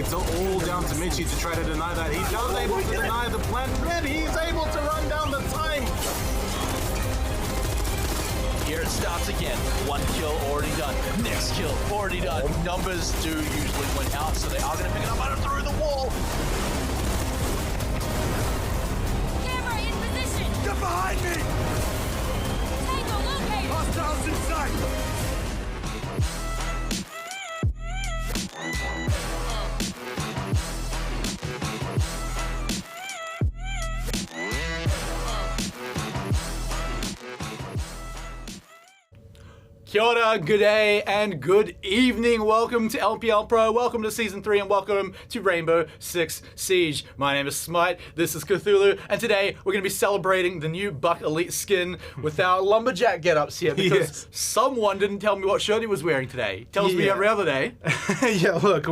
It's all down to Michi to try to deny that. He's not able to deny the plan. Red, he's able to run down the time. Here it starts again. One kill already done. Next kill already done. Numbers do usually win out, so they are going to pick it up out through the wall. Camera in position. Get behind me! Tango located. Hostiles in sight! Kia ora, good day, and good evening. Welcome to LPL Pro, welcome to Season 3, and welcome to Rainbow Six Siege. My name is Smite, this is Cthulhu, and today we're going to be celebrating the new Buck Elite skin with our lumberjack get-ups here, because someone didn't tell me what shirt he was wearing today. Tells me every other day. Yeah, look,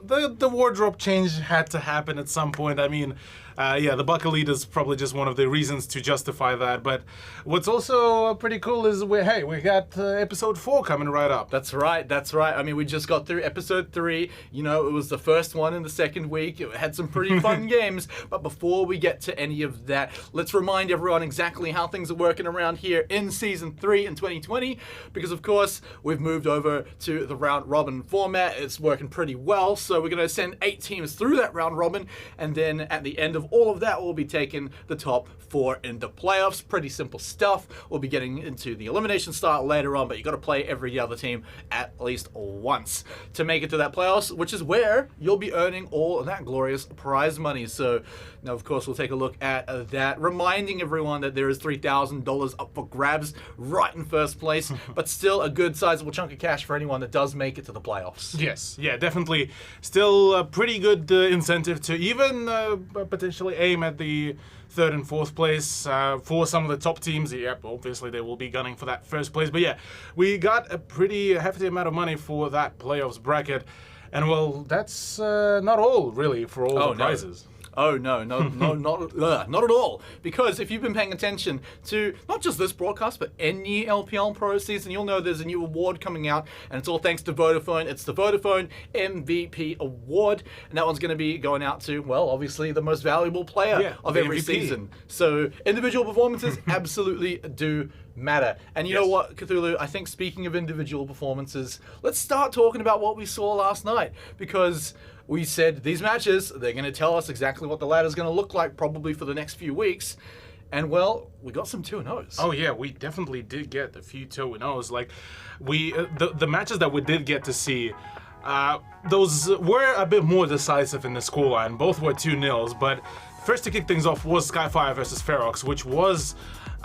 the wardrobe change had to happen at some point. I mean, the Buck Elite is probably just one of the reasons to justify that. But what's also pretty cool is we got episode 4 coming right up. That's right, that's right. I mean, we just got through episode 3. You know, it was the first one in the second week. It had some pretty fun games. But before we get to any of that, let's remind everyone exactly how things are working around here in Season 3 in 2020. Because, of course, we've moved over to the round robin format. It's working pretty well. So we're going to send 8 teams through that round robin. And then at the end of all of that, we'll be taking the top 4 into playoffs. Pretty simple stuff. We'll be getting into the elimination start later on, but you got to play every other team at least once to make it to that playoffs, which is where you'll be earning all of that glorious prize money. So now, of course, we'll take a look at that, reminding everyone that there is $3,000 up for grabs right in first place, but still a good sizable chunk of cash for anyone that does make it to the playoffs. Yes, yeah, definitely. Still a pretty good incentive to even potentially aim at the 3rd and 4th place for some of the top teams. Yep, obviously they will be gunning for that first place. But yeah, we got a pretty hefty amount of money for that playoffs bracket. And well, that's not all really for all the prizes. Oh, no, not at all. Because if you've been paying attention to not just this broadcast, but any LPL Pro season, you'll know there's a new award coming out, and it's all thanks to Vodafone. It's the Vodafone Mvp Award, and that one's going to be going out to, well, obviously the most valuable player of every MVP. season. So individual performances absolutely do matter. And you know what, Cthulhu, I think speaking of individual performances, let's start talking about what we saw last night, because we said these matches, they're going to tell us exactly what the ladder's going to look like probably for the next few weeks. And well, we got some 2-0s. Oh yeah, we definitely did get a few 2-0s. Like the matches that we did get to see, those were a bit more decisive in the scoreline. Both were 2-0s, but first to kick things off was Skyfire versus Ferox, which was,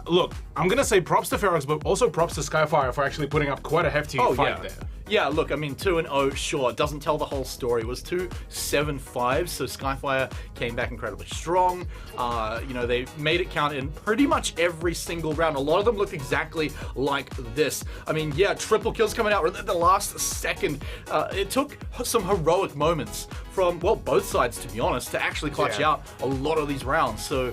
look, I'm gonna say props to Ferox, but also props to Skyfire for actually putting up quite a hefty fight there. Yeah, look, I mean, 2-0, sure, doesn't tell the whole story. It was 2-7-5, so Skyfire came back incredibly strong. They made it count in pretty much every single round. A lot of them looked exactly like this. I mean, yeah, triple kills coming out at the last second. It took some heroic moments from, well, both sides, to be honest, to actually clutch out a lot of these rounds. So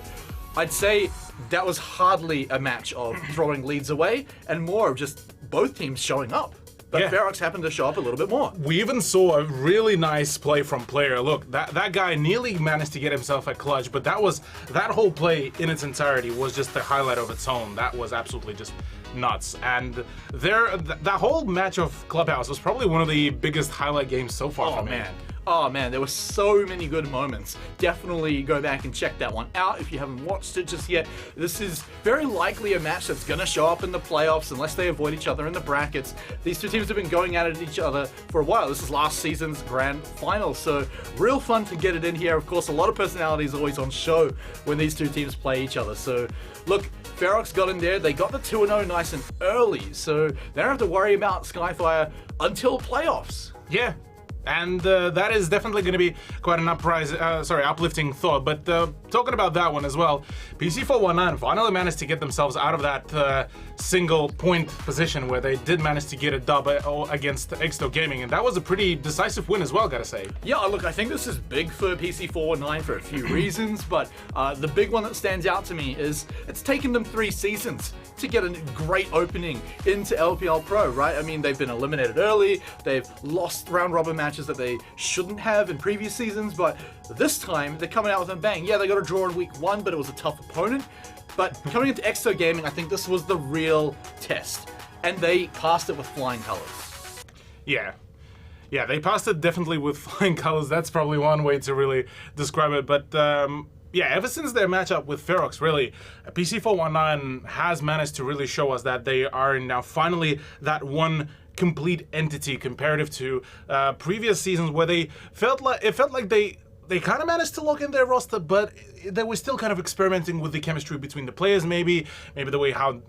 I'd say that was hardly a match of throwing leads away, and more of just both teams showing up. But Ferox happened to show up a little bit more. We even saw a really nice play from Player. Look, that guy nearly managed to get himself a clutch, but that whole play in its entirety was just the highlight of its own. That was absolutely just nuts. And that whole match of Clubhouse was probably one of the biggest highlight games so far for me. Oh man, there were so many good moments. Definitely go back and check that one out if you haven't watched it just yet. This is very likely a match that's going to show up in the playoffs unless they avoid each other in the brackets. These two teams have been going at it each other for a while. This is last season's grand final, so real fun to get it in here. Of course, a lot of personalities always on show when these two teams play each other. So look, Ferox got in there. They got the 2-0 nice and early, so they don't have to worry about Skyfire until playoffs. Yeah. And that is definitely going to be quite an uplifting thought. But talking about that one as well, PC419 finally managed to get themselves out of that single point position where they did manage to get a dub against Exto Gaming, and that was a pretty decisive win as well, gotta say. Yeah, look, I think this is big for PC419 for a few reasons, but the big one that stands out to me is it's taken them 3 seasons to get a great opening into LPL Pro, right? I mean, they've been eliminated early, they've lost round robin matches matches that they shouldn't have in previous seasons, but this time they're coming out with a bang. Yeah, they got a draw in week 1, but it was a tough opponent. But coming into Exo Gaming, I think this was the real test, and they passed it with flying colors. Yeah. Yeah, they passed it definitely with flying colors. That's probably one way to really describe it. But yeah, ever since their matchup with Ferox, really, PC419 has managed to really show us that they are now finally that one complete entity comparative to previous seasons where they felt like they kind of managed to lock in their roster, but they were still kind of experimenting with the chemistry between the players, maybe the way how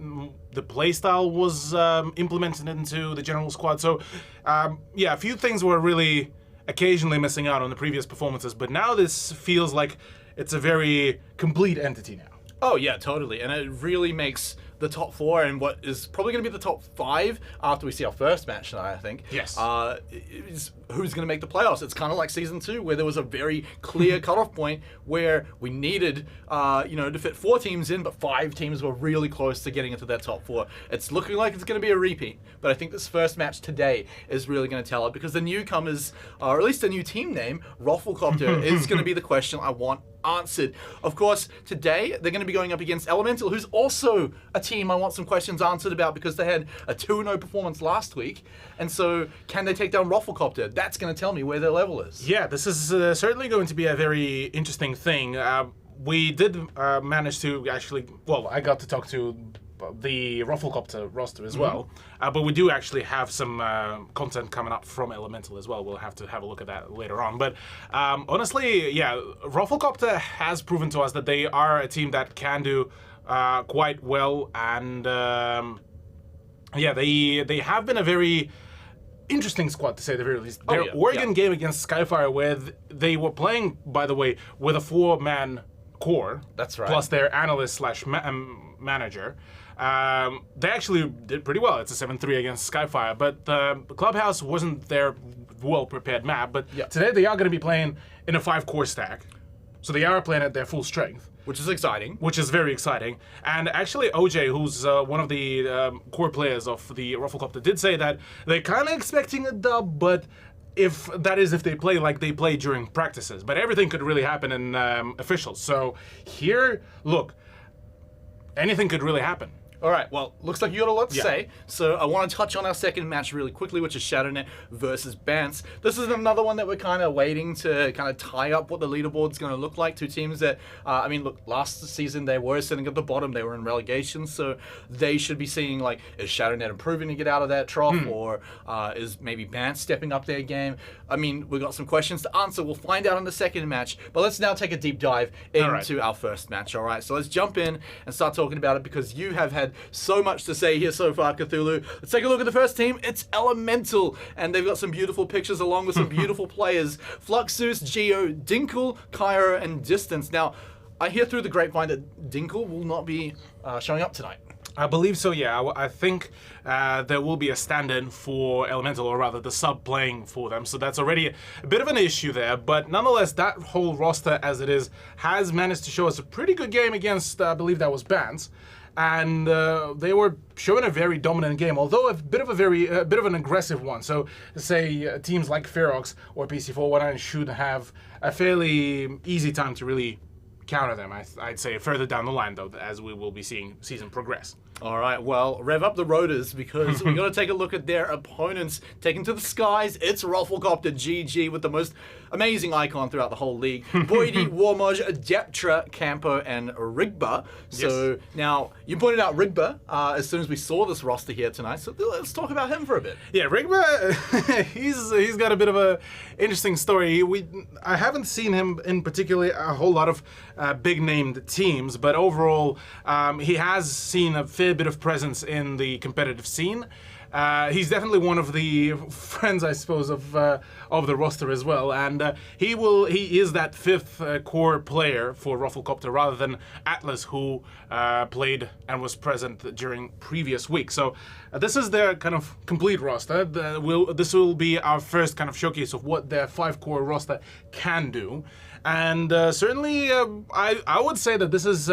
the playstyle was implemented into the general squad. So, yeah, a few things were really occasionally missing out on the previous performances, but now this feels like it's a very complete entity now. Oh yeah, totally, and it really makes the top 4 and what is probably going to be the top 5 after we see our first match tonight, I think. Yes. Is who's going to make the playoffs. It's kind of like season 2, where there was a very clear cutoff point where we needed, to fit 4 teams in, but 5 teams were really close to getting into that top 4. It's looking like it's going to be a repeat, but I think this first match today is really going to tell it, because the newcomers, or at least the new team name, Rafflecopter, is going to be the question I want answered. Of course, today they're going to be going up against Elemental, who's also a team I want some questions answered about, because they had a 2-0 performance last week. And so, can they take down Rafflecopter? That's going to tell me where their level is. Yeah, this is certainly going to be a very interesting thing. We did manage to actually, well, I got to talk to the Rafflecopter roster as well, but we do actually have some content coming up from Elemental as well. We'll have to have a look at that later on. But honestly, yeah, Rafflecopter has proven to us that they are a team that can do quite well, and yeah, they have been a very interesting squad, to say the very least. Their Oregon game against Skyfire, where they were playing, by the way, with a 4-man core. That's right. Plus their analyst slash manager. They actually did pretty well. It's a 7-3 against Skyfire, but the Clubhouse wasn't their well-prepared map. But today they are going to be playing in a 5-core stack. So they are playing at their full strength. Which is exciting. Which is very exciting. And actually, OJ, who's one of the core players of the Rafflecopter, did say that they're kind of expecting a dub, but if they play like they play during practices. But everything could really happen in officials. So here, look, anything could really happen. All right, well, looks like you got a lot to say, so I want to touch on our second match really quickly, which is ShadowNet versus Bance. This is another one that we're kind of waiting to kind of tie up what the leaderboard's going to look like. 2 teams that, I mean, look, last season they were sitting at the bottom, they were in relegation, so they should be seeing, like, is ShadowNet improving to get out of that trough, or is maybe Bance stepping up their game? I mean, we've got some questions to answer. We'll find out in the second match, but let's now take a deep dive into our first match, all right? So let's jump in and start talking about it, because you have had so much to say here so far, Cthulhu. Let's take a look at the first team. It's Elemental, and they've got some beautiful pictures along with some beautiful players. Fluxus, Geo, Dinkle, Cairo, and Distance. Now, I hear through the grapevine that Dinkle will not be showing up tonight. I believe so, yeah. I think there will be a stand-in for Elemental, or rather the sub playing for them, so that's already a bit of an issue there, but nonetheless, that whole roster as it is has managed to show us a pretty good game against, I believe that was Bance, and they were showing a very dominant game, although a bit of an aggressive one. So, say teams like Ferox or PC419 should have a fairly easy time to really counter them. I'd say further down the line, though, as we will be seeing season progress. All right, well, rev up the rotors, because we're going to take a look at their opponents. Taken to the skies, it's Rafflecopter GG with the most amazing icon throughout the whole league. Boydie, Warmoj, Deptra, Campo, and Rigba. So now, you pointed out Rigba as soon as we saw this roster here tonight, so let's talk about him for a bit. Yeah, Rigba, he's got a bit of a interesting story. I haven't seen him in particularly a whole lot of big-named teams, but overall, he has seen a fair bit of presence in the competitive scene. He's definitely one of the friends, I suppose, of the roster as well, and he is that 5th core player for Rafflecopter rather than Atlas, who played and was present during previous weeks. So this is their kind of complete roster. This will be our first kind of showcase of what their 5-core roster can do. And certainly, I would say that this is,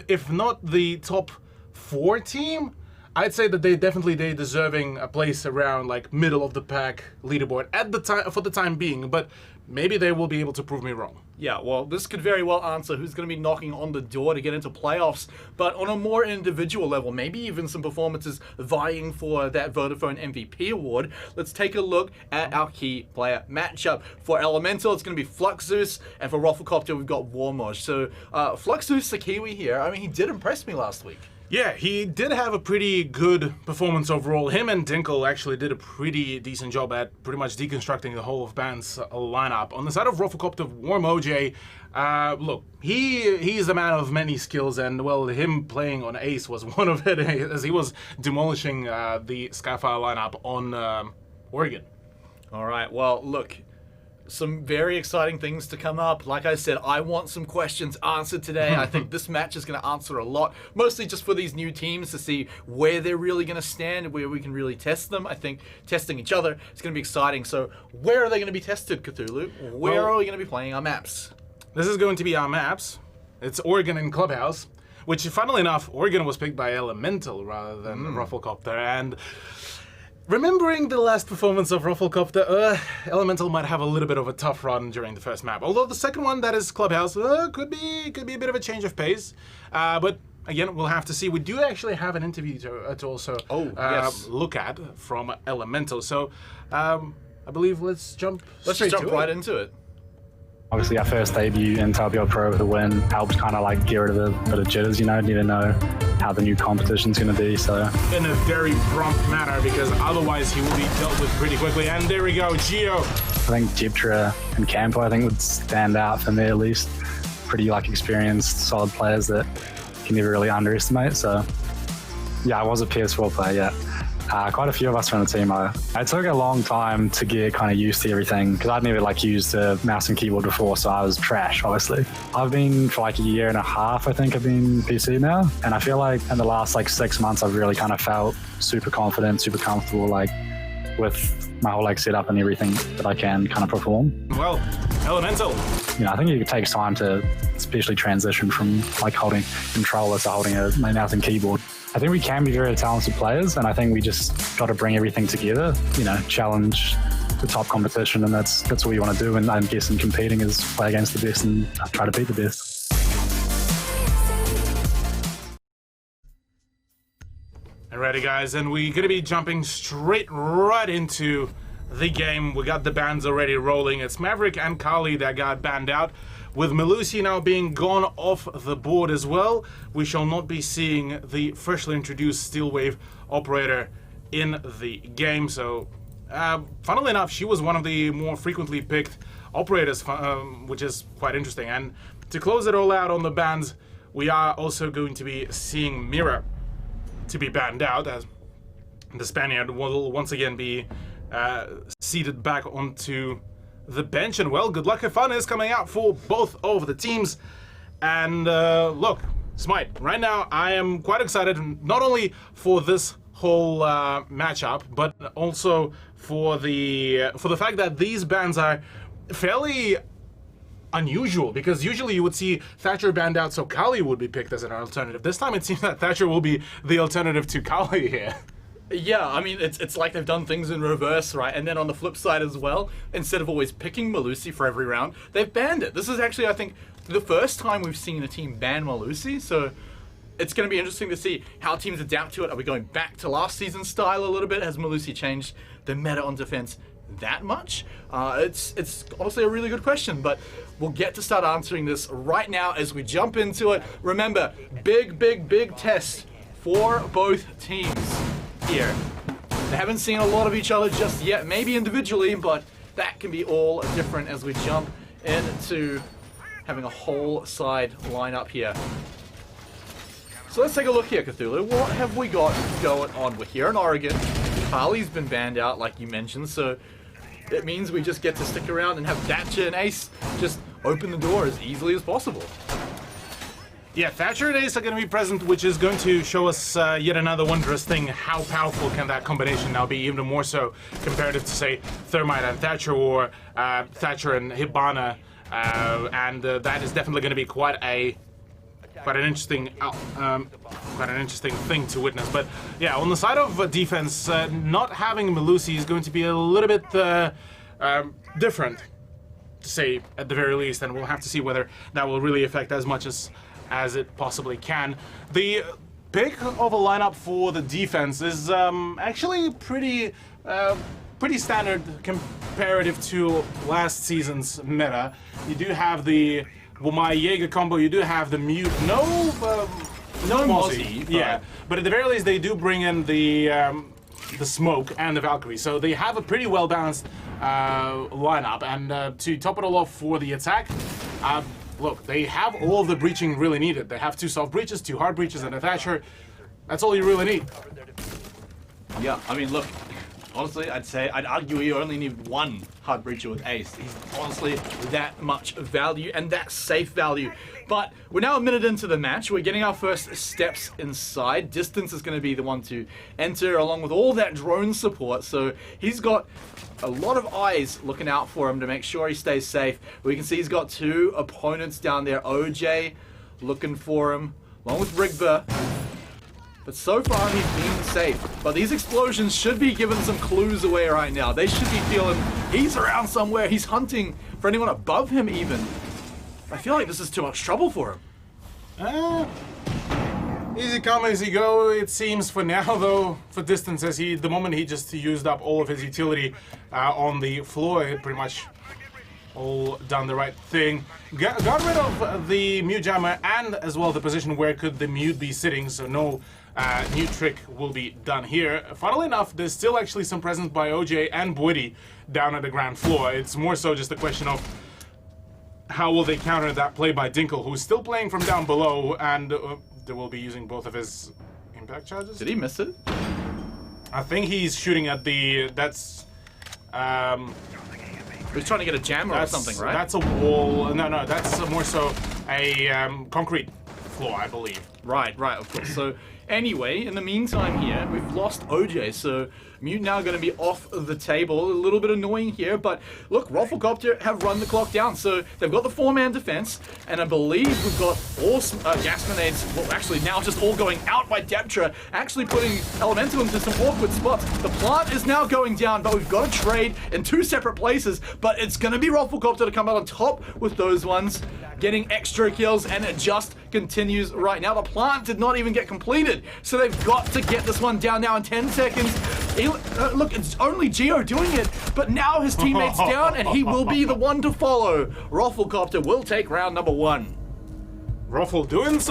if not the top 4 team, I'd say that they deserving a place around like middle of the pack leaderboard at the time for the time being, but maybe they will be able to prove me wrong. Yeah, well, this could very well answer who's going to be knocking on the door to get into playoffs, but on a more individual level, maybe even some performances vying for that Vodafone Mvp Award. Let's take a look at our key player matchup. For Elemental, it's going to be Fluxus, and for Rufflecopter, we've got Warmoj. So, Fluxus, the Kiwi here, I mean, he did impress me last week. Yeah, he did have a pretty good performance overall. Him and Dinkle actually did a pretty decent job at pretty much deconstructing the whole of Band's lineup. On the side of Rufflecopter, Warmoj, look, he's a man of many skills, and well, him playing on Ace was one of it, as he was demolishing the Skyfire lineup on Oregon. All right, well, look, some very exciting things to come up. Like I said, I want some questions answered today. I think this match is going to answer a lot, mostly just for these new teams to see where they're really going to stand, where we can really test them. I think testing each other is going to be exciting. So where are they going to be tested, Cthulhu? Where are we going to be playing our maps? This is going to be our maps. It's Oregon and Clubhouse, which, funnily enough, Oregon was picked by Elemental rather than Rufflecopter, and remembering the last performance of Rufflecopter, Elemental might have a little bit of a tough run during the first map. Although the second one, that is Clubhouse, could be a bit of a change of pace. But again, we'll have to see. We do actually have an interview to also look at from Elemental. So I believe let's jump right into it. Obviously, our first debut in LPL Pro with a win helps kind of like get rid of a bit of jitters, you know, need to know how the new competition's going to be, so. In a very prompt manner, because otherwise he will be dealt with pretty quickly. And there we go, Geo. I think Jiptra and Campo, I think, would stand out for me at least. Pretty like experienced, solid players that you can never really underestimate, so. Yeah, I was a PS4 player, yeah. Quite a few of us from the team are. It took a long time to get kind of used to everything because I'd never like used a mouse and keyboard before, so I was trash, obviously. I've been for like a year and a half, I think I've been PC now, and I feel like in the last like 6 months I've really kind of felt super confident, super comfortable, like with my whole like setup and everything that I can kind of perform. Well, Elemental. You know, I think it takes time to especially transition from like holding controller to holding a mouse and keyboard. I think we can be very talented players, and I think we just got to bring everything together, you know, challenge the top competition, and that's what we want to do. And I'm guessing competing is play against the best and try to beat the best. Alrighty, guys, and we're going to be jumping right into the game. We got the bans already rolling. It's Maverick and Kali that got banned out. With Melusi now being gone off the board as well, we shall not be seeing the freshly introduced Steel Wave operator in the game. So, funnily enough, she was one of the more frequently picked operators, which is quite interesting. And to close it all out on the bans, we are also going to be seeing Mira to be banned out, as the Spaniard will once again be seated back onto the bench. And well, good luck and fun is coming out for both of the teams. And look, Smite, right now I am quite excited, not only for this whole matchup, but also for the fact that these bans are fairly unusual, because usually you would see Thatcher banned out so Kali would be picked as an alternative. This time it seems that Thatcher will be the alternative to Kali here. Yeah, I mean, it's like they've done things in reverse, right? And then on the flip side as well, instead of always picking Melusi for every round, they've banned it. This is actually, I think, the first time we've seen a team ban Melusi, so it's going to be interesting to see how teams adapt to it. Are we going back to last season's style a little bit? Has Melusi changed the meta on defense that much? It's honestly a really good question, but we'll get to start answering this right now as we jump into it. Remember, big test for both teams here. They haven't seen a lot of each other just yet, maybe individually, but that can be all different as we jump into having a whole side lineup here. So let's take a look here, Cthulhu. What have we got going on? We're here in Oregon. Kali's been banned out, like you mentioned, so it means we just get to stick around and have Thatcher and Ace just open the door as easily as possible. Yeah, Thatcher and Ace are going to be present, which is going to show us yet another wondrous thing. How powerful can that combination now be, even more so comparative to, say, Thermite and Thatcher, or Thatcher and Hibana, and that is definitely going to be quite a quite an interesting thing to witness. But yeah, on the side of defense, not having Melusi is going to be a little bit different, to say at the very least, and we'll have to see whether that will really affect as much as it possibly can. The pick of a lineup for the defense is actually pretty standard comparative to last season's meta. You do have the Womai Jaeger combo, you do have the mute, no Mozzie, yeah, but at the very least they do bring in the smoke and the Valkyrie, so they have a pretty well balanced lineup. And to top it all off for the attack, look, they have all of the breaching really needed. They have 2 soft breaches, 2 hard breaches, and a Thatcher. That's all you really need. Yeah, I mean, look, honestly, I'd argue you only need 1 hard breacher with Ace. He's honestly that much value and that safe value. But we're now a minute into the match. We're getting our first steps inside. Distance is going to be the one to enter along with all that drone support. So he's got a lot of eyes looking out for him to make sure he stays safe. We can see he's got 2 opponents down there. OJ looking for him, along with Rigba. But so far, he's been safe. But these explosions should be giving some clues away right now. They should be feeling he's around somewhere. He's hunting for anyone above him even. I feel like this is too much trouble for him. Easy come, easy go, it seems for now, though, for Distance, as the moment he just used up all of his utility on the floor, he pretty much all done the right thing. Got rid of the mute jammer and as well the position where could the mute be sitting, so no new trick will be done here. Funnily enough, there's still actually some presence by OJ and Bwitty down at the ground floor. It's more so just a question of how will they counter that play by Dinkle, who's still playing from down below, and they will be using both of his impact charges. Did he miss it? I think he's shooting at the... He's trying to get a jammer or something, right? That's a wall. No, that's more so a concrete floor, I believe. Right, of course. So anyway, in the meantime here, we've lost OJ, so Mute now going to be off of the table. A little bit annoying here, but look, Rafflecopter have run the clock down, so they've got the 4-man defense, and I believe we've got all gas grenades, well, actually now just all going out by Deptra, actually putting Elemental into some awkward spots. The plant is now going down, but we've got to trade in 2 separate places, but it's going to be Rafflecopter to come out on top with those ones, getting extra kills, and it just continues right now. The plant did not even get completed, so they've got to get this one down now in 10 seconds. Look, it's only Geo doing it, but now his teammate's down, and he will be the one to follow. Rafflecopter will take round number 1. Rafflecopter doing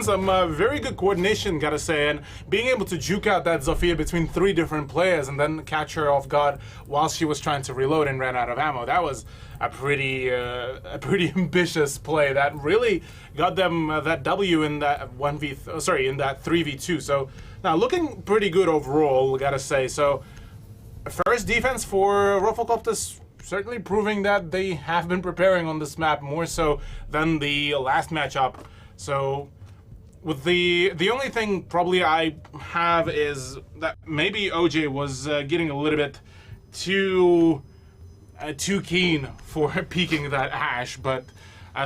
some very good coordination, gotta say, and being able to juke out that Zofia between 3 different players and then catch her off guard while she was trying to reload and ran out of ammo. That was a pretty ambitious play that really got them that W in that in that 3v2. So now looking pretty good overall, gotta say. So first defense for Rafflecopter, certainly proving that they have been preparing on this map more so than the last matchup. So with the only thing probably I have is that maybe OJ was getting a little bit too keen for peeking that Ash, but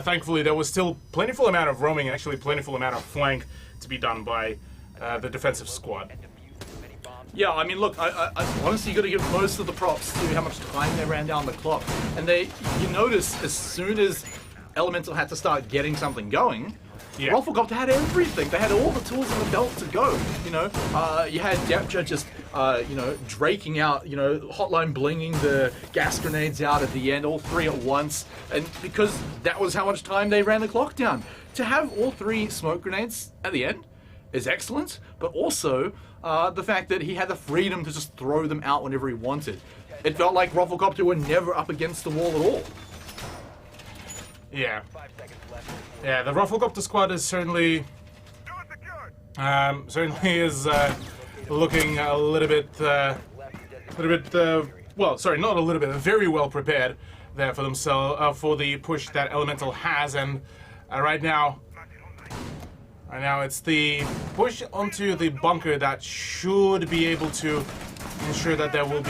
thankfully there was still plentiful amount of roaming, actually plentiful amount of flank to be done by the defensive squad. Yeah, I mean, look, I honestly, you got to give most of the props to how much time they ran down the clock. And you notice as soon as Elemental had to start getting something going, yeah. Rafflecopter had everything. They had all the tools in the belt to go. You know, you had Deptra just, draking out, hotline blinging the gas grenades out at the end, all 3 at once. And because that was how much time they ran the clock down. To have all 3 smoke grenades at the end is excellent, but also the fact that he had the freedom to just throw them out whenever he wanted. It felt like Rafflecopter were never up against the wall at all. Yeah. Yeah, the Rafflecopter squad is certainly is looking a little bit, well, sorry, not a little bit, very well prepared there for themselves, for the push that Elemental has, and right now it's the push onto the bunker that should be able to ensure that there will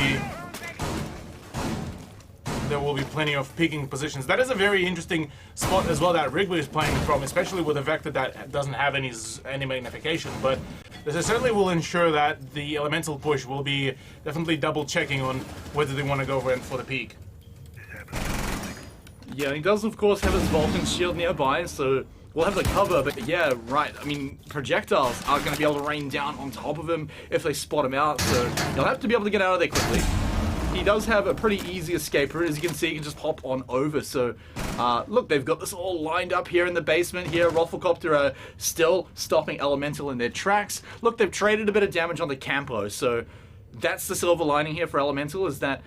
there will be plenty of peaking positions. That is a very interesting spot as well that Wrigley is playing from, especially with a Vector that doesn't have any magnification. But this certainly will ensure that the Elemental push will be definitely double checking on whether they want to go for the peak. Yeah, he does of course have his Vulcan shield nearby, so we'll have the cover, but yeah, right. I mean, projectiles are going to be able to rain down on top of him if they spot him out, so he'll have to be able to get out of there quickly. He does have a pretty easy escape route. As you can see, he can just hop on over. So, look, they've got this all lined up here in the basement here. Rafflecopter are still stopping Elemental in their tracks. Look, they've traded a bit of damage on the Campo, so that's the silver lining here for Elemental, is that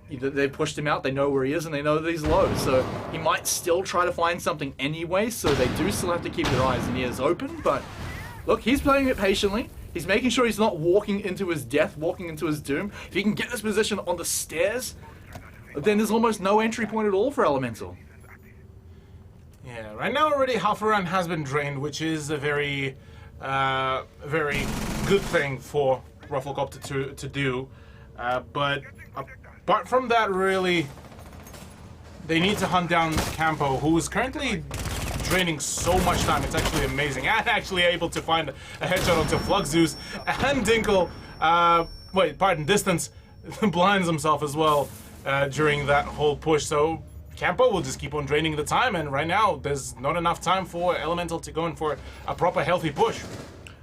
they've pushed him out, they know where he is, and they know that he's low. So he might still try to find something anyway, so they do still have to keep their eyes and ears open. But look, he's playing it patiently. He's making sure he's not walking into his death, walking into his doom. If he can get this position on the stairs, then there's almost no entry point at all for Elemental. Yeah, right now already half a run has been drained, which is a very good thing for Rafflecopter to do. But apart from that, really, they need to hunt down Campo, who is currently draining so much time. It's actually amazing. And actually able to find a headshot onto Fluxzeus, and Dinkle, Distance, blinds himself as well during that whole push. So Campo will just keep on draining the time, and right now there's not enough time for Elemental to go in for a proper healthy push.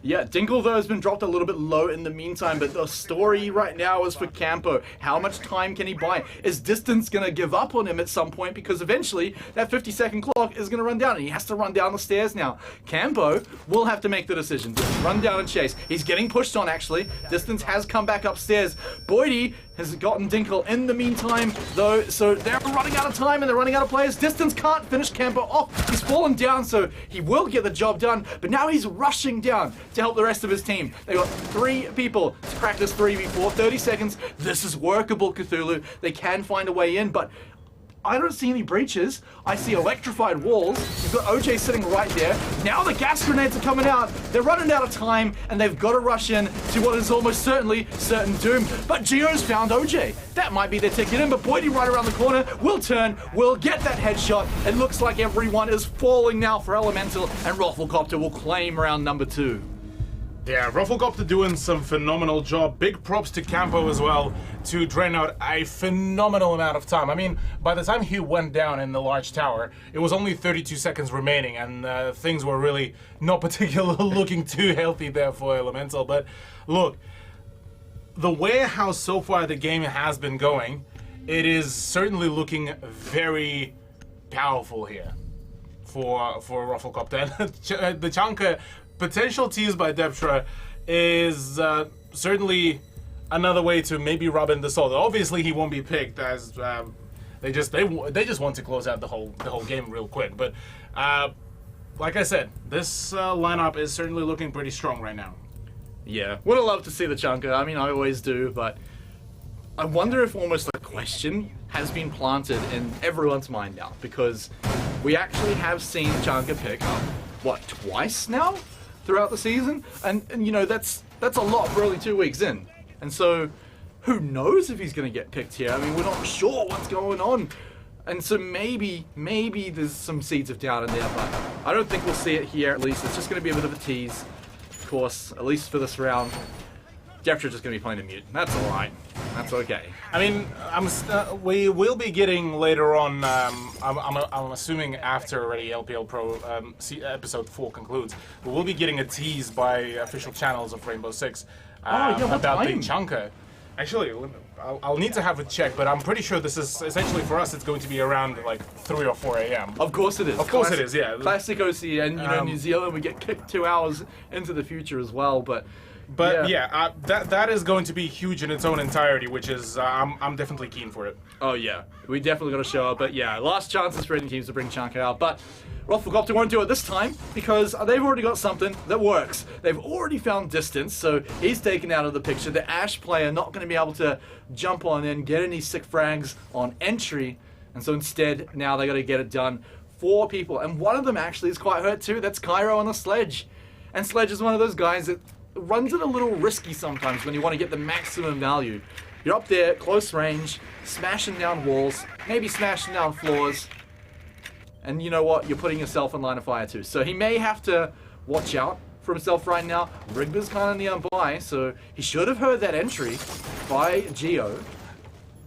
Yeah, Dinkle, though, has been dropped a little bit low in the meantime, but the story right now is for Campo. How much time can he buy? Is Distance going to give up on him at some point? Because eventually, that 50-second clock is going to run down, and he has to run down the stairs now. Campo will have to make the decision. Just run down and chase. He's getting pushed on, actually. Distance has come back upstairs. Boydie has gotten Dinkle in the meantime, though, so they're running out of time, and they're running out of players. Distance can't finish Campo off. He's fallen down, so he will get the job done, but now he's rushing down to help the rest of his team. They've got 3 people to crack this 3v4, 30 seconds. This is workable, Cthulhu. They can find a way in, but I don't see any breaches. I see electrified walls. You've got OJ sitting right there. Now the gas grenades are coming out. They're running out of time, and they've got to rush in to what is almost certainly certain doom. But Geo's found OJ. That might be their ticket in, but Boydie right around the corner will turn, will get that headshot. It looks like everyone is falling now for Elemental, and Rafflecopter will claim round number 2. Yeah, Rafflecopter doing some phenomenal job. Big props to Campo as well to drain out a phenomenal amount of time. I mean, by the time he went down in the large tower, it was only 32 seconds remaining, and things were really not particularly looking too healthy there for Elemental. But look, the way how so far the game has been going, it is certainly looking very powerful here for Rafflecopter. And the Chanka potential tease by Deptra is certainly another way to maybe rub in the salt. Obviously, he won't be picked, as they just want to close out the whole game real quick. But like I said, this lineup is certainly looking pretty strong right now. Yeah, would have loved to see the Chunker. I mean, I always do, but I wonder if almost a question has been planted in everyone's mind now, because we actually have seen Chunker pick up, what, twice now throughout the season? And you know, that's a lot for only 2 weeks in. And so, who knows if he's going to get picked here? I mean, we're not sure what's going on. And so maybe there's some seeds of doubt in there, but I don't think we'll see it here at least. It's just going to be a bit of a tease, of course, at least for this round. Deptra's just going to be playing a mute. That's alright. That's okay. I mean, we will be getting later on, I'm assuming after already LPL Pro episode 4 concludes, we will be getting a tease by official channels of Rainbow Six about the Chunker. Actually, I'll need to have a check, but I'm pretty sure this is essentially for us. It's going to be around like 3 or 4 a.m. Of course it is. Of course it is. Yeah. Classic OC, and you know, New Zealand, we get kicked 2 hours into the future as well. But that is going to be huge in its own entirety, which is I'm definitely keen for it. Oh yeah, we definitely got to show up. But yeah, last chances for any teams to bring Chunker out, but Rafflecopter won't do it this time because they've already got something that works. They've already found Distance, so he's taken out of the picture. The Ash player not going to be able to jump on in, get any sick frags on entry, and so instead now they got to get it done. 4 people, and one of them actually is quite hurt too. That's Cairo on the Sledge, and Sledge is one of those guys that runs it a little risky sometimes when you want to get the maximum value. You're up there, close range, smashing down walls, maybe smashing down floors. And you know what? You're putting yourself in line of fire too. So he may have to watch out for himself right now. Rigba's kind of nearby, so he should have heard that entry by Geo.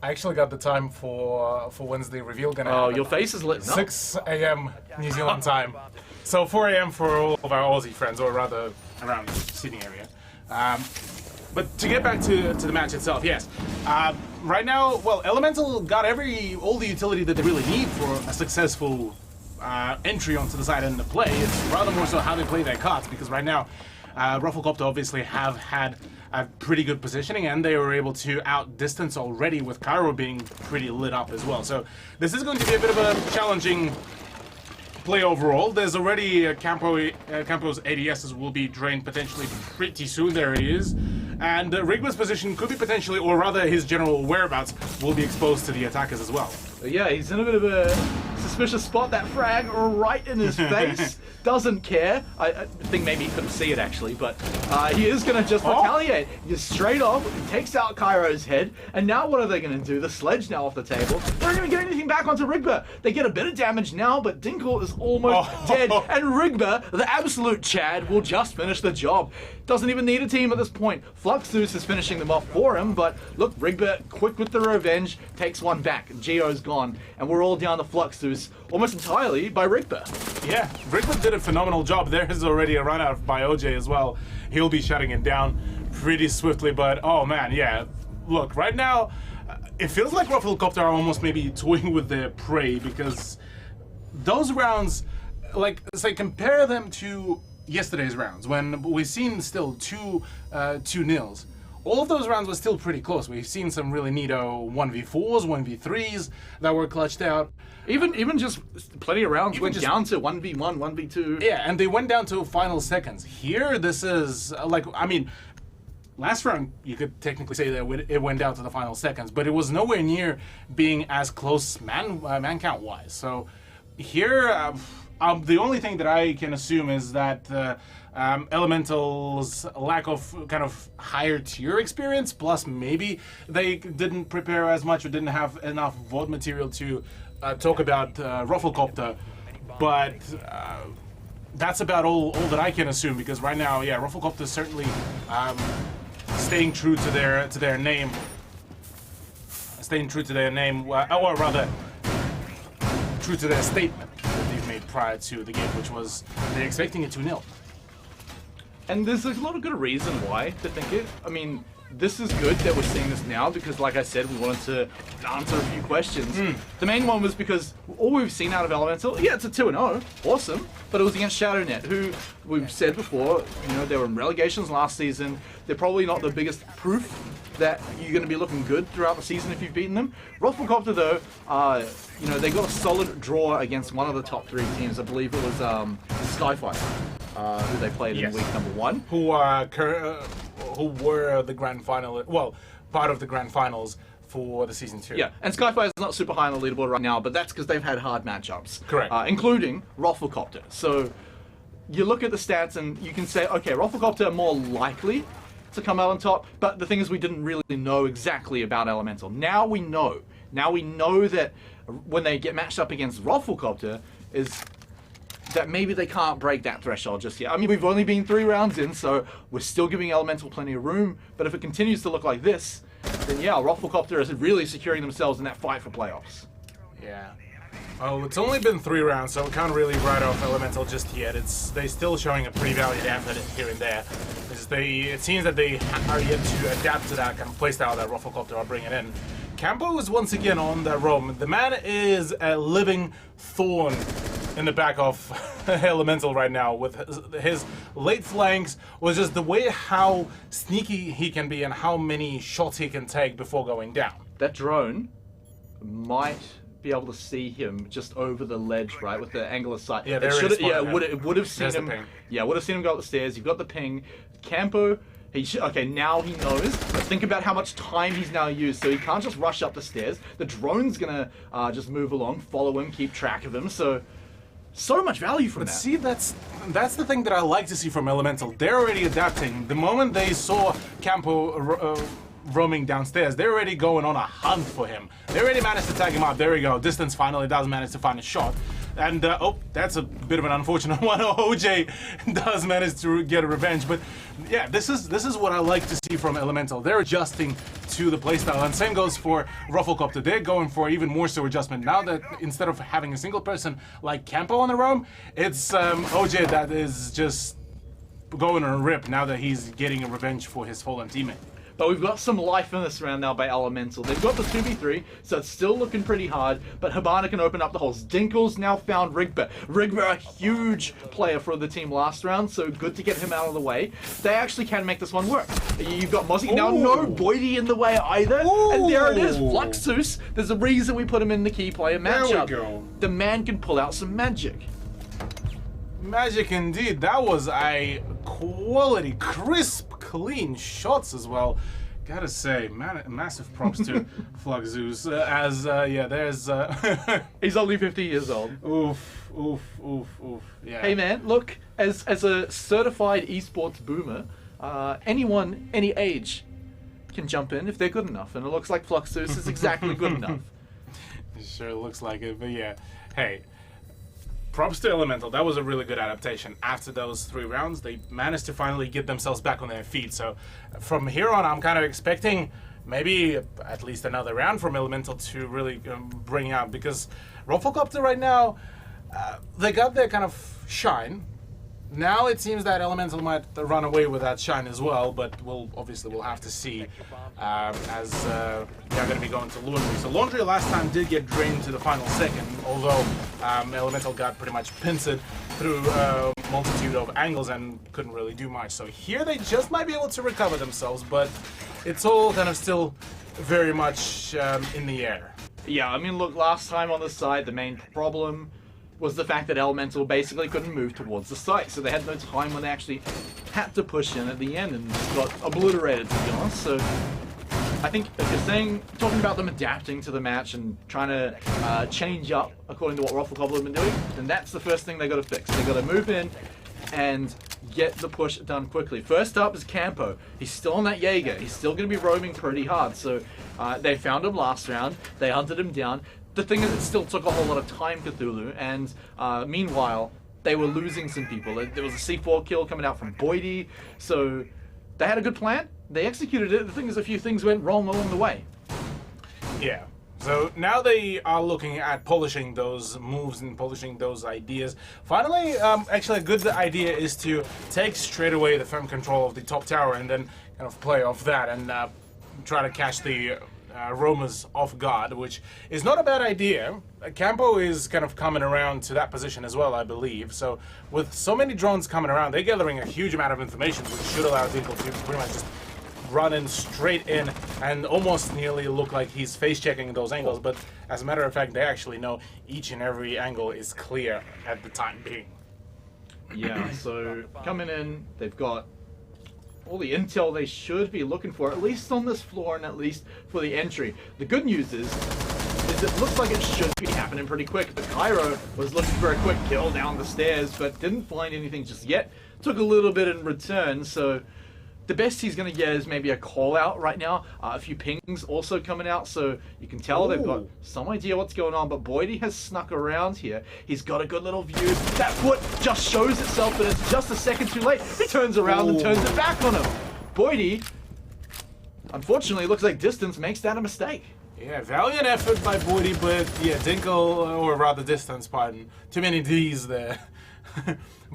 I actually got the time for Wednesday reveal gonna happen. Oh, your face is lit up. 6 a.m. New Zealand time. So 4 a.m. for all of our Aussie friends, or rather around the Sydney area. But to get back to the match itself, yes. Right now, well, Elemental got all the utility that they really need for a successful entry onto the side and the play. It's rather more so how they play their cards, because right now, Rufflecopter obviously have had a pretty good positioning, and they were able to outdistance already with Cairo being pretty lit up as well. So this is going to be a bit of a challenging play overall. There's already Campo's ADSs will be drained potentially pretty soon. There he is. And Rigba's position could be potentially, or rather his general whereabouts, will be exposed to the attackers as well. Yeah, he's in a bit of a suspicious spot. That frag right in his face. Doesn't care. I think maybe he couldn't see it actually, but he is going to just retaliate. He's straight off, takes out Cairo's head, and now what are they going to do? The sledge now off the table. They're not going to get anything back onto Rigba. They get a bit of damage now, but Dinkle is almost dead, and Rigba, the absolute Chad, will just finish the job. Doesn't even need a team at this point. Fluxus is finishing them off for him, but look, Rigba, quick with the revenge, takes one back. Geo's gone, and we're all down to Fluxus almost entirely by Rigba. Yeah, Rigba did a phenomenal job. There is already a run out by OJ as well. He'll be shutting it down pretty swiftly, but oh man, yeah. Look, right now, it feels like Rufflecopter are almost maybe toying with their prey, because those rounds, like, say, compare them to yesterday's rounds when we've seen still two nils. All of those rounds were still pretty close. We've seen some really neato 1v4s, 1v3s that were clutched out. Even just plenty of rounds went down to 1v1, 1v2. Yeah, and they went down to final seconds. Here, this is like, I mean, last round you could technically say that it went down to the final seconds, but it was nowhere near being as close man count wise. So here, the only thing that I can assume is that Elemental's lack of kind of higher tier experience, plus maybe they didn't prepare as much or didn't have enough VOD material to talk about Rufflecopter, but that's about all that I can assume, because right now, yeah, Rufflecopter is certainly staying true to their name, or rather, true to their statement that they've made prior to the game, which was they're expecting it 2-0. And there's a lot of good reason why to think it. I mean, this is good that we're seeing this now, because like I said, we wanted to answer a few questions. The main one was because all we've seen out of Elemental, yeah, it's a 2-0, awesome, but it was against ShadowNet, who we've said before, you know, they were in relegations last season. They're probably not the biggest proof that you're going to be looking good throughout the season if you've beaten them. Rufflecopter, though, you know, they got a solid draw against one of the top 3 teams. I believe it was Skyfire, who they played in week number 1. Who were the grand final, well, part of the grand finals for the season 2. Yeah, and Skyfire is not super high on the leaderboard right now, but that's because they've had hard matchups. Correct. Including Rufflecopter. So you look at the stats and you can say, okay, Rufflecopter are more likely to come out on top, but the thing is we didn't really know exactly about Elemental. Now we know. Now we know that when they get matched up against Rufflecopter is that maybe they can't break that threshold just yet. I mean, we've only been 3 rounds in, so we're still giving Elemental plenty of room, but if it continues to look like this, then yeah, Rufflecopter is really securing themselves in that fight for playoffs. Yeah. Oh, it's only been 3 rounds, so we can't really write off Elemental just yet. They're still showing a pretty valiant effort here and there. It seems that they are yet to adapt to that kind of playstyle that Rufflecopter are bringing in. Campo is once again on the roam. The man is a living thorn in the back of Elemental right now, with his late flanks, was just the way how sneaky he can be and how many shots he can take before going down. That drone might be able to see him just over the ledge, right, with the angle of sight. Yeah, it would have seen There's him. the ping. Yeah, would have seen him go up the stairs. You've got the ping. Campo, okay, now he knows. But think about how much time he's now used. So he can't just rush up the stairs. The drone's gonna just move along, follow him, keep track of him. So much value from that. See, that's the thing that I like to see from Elemental. They're already adapting. The moment they saw Campo roaming downstairs. They're already going on a hunt for him. They already managed to tag him out. There we go. Distance finally does manage to find a shot. And, oh, that's a bit of an unfortunate one. OJ does manage to get a revenge. But, yeah, this is what I like to see from Elemental. They're adjusting to the playstyle. And same goes for Rufflecopter. They're going for even more so adjustment. Now that instead of having a single person like Campo on the roam, it's OJ that is just going on a rip now that he's getting a revenge for his fallen teammate. But we've got some life in this round now by Elemental. They've got the 2v3, so it's still looking pretty hard, but Hibana can open up the holes. Dinkel's now found Rigba. Rigba, a huge player for the team last round, so good to get him out of the way. They actually can make this one work. You've got Mozzie. Now no Boydie in the way either. Ooh. And there it is, Fluxus. There's a reason we put him in the key player matchup. There we go. The man can pull out some magic. Magic indeed. That was a quality, crisp, clean shots as well. Gotta say, massive props to Fluxus. Yeah, there's. He's only 50 years old. Oof. Yeah. Hey man, look, as a certified esports boomer, anyone, any age, can jump in if they're good enough, and it looks like Fluxus is exactly good enough. It sure looks like it, but yeah. Hey. Props to Elemental. That was a really good adaptation. After those 3 rounds, they managed to finally get themselves back on their feet. So from here on, I'm kind of expecting maybe at least another round from Elemental to really bring out, because Rufflecopter right now, they got their kind of shine. Now it seems that Elemental might run away with that shine as well, but we'll have to see as they're going to be going to Laundry. So Laundry last time did get drained to the final second, although Elemental got pretty much pincered through a multitude of angles and couldn't really do much. So here they just might be able to recover themselves, but it's all kind of still very much in the air. Yeah, I mean, look, last time on the side, the main problem was the fact that Elemental basically couldn't move towards the site, so they had no time when they actually had to push in at the end and got obliterated, to be honest. So I think if you're talking about them adapting to the match and trying to change up according to what Rufflecopter have been doing, then that's the first thing they got to fix. They got to move in and get the push done quickly. First up is Campo. He's still on that Jaeger. He's still going to be roaming pretty hard. So they found him last round. They hunted him down. The thing is, it still took a whole lot of time, Cthulhu, and meanwhile, they were losing some people. There was a C4 kill coming out from Boydie, so they had a good plan. They executed it. The thing is, a few things went wrong along the way. Yeah. So now they are looking at polishing those moves and polishing those ideas. Finally, actually a good idea is to take straight away the firm control of the top tower and then kind of play off that and try to catch the roamers off guard, which is not a bad idea. Campo is kind of coming around to that position as well, I believe. So with so many drones coming around, they're gathering a huge amount of information, which should allow Dinkel to pretty much just run in straight in and almost nearly look like he's face checking those angles. But as a matter of fact, they actually know each and every angle is clear at the time being. Yeah, so coming in, they've got all the intel they should be looking for, at least on this floor and at least for the entry. The good news is it looks like it should be happening pretty quick. The Cairo was looking for a quick kill down the stairs, but didn't find anything just yet. Took a little bit in return, so the best he's going to get is maybe a call out right now. A few pings also coming out, so you can tell they've got some idea what's going on. But Boydie has snuck around here. He's got a good little view. That foot just shows itself, but it's just a second too late. He turns around and turns it back on him. Boydie, unfortunately, looks like Distance makes that a mistake. Yeah, valiant effort by Boydie, but yeah, Dinkel, or rather Distance, pardon. Too many D's there.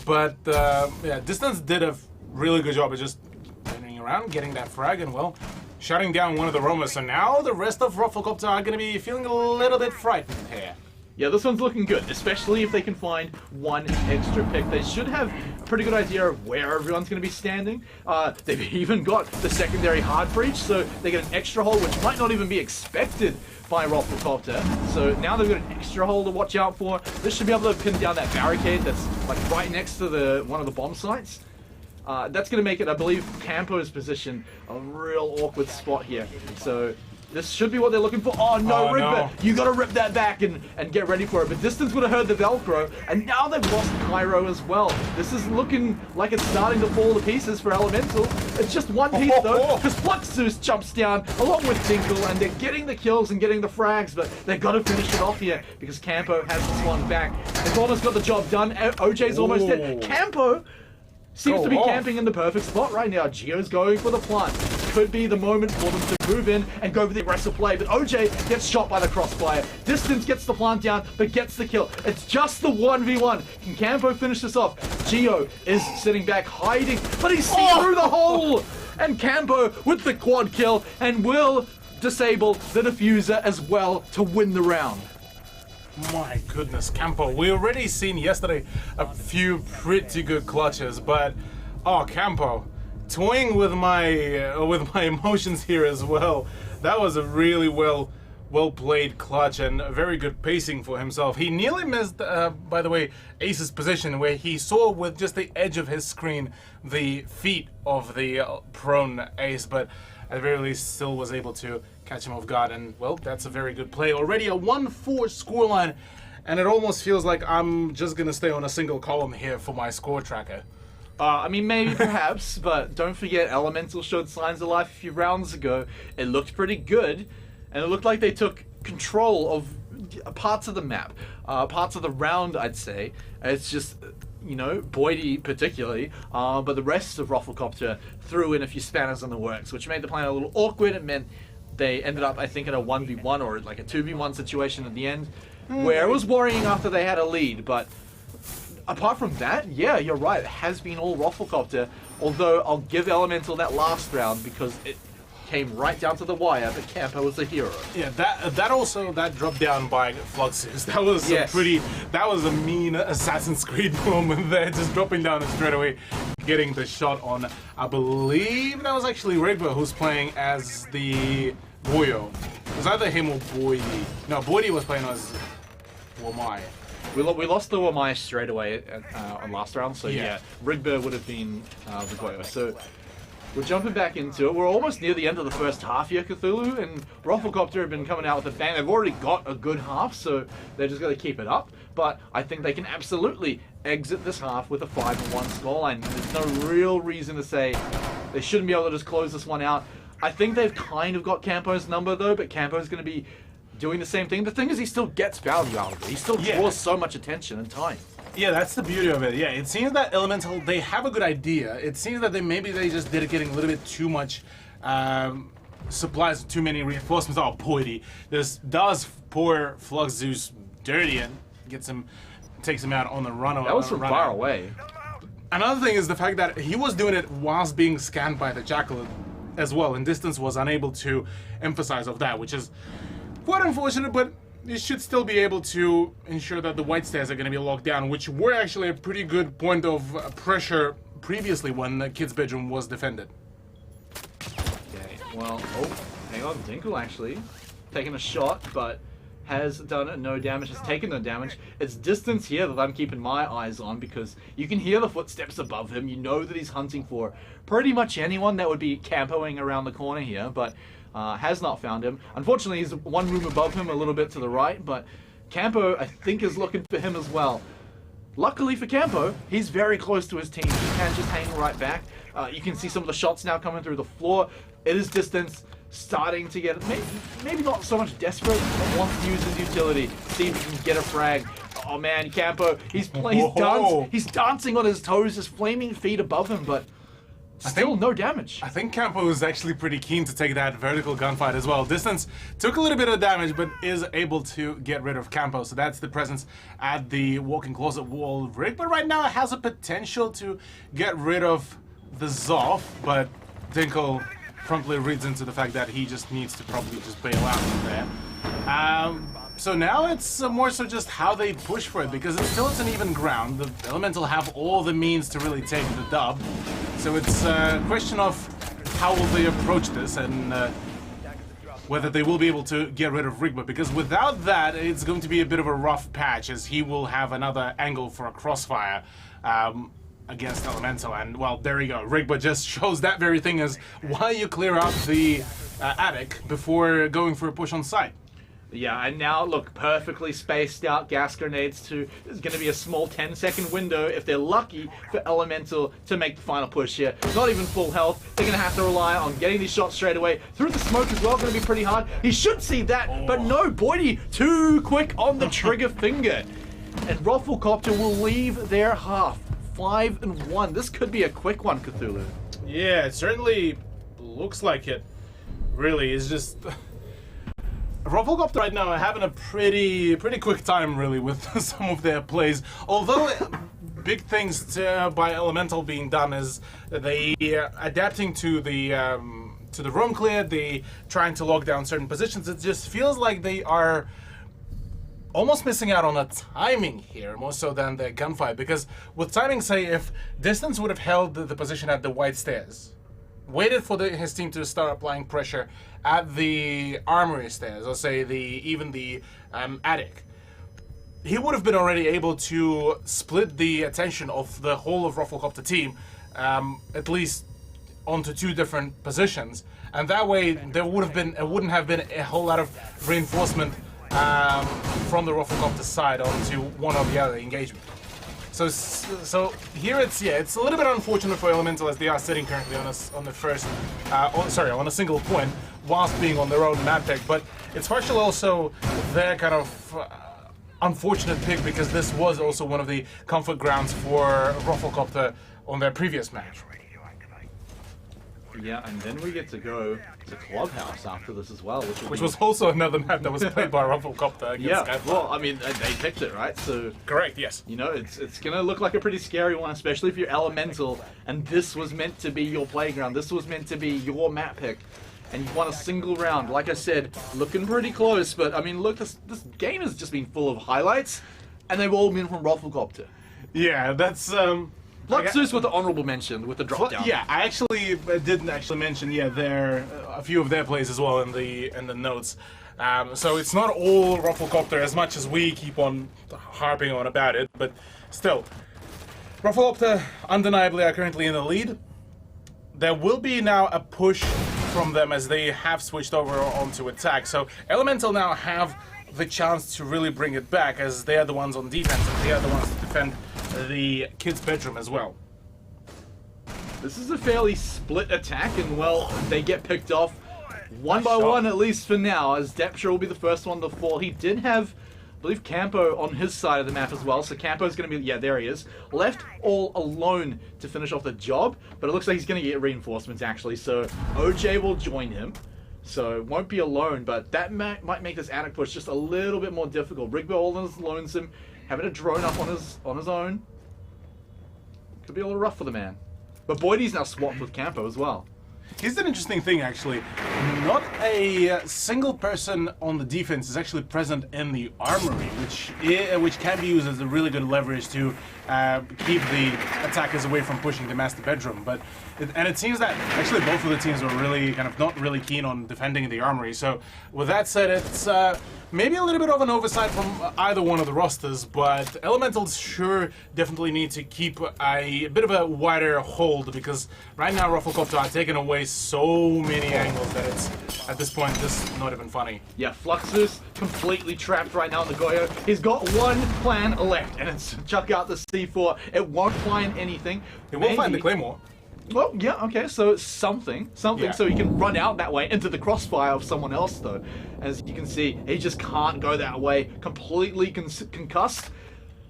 But yeah, Distance did a really good job of just turning around, getting that frag, and well, shutting down one of the roamers. So now the rest of Rufflecopter are going to be feeling a little bit frightened here. Yeah, this one's looking good, especially if they can find one extra pick. They should have a pretty good idea of where everyone's going to be standing. They've even got the secondary hard breach, so they get an extra hole, which might not even be expected by Rufflecopter. So now they've got an extra hole to watch out for. This should be able to pin down that barricade that's like right next to one of the bomb sites. That's going to make it, I believe, Campo's position a real awkward spot here. So This should be what they're looking for. Oh no, Oh, Rigby! no. You gotta rip that back and get ready for it. But Distance would have heard the Velcro, and now they've lost Cairo as well. This is looking like it's starting to fall to pieces for Elemental. It's just one piece though, because Fluxus jumps down along with Tinkle, and they're getting the kills and getting the frags, but they've got to finish it off here because Campo has this one back. They've almost got the job done. OJ's almost dead. Campo seems to be camping in the perfect spot right now. Gio's going for the plant. Could be the moment for them to move in and go for the aggressive play, but OJ gets shot by the crossfire. Distance gets the plant down, but gets the kill. It's just the 1v1. Can Campo finish this off? Gio is sitting back, hiding, but he's seen through the hole! And Campo with the quad kill, and will disable the diffuser as well to win the round. My goodness, Campo. We already seen yesterday a few pretty good clutches, but Campo, toying with my emotions here as well. That was a really well played clutch and a very good pacing for himself. He nearly missed, by the way, Ace's position, where he saw with just the edge of his screen the feet of the prone Ace, but at the very least still was able to catch him off guard, and well, that's a very good play. Already a 1-4 scoreline, and it almost feels like I'm just gonna stay on a single column here for my score tracker. I mean, maybe perhaps, but don't forget, Elemental showed signs of life a few rounds ago. It looked pretty good, and it looked like they took control of parts of the map, parts of the round, I'd say. It's just, you know, Boydie particularly, but the rest of Rufflecopter threw in a few spanners in the works, which made the plan a little awkward. It meant they ended up, I think, in a 1v1 or like a 2v1 situation at the end, where it was worrying after they had a lead, but apart from that, yeah, you're right. It has been all Rufflecopter, although I'll give Elemental that last round because it came right down to the wire, but Campo was a hero. Yeah, that drop down by Fluxus, that was that was a mean Assassin's Creed moment there, just dropping down and straight away getting the shot on, I believe that was actually Rigba who's playing as the Boyo. It was either him or Boydie. No, Boydie was playing as Wamai. We lost the Wamai straight away on last round, so yeah, Rigba would have been the Boyo. So we're jumping back into it. We're almost near the end of the first half here, Cthulhu, and Rufflecopter have been coming out with a bang. They've already got a good half, so they're just got to keep it up. But I think they can absolutely exit this half with a 5-1 scoreline. There's no real reason to say they shouldn't be able to just close this one out. I think they've kind of got Campo's number though, but Campo's going to be doing the same thing. The thing is, he still gets value out of it. He still draws so much attention and time. Yeah, that's the beauty of it. Yeah, it seems that Elemental, they have a good idea. It seems that maybe they just dedicating a little bit too much supplies, too many reinforcements. Oh, Boydie. This does poor Fluxus dirty and takes him out on the run. That was from far away. Another thing is the fact that he was doing it whilst being scanned by the Jackal as well, and Distance was unable to emphasize of that, which is quite unfortunate, but you should still be able to ensure that the white stairs are going to be locked down, which were actually a pretty good point of pressure previously when the kid's bedroom was defended. Okay, well, hang on, Dinkle actually taking a shot, but has done no damage, has taken no damage. It's Distance here that I'm keeping my eyes on because you can hear the footsteps above him. You know that he's hunting for pretty much anyone that would be campoing around the corner here, but has not found him. Unfortunately, he's one room above him, a little bit to the right, but Campo, I think, is looking for him as well. Luckily for Campo, he's very close to his team. He can just hang right back. You can see some of the shots now coming through the floor. It is Distance starting to get, maybe not so much desperate, but wants to use his utility. See if he can get a frag. Oh man, Campo, he's dancing on his toes, his flaming feet above him, but still no damage. I think Campo is actually pretty keen to take that vertical gunfight as well. Distance took a little bit of damage, but is able to get rid of Campo. So that's the presence at the walk-in closet wall rig. But right now it has a potential to get rid of the Zoff, but Dinkle promptly reads into the fact that he just needs to probably just bail out from there. So now it's more so just how they push for it, because it's an even ground. The Elemental have all the means to really take the dub. So it's a question of how will they approach this and whether they will be able to get rid of Rigba, because without that, it's going to be a bit of a rough patch, as he will have another angle for a crossfire. against Elemental. And, well, there you go. Rigba just shows that very thing as why you clear out the attic before going for a push on site. Yeah, and now, look, perfectly spaced out gas grenades too. There's going to be a small 10-second window, if they're lucky, for Elemental to make the final push here. Not even full health. They're going to have to rely on getting these shots straight away. Through the smoke as well, going to be pretty hard. He should see that, but no, Boydie, too quick on the trigger finger. And Rufflecopter will leave their half. 5-1. This could be a quick one, Cthulhu. Yeah, it certainly looks like it. Really, it's just... Rufflecopter right now are having a pretty quick time, really, with some of their plays. Although big things by Elemental being done is they adapting to the roam clear, they trying to lock down certain positions. It just feels like they are almost missing out on a timing here, more so than the gunfight. Because with timing, say, if Distance would have held the position at the white stairs, waited for his team to start applying pressure at the armory stairs, or say even the attic, he would have been already able to split the attention of the whole of Rufflecopter team, at least onto 2 different positions, and that way it wouldn't have been a whole lot of reinforcement from the Rufflecopter side onto one or the other engagement. So here it's a little bit unfortunate for Elemental, as they are sitting currently on a single point whilst being on their own map pick, but it's partially also their kind of unfortunate pick, because this was also one of the comfort grounds for Rufflecopter on their previous match. Yeah, and then we get to go to Clubhouse after this as well, Which was also another map that was played by Rufflecopter against yeah, Skyfall. well, I mean, they picked it, right? So Correct, yes. you know, it's gonna look like a pretty scary one, especially if you're Elemental, and this was meant to be your playground. This was meant to be your map pick, and you won a single round. Like I said, looking pretty close, but I mean, look, this game has just been full of highlights, and they've all been from Rufflecopter. Yeah, that's Fluxus with the honorable mention with the drop down. Yeah, I actually didn't actually mention a few of their plays as well in the notes. So it's not all Rufflecopter as much as we keep on harping on about it, but still, Rufflecopter undeniably are currently in the lead. There will be now a push from them as they have switched over onto attack. So Elemental now have the chance to really bring it back, as they are the ones on defense and they are the ones to defend the kid's bedroom as well. This is a fairly split attack, and well, they get picked off one by one, at least for now, as Depture will be the first one to fall. He did have, I believe, Campo on his side of the map as well, so Campo's going to be, yeah, there he is, left all alone to finish off the job, but it looks like he's going to get reinforcements actually, so OJ will join him. So won't be alone, but that might make this attic push just a little bit more difficult. Rigba all on his lonesome, having a drone up on his own. Could be a little rough for the man. But Boydie's now swapped with Campo as well. Here's an interesting thing, actually. Not a single person on the defense is actually present in the armory, which can be used as a really good leverage to keep the attackers away from pushing the master bedroom. And it seems that actually both of the teams were really kind of not really keen on defending the armory. So with that said, it's maybe a little bit of an oversight from either one of the rosters, but Elementals sure definitely need to keep a bit of a wider hold, because right now Rufflecopter are taking away so many angles that it's, at this point, just not even funny. Yeah, Fluxus completely trapped right now in the Goyo. He's got one plan left, and it's chuck out the C4. It won't find anything. It will find the Claymore. Well, yeah, okay, so it's something, Yeah. so he can run out that way into the crossfire of someone else, though. As you can see, he just can't go that way, completely concussed.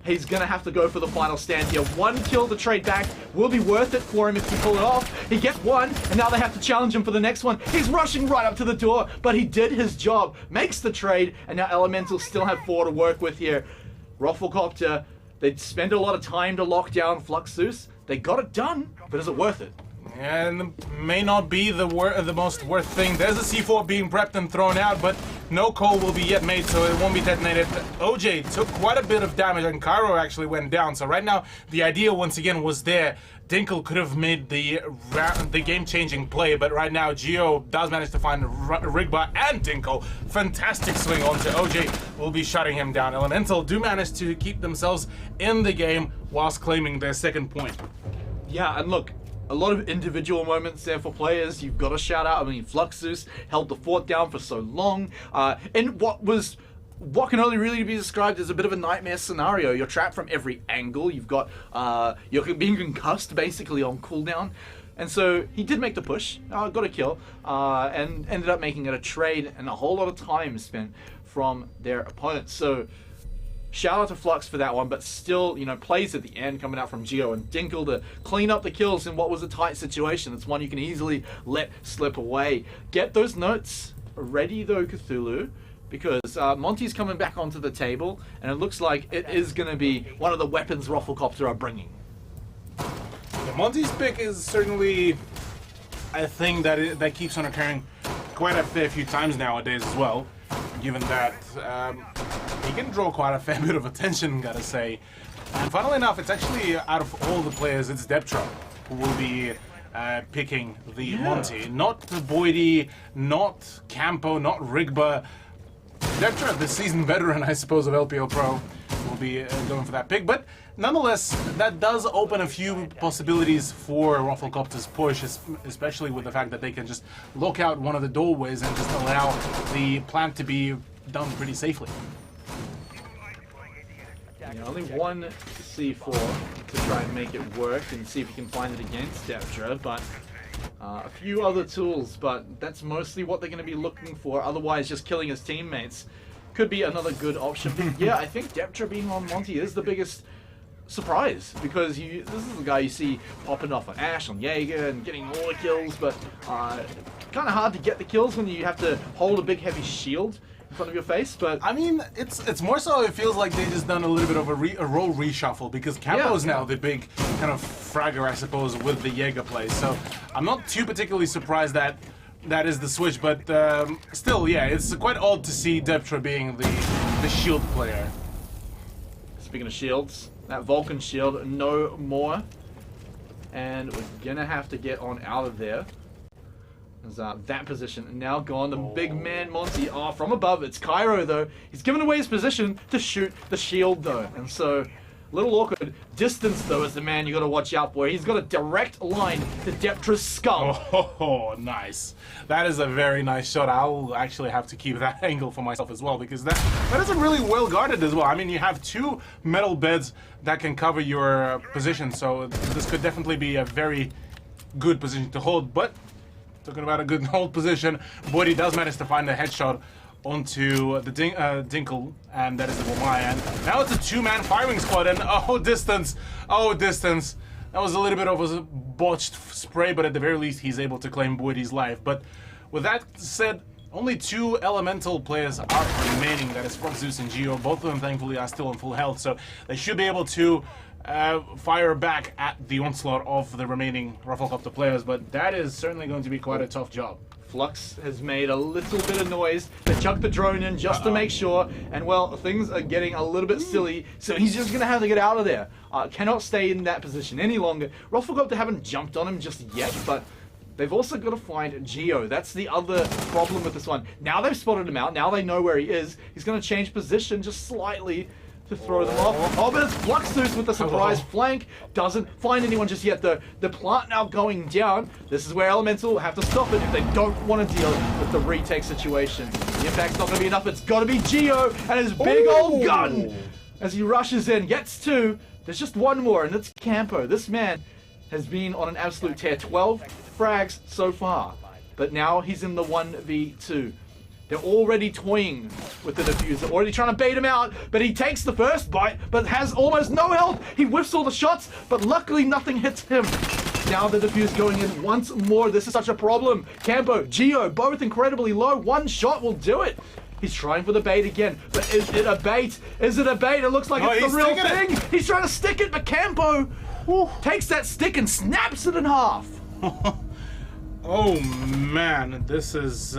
He's gonna have to go for the final stand here. One kill to trade back will be worth it for him if he pull it off. He gets one, and now they have to challenge him for the next one. He's rushing right up to the door, but he did his job, makes the trade, and now Elementals still have 4 to work with here. Rufflecopter, they spend a lot of time to lock down Fluxus. They got it done, but is it worth it? And may not be the most worth thing. There's a C4 being prepped and thrown out, but no call will be yet made, so it won't be detonated. OJ took quite a bit of damage, and Cairo actually went down. So right now, the idea once again was there. Dinkle could have made the game-changing play, but right now Geo does manage to find Rigba and Dinkle. Fantastic swing onto OJ. Will be shutting him down. Elemental do manage to keep themselves in the game whilst claiming their second point. Yeah, and look, a lot of individual moments there for players. You've got to shout out. I mean, Fluxus held the fort down for so long. In what can only really be described as a bit of a nightmare scenario. You're trapped from every angle. You've got, you're being concussed basically on cooldown. And so he did make the push, got a kill, and ended up making it a trade, and a whole lot of time spent from their opponents. So shout out to Flux for that one, but still, you know, plays at the end coming out from Geo and Dinkle to clean up the kills in what was a tight situation. It's one you can easily let slip away. Get those notes ready though, Cthulhu, because Monty's coming back onto the table, and it looks like it is going to be one of the weapons Rufflecopter are bringing. Yeah, Monty's pick is certainly a thing that keeps on occurring quite a fair few times nowadays as well, given that he can draw quite a fair bit of attention, gotta say. And funnily enough, it's actually, out of all the players, it's Deptra who will be picking the Monty. Not Boydie, not Campo, not Rigba. Deptra, the seasoned veteran, I suppose, of LPL Pro, will be going for that pick. But nonetheless, that does open a few possibilities for Rufflecopter's push, especially with the fact that they can just lock out one of the doorways and just allow the plant to be done pretty safely. Yeah, only one C4 to try and make it work and see if you can find it against Deptra, but a few other tools, but that's mostly what they're going to be looking for. Otherwise, just killing his teammates could be another good option. But yeah, I think Deptra being on Monty is the biggest surprise, because this is the guy you see popping off on Ashe, on Jaeger, and getting all the kills, but kind of hard to get the kills when you have to hold a big heavy shield in front of your face. But I mean, it's more so it feels like they just done a little bit of a role reshuffle, because Campo's now the big kind of fragger, I suppose, with the Jaeger play. So I'm not too particularly surprised that that is the switch, but still, yeah, it's quite odd to see Deptra being the shield player. Speaking of shields, that Vulcan shield, no more. And we're gonna have to get on out of there. As that position now gone. The big man Monty, from above. It's Cairo though. He's given away his position to shoot the shield though. And so, a little awkward. Distance though is the man you gotta watch out for. He's got a direct line to Deptra's skull. Oh, nice. That is a very nice shot. I'll actually have to keep that angle for myself as well, because that is really well guarded as well. I mean, you have two metal beds that can cover your position, so this could definitely be a very good position to hold. But talking about a good hold position, Boydie does manage to find a headshot onto the Dinkle, and that is the Wamai. And now it's a two-man firing squad, and oh, distance. That was a little bit of a botched spray, but at the very least, he's able to claim Boydie's life. But with that said, only two elemental players are remaining. That is Zeus and Geo. Both of them, thankfully, are still on full health, so they should be able to fire back at the onslaught of the remaining Rufflecopter players. But that is certainly going to be quite a tough job. Flux has made a little bit of noise. They chucked the drone in just to make sure, and well, things are getting a little bit silly, so he's just gonna have to get out of there. Cannot stay in that position any longer. Rufflecopter haven't jumped on him just yet, but they've also got to find Geo. That's the other problem with this one. Now they've spotted him out, now they know where he is. He's gonna change position just slightly to throw them off. Oh, but it's Fluxus with the surprise flank. Doesn't find anyone just yet though. The plant now going down. This is where Elemental will have to stop it if they don't want to deal with the retake situation. The impact's not going to be enough. It's got to be Geo and his big old gun. As he rushes in, gets two. There's just one more, and it's Campo. This man has been on an absolute tear. 12 frags so far. But now he's in the 1v2. They're already toying with the diffuser, already trying to bait him out, but he takes the first bite, but has almost no health. He whiffs all the shots, but luckily nothing hits him. Now the diffuse going in once more. This is such a problem. Campo, Geo, both incredibly low. One shot will do it. He's trying for the bait again, but is it a bait? Is it a bait? It looks like it's the real thing. He's trying to stick it, but Campo takes that stick and snaps it in half. Oh man, this is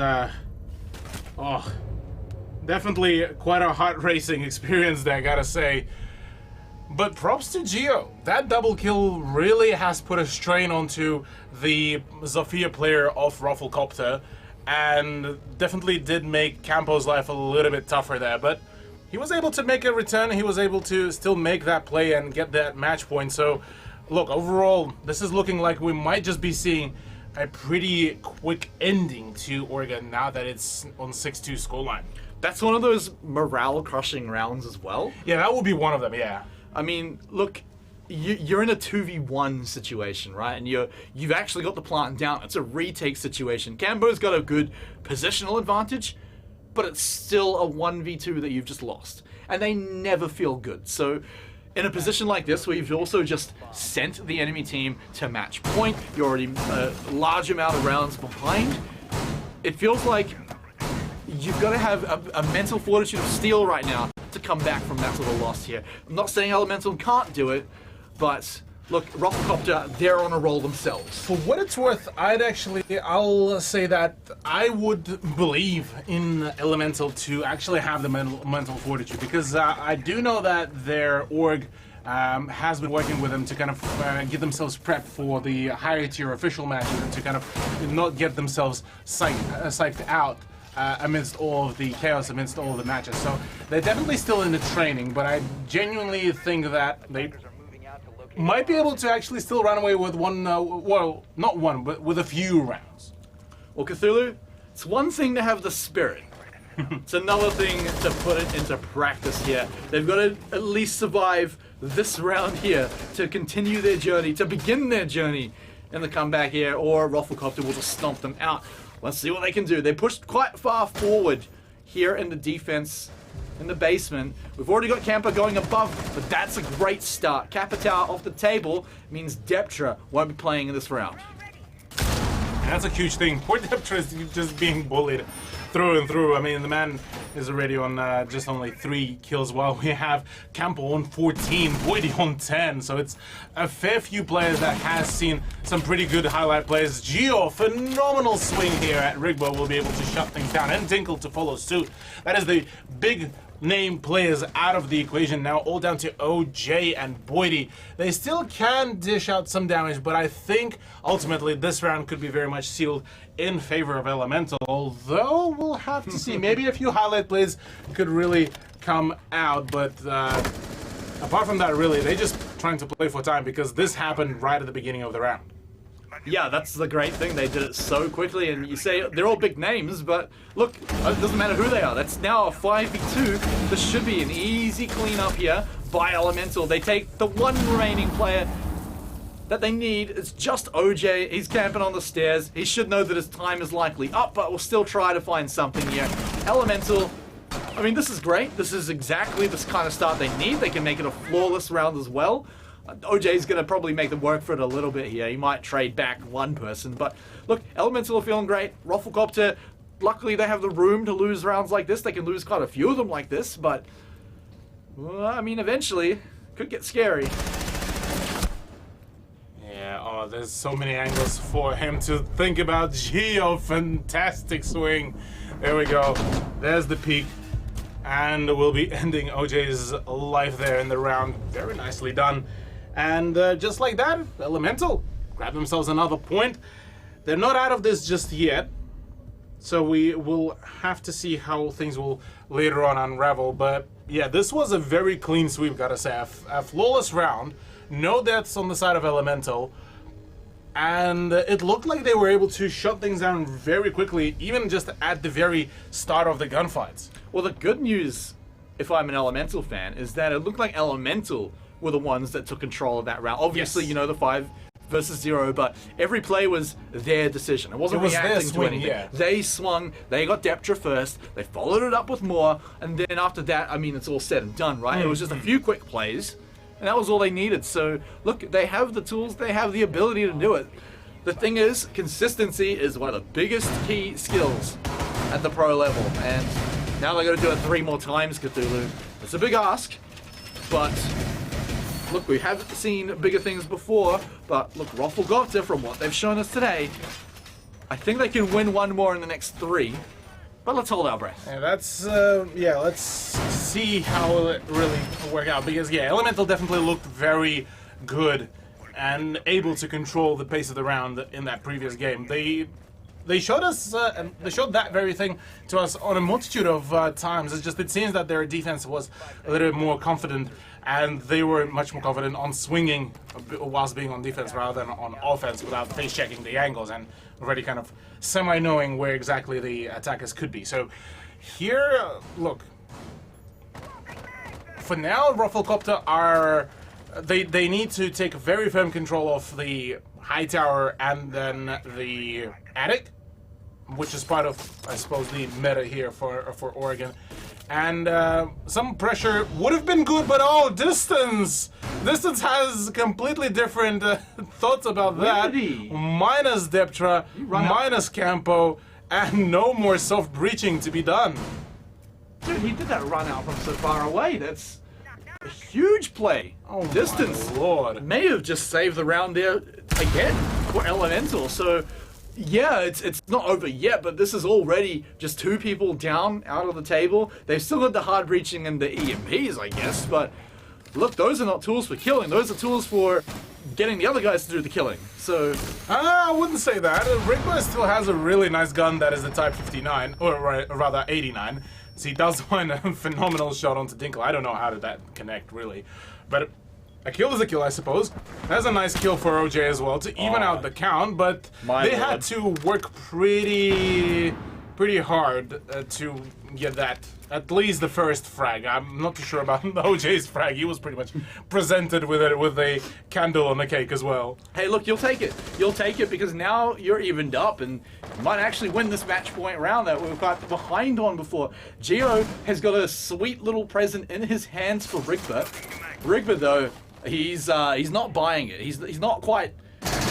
definitely quite a hot racing experience there, I gotta say. But props to Geo. That double kill really has put a strain onto the Zofia player of Rufflecopter, and definitely did make Campo's life a little bit tougher there. But he was able to make a return. He was able to still make that play and get that match point. So look, overall, this is looking like we might just be seeing a pretty quick ending to Oregon now that it's on 6-2 scoreline. That's one of those morale-crushing rounds as well. Yeah, that would be one of them, yeah. I mean, look, you're in a 2v1 situation, right? And you've actually got the plant down. It's a retake situation. Cambo's got a good positional advantage, but it's still a 1v2 that you've just lost. And they never feel good. So in a position like this, where you've also just sent the enemy team to match point, you're already a large amount of rounds behind, it feels like you've got to have a mental fortitude of steel right now to come back from that sort of loss here. I'm not saying Elemental can't do it, but look, Rufflecopter, they're on a roll themselves. For what it's worth, I'll say that I would believe in Elemental to actually have the mental fortitude, because I do know that their org has been working with them to kind of get themselves prepped for the higher tier official matches and to kind of not get themselves psyched out amidst all of the chaos, amidst all of the matches. So they're definitely still in the training, but I genuinely think that they might be able to actually still run away with one, well, not one, but with a few rounds. Well, Cthulhu, it's one thing to have the spirit. It's another thing to put it into practice here. They've got to at least survive this round here to continue their journey, to begin their journey in the comeback here, or Rufflecopter will just stomp them out. Let's see what they can do. They pushed quite far forward here in the defense in the basement. We've already got Camper going above, but that's a great start. Capitao off the table means Deptra won't be playing in this round. And that's a huge thing. Poor Deptra is just being bullied through and through. I mean, the man is already on just only 3 kills, while we have Campo on 14, Boydie on 10. So it's a fair few players that has seen some pretty good highlight plays. Gio, phenomenal swing here at Rigbo, will be able to shut things down, and Tinkle to follow suit. That is the big name players out of the equation now, all down to OJ and Boydie. They still can dish out some damage, but I think ultimately this round could be very much sealed in favor of Elemental, although we'll have to see. Maybe a few highlight plays could really come out, but apart from that, really, they're just trying to play for time, because this happened right at the beginning of the round. Yeah, that's the great thing. They did it so quickly, and you say they're all big names, but look, it doesn't matter who they are. That's now a 5v2. This should be an easy cleanup here by Elemental. They take the one remaining player that they need. It's just OJ. He's camping on the stairs. He should know that his time is likely up, but we'll still try to find something here. Elemental, I mean, this is great. This is exactly this kind of start they need. They can make it a flawless round as well. OJ's going to probably make them work for it a little bit here. He might trade back one person, but look, Elemental are feeling great. Rufflecopter, luckily they have the room to lose rounds like this. They can lose quite a few of them like this, but well, I mean, eventually could get scary. Yeah, oh, there's so many angles for him to think about. Gio, fantastic swing. There we go. There's the peak. And we'll be ending OJ's life there in the round. Very nicely done. And just like that, Elemental grab themselves another point. They're not out of this just yet, so we will have to see how things will later on unravel. But yeah, this was a very clean sweep, gotta say. A flawless round. No deaths on the side of Elemental. And it looked like they were able to shut things down very quickly, even just at the very start of the gunfights. Well, the good news, if I'm an Elemental fan, is that it looked like Elemental were the ones that took control of that round. Obviously, Yes. you know, the 5 versus 0, but every play was their decision. It wasn't It was their reacting swing, to anything. yeah. They swung, they got Deptra first, they followed it up with more, and then after that, I mean, it's all said and done, right? It was just a few quick plays, and that was all they needed. So, look, they have the tools, they have the ability to do it. The thing is, consistency is one of the biggest key skills at the pro level, and now they're going to do it 3 more times, Cthulhu. It's a big ask, but look, we have seen bigger things before, but look, Rufflecopter, from what they've shown us today, I think they can win 1 more in the next 3, but let's hold our breath. Yeah, that's, yeah, let's see how it really work out, because, yeah, Elemental definitely looked very good and able to control the pace of the round in that previous game. They they showed us, and they showed that very thing to us on a multitude of times. It's just, it seems that their defense was a little bit more confident, and they were much more confident on swinging whilst being on defense rather than on offense without face checking the angles and already kind of semi-knowing where exactly the attackers could be. So here, look, for now, Rufflecopter are, they need to take very firm control of the high tower and then the attic, which is part of, I suppose, the meta here for Oregon. And some pressure would have been good, but oh, Distance! Distance has completely different thoughts about that. Minus Deptra, minus Campo, and no more soft breaching to be done. Dude, he did that run out from so far away. That's a huge play. Oh, Distance my Lord. may have just saved the round there again for Elemental. So, yeah, it's not over yet, but this is already just 2 people down out of the table. They've still got the hard breaching and the EMPs, I guess, but look, those are not tools for killing. Those are tools for getting the other guys to do the killing. So, I wouldn't say that. Rigba still has a really nice gun that is the Type 59, or rather 89. So he does find a phenomenal shot onto Dinkle. I don't know how did that connect, really. But a kill is a kill, I suppose. That's a nice kill for OJ as well to even out the count, but they had to work pretty hard to get that, at least the first frag. I'm not too sure about OJ's frag. He was pretty much presented with it with a candle on the cake as well. hey, look, you'll take it. You'll take it because now you're evened up and you might actually win this match point round that we've got behind on before. Gio has got a sweet little present in his hands for Rigba. Rigba, though, he's not buying it. He's not quite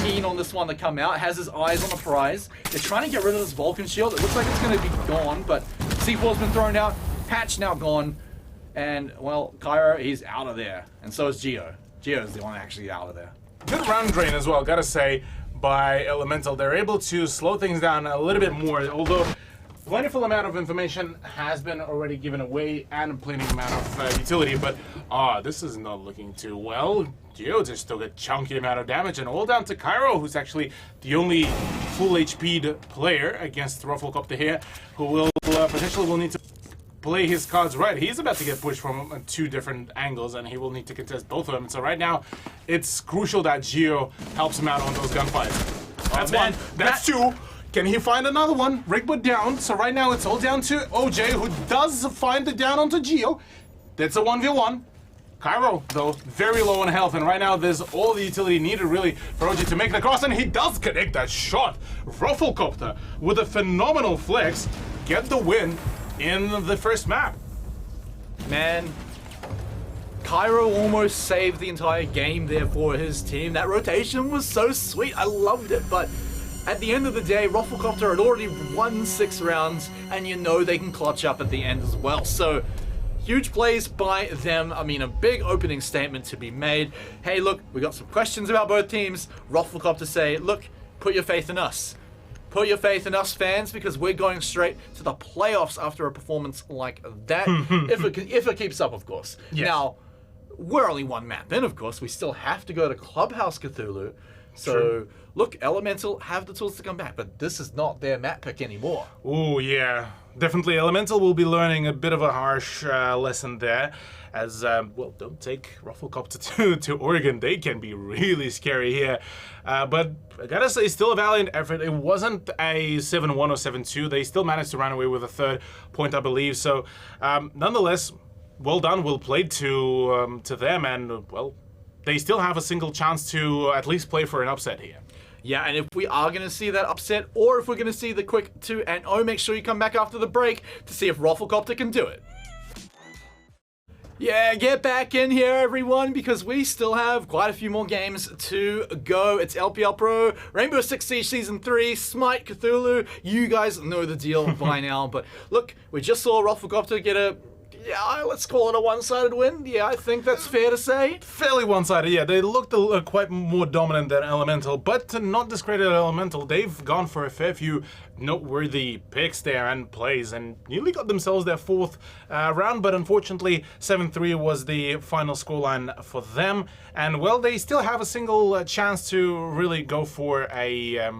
keen on this one to come out. Has his eyes on the prize. They're trying to get rid of this Vulcan shield. It looks like it's going to be gone, but C4's been thrown out. Patch now gone. And, well, Cairo, he's out of there. And so is Gio. Gio's the one actually out of there. Good round drain as well, gotta say, by Elemental. They're able to slow things down a little bit more, although plentiful amount of information has been already given away and plenty amount of utility, but this is not looking too well. Geo just still got chunky amount of damage, and all down to Cairo, who's actually the only full HP'd player against Rufflecopter here, who will potentially will need to play his cards right. He's about to get pushed from 2 different angles, and he will need to contest both of them. So right now, it's crucial that Gio helps him out on those gunfights. That's man, one. That's 2. Can he find another one? Rigba down. So right now, it's all down to OJ, who does find the down onto Gio. That's a 1v1. Cairo, though, very low on health, and right now there's all the utility needed, really, for OJ to make the cross, and he does connect that shot. Rufflecopter, with a phenomenal flex, get the win in the first map. Man, Cairo almost saved the entire game there for his team. That rotation was so sweet. I loved it, but at the end of the day, Rufflecopter had already won 6 rounds, and you know they can clutch up at the end as well. So, huge plays by them. I mean, a big opening statement to be made. Hey, look, we got some questions about both teams. Rufflecopter say, look, put your faith in us. Put your faith in us, fans, because we're going straight to the playoffs after a performance like that. if it keeps up, of course. Yes. Now, we're only 1 map in, of course. We still have to go to Clubhouse Cthulhu. So, True. look, Elemental have the tools to come back, but this is not their map pick anymore. Oh yeah, definitely Elemental will be learning a bit of a harsh lesson there, as, well, don't take Rufflecopter to Oregon. They can be really scary here. But I gotta say, still a valiant effort. It wasn't a 7-1 or 7-2. They still managed to run away with a 3rd point, I believe. So, nonetheless, well done, well played to them, and, well, they still have a single chance to at least play for an upset here. Yeah, and if we are going to see that upset, or if we're going to see the quick 2-0, make sure you come back after the break to see if Rufflecopter can do it. Yeah, get back in here, everyone, because we still have quite a few more games to go. It's LPL Pro, Rainbow Six Siege Season 3, Smite Cthulhu. You guys know the deal by now, but look, we just saw Rufflecopter get a... Yeah, let's call it a one-sided win. Yeah, I think that's fair to say. Fairly one-sided, yeah. They looked quite more dominant than Elemental, but to not discredit Elemental, they've gone for a fair few noteworthy picks there and plays, and nearly got themselves their 4th round, but unfortunately 7-3 was the final scoreline for them, and well, they still have a single chance to really go for a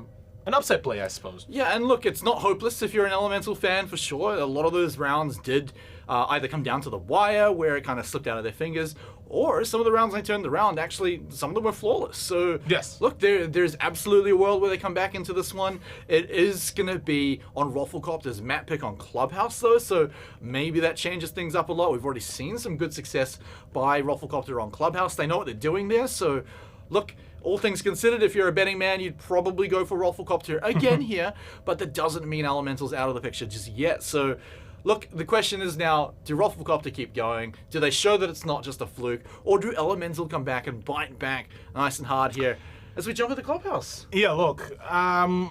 an upset play, I suppose. Yeah, and look, it's not hopeless if you're an Elemental fan, for sure. A lot of those rounds did either come down to the wire, where it kind of slipped out of their fingers, or some of the rounds they turned around, actually, some of them were flawless. So, yes, look, there's absolutely a world where they come back into this one. It is going to be on Rufflecopter's map pick on Clubhouse, though, so maybe that changes things up a lot. We've already seen some good success by Rufflecopter on Clubhouse. They know what they're doing there, so, look, all things considered, if you're a betting man, you'd probably go for Rufflecopter again here, but that doesn't mean Elemental's out of the picture just yet. So, look, the question is now, do Rufflecopter keep going? Do they show that it's not just a fluke? Or do Elemental come back and bite back nice and hard here as we jump at the Clubhouse? Yeah, look,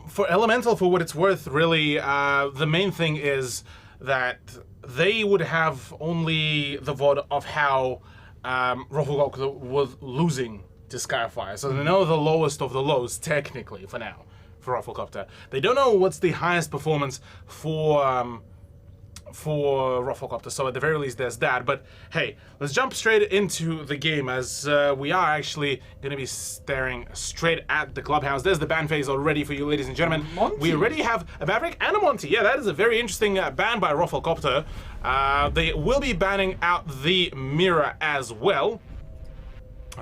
for Elemental, for what it's worth, really, the main thing is that they would have only the VOD of how Rufflecopter was losing to Skyfire. So they know the lowest of the lows, technically, for now, for Rufflecopter. They don't know what's the highest performance for Rufflecopter, so at the very least there's that. But hey, let's jump straight into the game, as we are actually going to be staring straight at the Clubhouse. There's the ban phase already for you, ladies and gentlemen. Monty. We already have a Maverick and a Monty. Yeah, that is a very interesting ban by Rufflecopter. They will be banning out the Mirror as well.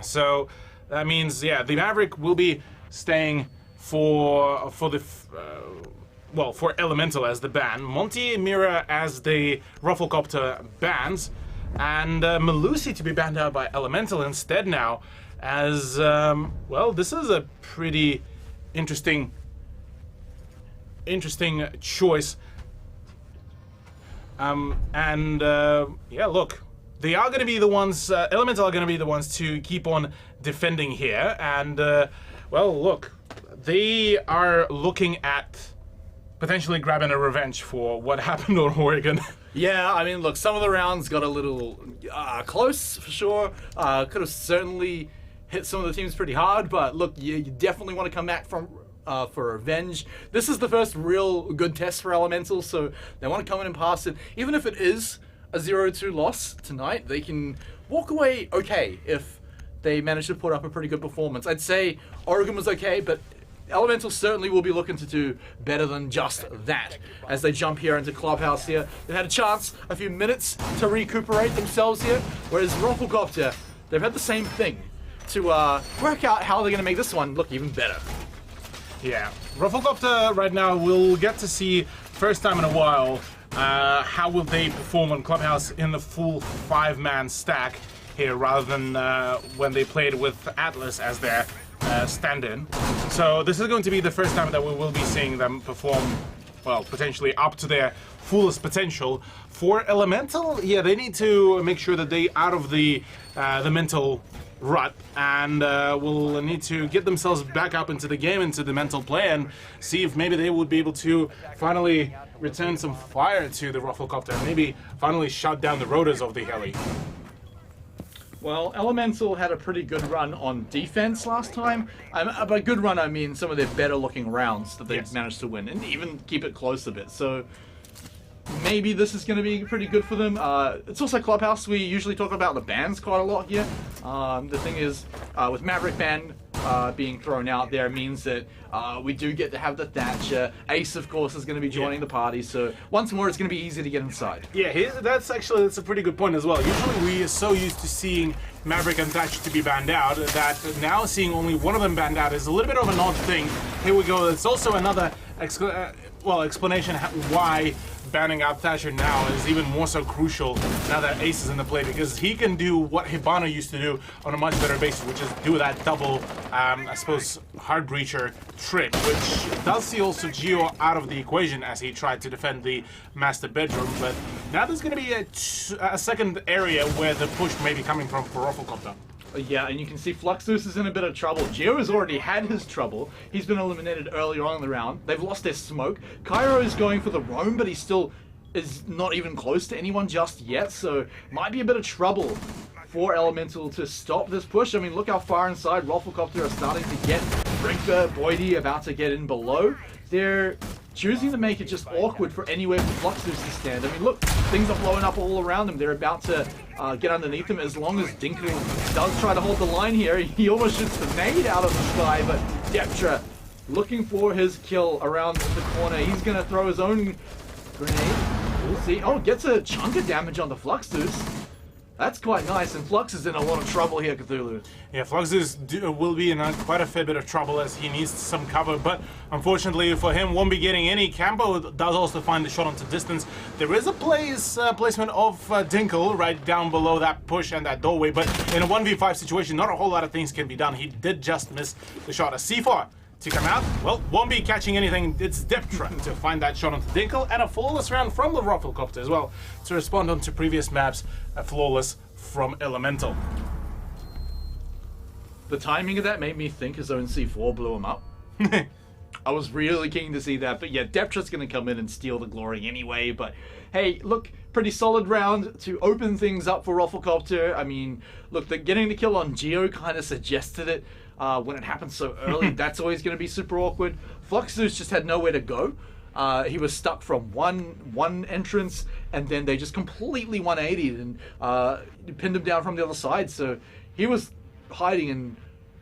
So that means, yeah, the Maverick will be staying for Elemental as the ban, Monty Mirror as the Rufflecopter bans, and Melusi to be banned out by Elemental instead now, as, this is a pretty interesting choice. Yeah, look, they are going to be the ones, Elemental are going to be the ones to keep on defending here, and, look, they are looking at potentially grabbing a revenge for what happened on Oregon. Yeah, I mean, look, some of the rounds got a little close, for sure. Could have certainly hit some of the teams pretty hard, but look, you definitely want to come back from for revenge. This is the first real good test for Elemental, so they want to come in and pass it. Even if it is a 0-2 loss tonight, they can walk away okay if they manage to put up a pretty good performance. I'd say Oregon was okay, but Elemental certainly will be looking to do better than just that as they jump here into Clubhouse here. They've had a chance, a few minutes to recuperate themselves here, whereas Rufflecopter, they've had the same thing to work out how they're going to make this one look even better. Yeah, Rufflecopter right now will get to see, first time in a while, how will they perform on Clubhouse in the full 5-man stack here, rather than when they played with Atlas as their stand-in. So this is going to be the first time that we will be seeing them perform, well, potentially up to their fullest potential. For Elemental, yeah, they need to make sure that they out of the mental rut, and will need to get themselves back up into the game, into the mental play, and see if maybe they would be able to finally return some fire to the Rufflecopter, maybe finally shut down the rotors of the heli. Well, Elemental had a pretty good run on defense last time. By good run, I mean some of their better looking rounds that they've managed to win, and even keep it close a bit. So maybe this is going to be pretty good for them. It's also Clubhouse. We usually talk about the bans quite a lot here. The thing is, with Maverick ban being thrown out there, means that we do get to have the Thatcher. Ace, of course, is going to be joining the party, so once more it's going to be easy to get inside. Yeah, that's a pretty good point as well. Usually we are so used to seeing Maverick and Thatcher to be banned out that now seeing only one of them banned out is a little bit of an odd thing. Here we go. It's also another explanation why banning out Thatcher now is even more so crucial now that Ace is in the play, because he can do what Hibana used to do on a much better basis, which is do that double, I suppose, hard breacher trick, which does see also Geo out of the equation as he tried to defend the master bedroom. But now there's going to be a second area where the push may be coming from for Rufflecopter. Yeah, and you can see Fluxus is in a bit of trouble. Geo has already had his trouble. He's been eliminated earlier on in the round. They've lost their smoke. Cairo is going for the roam, but he still is not even close to anyone just yet, so might be a bit of trouble for Elemental to stop this push. I mean, look how far inside Rufflecopter are starting to get. Brinker, Boydie about to get in below. They're choosing to make it just awkward for anywhere for Fluxus to stand. I mean, look, things are blowing up all around him. They're about to get underneath him. As long as Dinkel does try to hold the line here, he almost shoots the nade out of the sky, but Deptra looking for his kill around the corner. He's going to throw his own grenade. We'll see. Oh, gets a chunk of damage on the Fluxus. That's quite nice, and Flux is in a lot of trouble here, Cthulhu. Yeah, Fluxus will be in quite a fair bit of trouble as he needs some cover, but unfortunately for him, won't be getting any. Campo does also find the shot onto distance. There is a placement of Dinkle right down below that push and that doorway, but in a 1v5 situation, not a whole lot of things can be done. He did just miss the shot. A C4 to come out, well, won't be catching anything. It's Deptra to find that shot onto Dinkle, and a flawless round from the Rufflecopter as well to respond onto previous maps. A flawless from Elemental. The timing of that made me think his own C4 blew him up. I was really keen to see that, but yeah, Deptra's going to come in and steal the glory anyway. But hey, look, pretty solid round to open things up for Rufflecopter. I mean, look, getting the kill on Geo kind of suggested it. When it happens so early, that's always going to be super awkward. Fluxus just had nowhere to go. He was stuck from one entrance, and then they just completely 180'd and pinned him down from the other side. So he was hiding in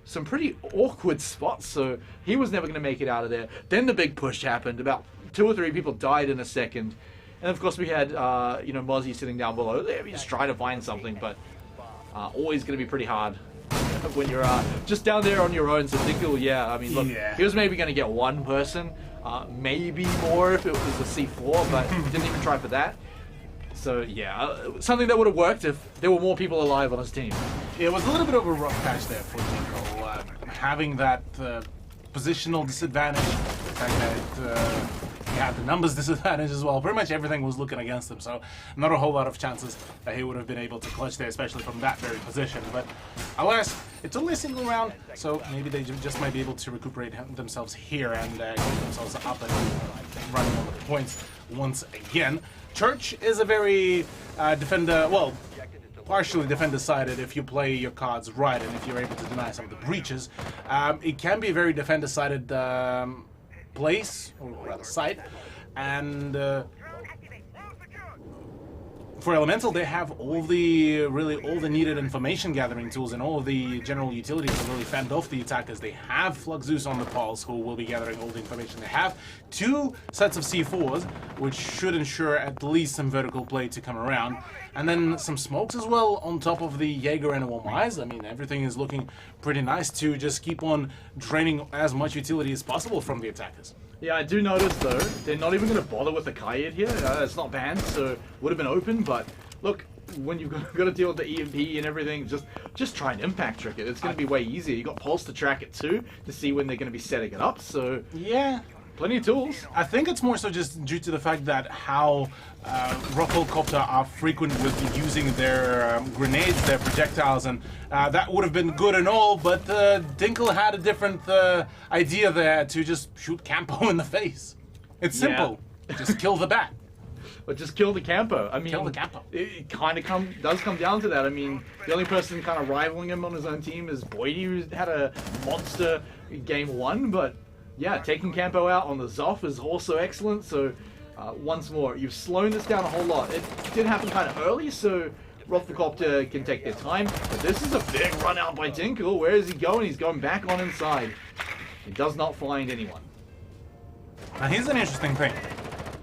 some pretty awkward spots, so he was never going to make it out of there. Then the big push happened. About 2 or 3 people died in a second. And of course we had, Mozzie sitting down below there. He's trying to find something, but always going to be pretty hard when you're just down there on your own. So Dinkle, yeah, I mean, look, he was maybe going to get one person, maybe more if it was a C4, but didn't even try for that. So yeah, something that would have worked if there were more people alive on his team. It was a little bit of a rough patch there for Dinkle, having that positional disadvantage, the fact that he had the numbers disadvantage as well. Pretty much everything was looking against him, so not a whole lot of chances that he would have been able to clutch there, especially from that very position. But alas, it's only a single round, so maybe they just might be able to recuperate themselves here and get themselves up and running on the points once again. Church is a very partially defender-sided if you play your cards right and if you're able to deny some of the breaches. It can be a very defender-sided place, or rather site, and for Elemental they have all the needed information gathering tools and all of the general utilities to really fend off the attackers. They have Fluxus on the pulse who will be gathering all the information. They have 2 sets of C4s which should ensure at least some vertical play to come around, and then some smokes as well on top of the Jaeger and Womais. I mean, everything is looking pretty nice to just keep on draining as much utility as possible from the attackers. Yeah, I do notice though, they're not even going to bother with the Kaid here. It's not banned, so would have been open, but look, when you've got to deal with the EMP and everything, just try and impact trick it. It's going to be way easier. You got Pulse to track it too, to see when they're going to be setting it up, so yeah. Plenty of tools. I think it's more so just due to the fact that how Rufflecopter are frequent with using their grenades, their projectiles, and that would have been good and all, but Dinkle had a different idea there to just shoot Campo in the face. It's simple. Yeah. Just kill the bat. But just kill the Campo. I mean, kill the Campo. It kind of does come down to that. I mean, the only person kind of rivaling him on his own team is Boydie, who had a monster game 1, but yeah, taking Campo out on the Zoff is also excellent. So once more, you've slowed this down a whole lot. It did happen kind of early, so Rufflecopter can take their time. But this is a big run out by Dinkle. Where is he going? He's going back on inside. He does not find anyone. Now here's an interesting thing.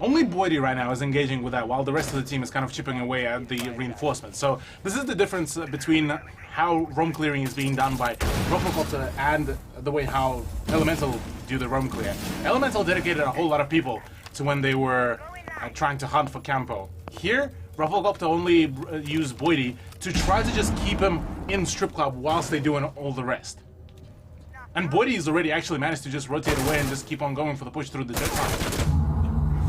Only Boydie right now is engaging with that, while the rest of the team is kind of chipping away at the reinforcements. So this is the difference between how roam clearing is being done by Rufflecopter and the way how Elemental do the roam clear. Elemental dedicated a whole lot of people to when they were trying to hunt for Campo. Here, Rufflecopter only used Boydie to try to just keep him in Strip Club whilst they're doing all the rest. And Boydie's already actually managed to just rotate away and just keep on going for the push through the jet tunnel.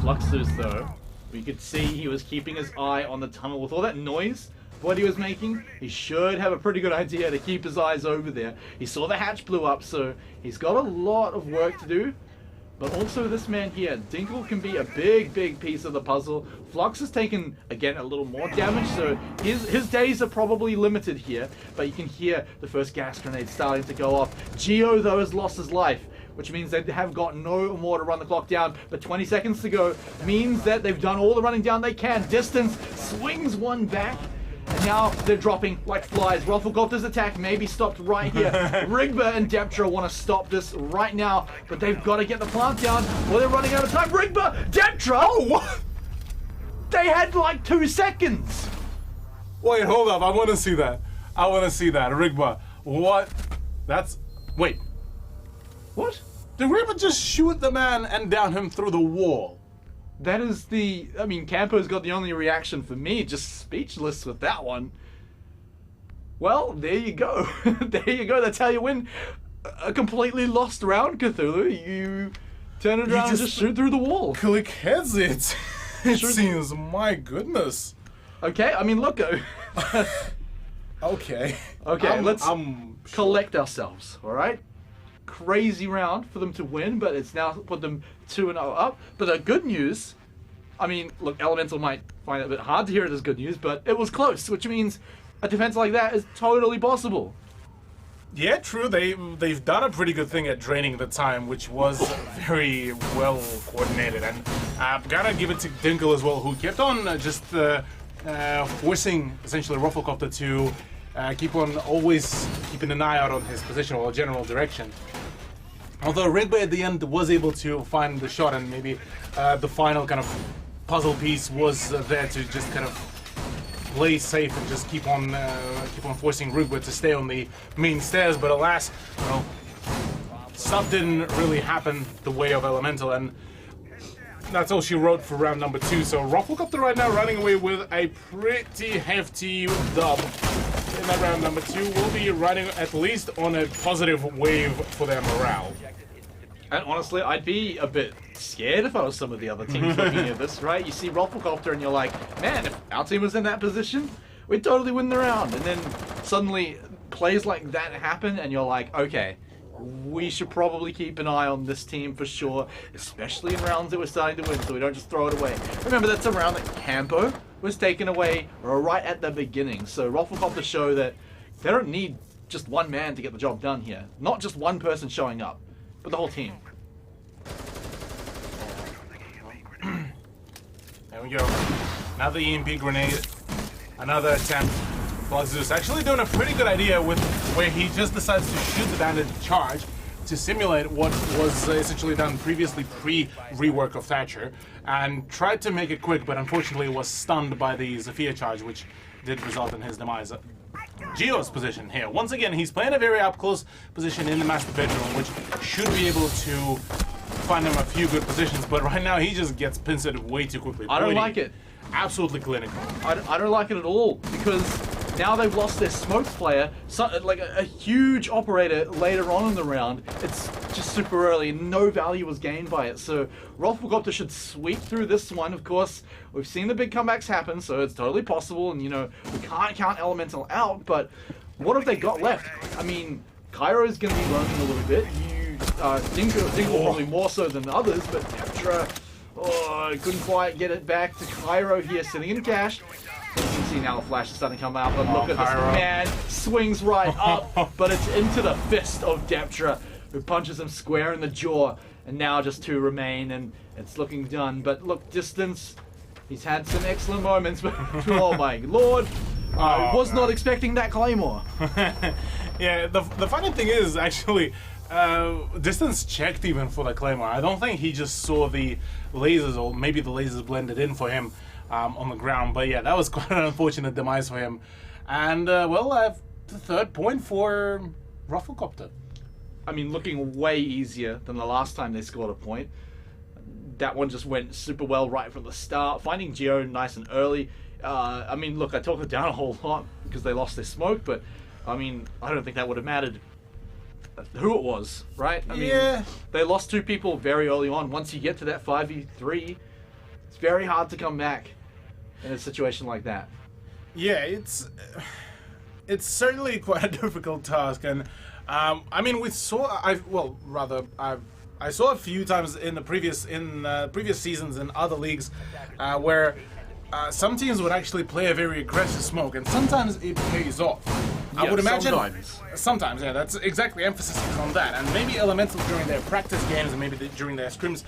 Fluxus though, we could see he was keeping his eye on the tunnel with all that noise what he was making. He should have a pretty good idea to keep his eyes over there. He saw the hatch blew up, so he's got a lot of work to do. But also this man here, Dinkle, can be a big piece of the puzzle. Flux has taken, again, a little more damage, so his days are probably limited here. But you can hear the first gas grenade starting to go off. Geo, though, has lost his life, which means they have got no more to run the clock down. But 20 seconds to go means that they've done all the running down they can. Distance swings one back, And now they're dropping like flies. Rufflecopter's attack may be stopped right here. Rigba and Deptra want to stop this right now, but they've got to get the plant down or they're running out of time. Rigba! Deptra! Oh, what? They had like 2 seconds! Wait, hold up. I want to see that. I want to see that. Rigba. What? That's... Wait. What? Did Rigba just shoot the man and down him through the wall? That is the... I mean, Campo's got the only reaction for me. Just speechless with that one. Well, there you go. There you go. That's how you win a completely lost round, Cthulhu. You turn it around and just shoot through the wall. Click heads it. It seems, my goodness. Okay, I mean, look. Okay. Okay, let's collect ourselves, all right? Crazy round for them to win, but it's now put them 2-0 up. But the good news, I mean, look, Elemental might find it a bit hard to hear it as good news, but it was close, which means a defense like that is totally possible. Yeah, true. They've done a pretty good thing at draining the time, which was very well coordinated. And I'm gonna give it to Dinkle as well, who kept on just forcing essentially Rufflecopter to keep on always keeping an eye out on his position or general direction. Although Rigba at the end was able to find the shot, and maybe the final kind of puzzle piece was there to just kind of play safe and just keep on forcing Rigba to stay on the main stairs. But alas, well, stuff didn't really happen the way of Elemental, and that's all she wrote for round number 2. So Rufflecopter right now running away with a pretty hefty dub in that round number 2. Will be riding at least on a positive wave for their morale. And honestly, I'd be a bit scared if I was some of the other teams looking at this, right? You see Rufflecopter and you're like, man, if our team was in that position, we'd totally win the round. And then suddenly plays like that happen and you're like, okay, we should probably keep an eye on this team for sure, especially in rounds that we're starting to win, so we don't just throw it away. Remember, that's a round that Campo was taken away right at the beginning. So Rufflecopter show that they don't need just one man to get the job done here. Not just one person showing up, but the whole team. There we go. Another EMP grenade. Another attempt. Zeus actually doing a pretty good idea with where he just decides to shoot the bandit charge to simulate what was essentially done previously pre-rework of Thatcher, and tried to make it quick, but unfortunately was stunned by the Zephyr charge, which did result in his demise. Geo's position here. Once again, he's playing a very up-close position in the master bedroom, which should be able to find him a few good positions, but right now he just gets pincered way too quickly. I don't like it. Absolutely clinical. I don't like it at all, because now they've lost their smokes player, so, like a huge operator later on in the round. It's just super early, no value was gained by it. So Rufflecopter should sweep through this one. Of course, we've seen the big comebacks happen, so it's totally possible, and you know, we can't count Elemental out, but what have they got left? I mean, Cairo is going to be learning a little bit. Dingle probably more so than others, but Deptra, couldn't quite get it back to Cairo here, sitting in cash. You can see now the flash is starting to come out, but look at Cairo. this man, swings right up, but it's into the fist of Deptra, who punches him square in the jaw, and now just 2 remain, and it's looking done. But look, Distance, he's had some excellent moments, but oh my lord, I was not expecting that Claymore. Yeah, the funny thing is, actually, Distance checked even for the Claymore. I don't think he just saw the lasers, or maybe the lasers blended in for him on the ground. But yeah, that was quite an unfortunate demise for him. And, well, I have the 3rd point for Rufflecopter. I mean, looking way easier than the last time they scored a point. That one just went super well right from the start. Finding Geo nice and early. I mean, look, I talked it down a whole lot because they lost their smoke, but, I mean, I don't think that would have mattered who it was, right? I mean, they lost 2 people very early on. Once you get to that 5v3, it's very hard to come back in a situation like that. Yeah, it's certainly quite a difficult task, and I mean, I saw a few times in the previous seasons in other leagues where some teams would actually play a very aggressive smoke, and sometimes it pays off. I would imagine sometimes, that's exactly emphasis on that. And maybe Elemental during their practice games and maybe during their scrims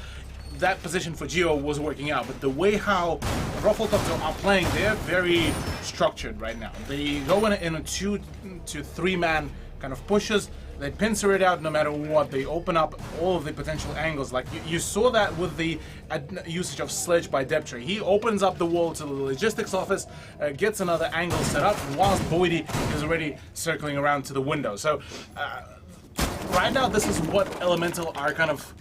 that position for Geo was working out, but the way how Rufflecopter are playing, they're very structured right now. They go in a 2 to 3 man kind of pushes. They pincer it out no matter what. They open up all of the potential angles. Like you saw that with the usage of Sledge by Deptre. He opens up the wall to the logistics office, gets another angle set up, whilst Boydie is already circling around to the window. So right now, this is what Elemental are kind of,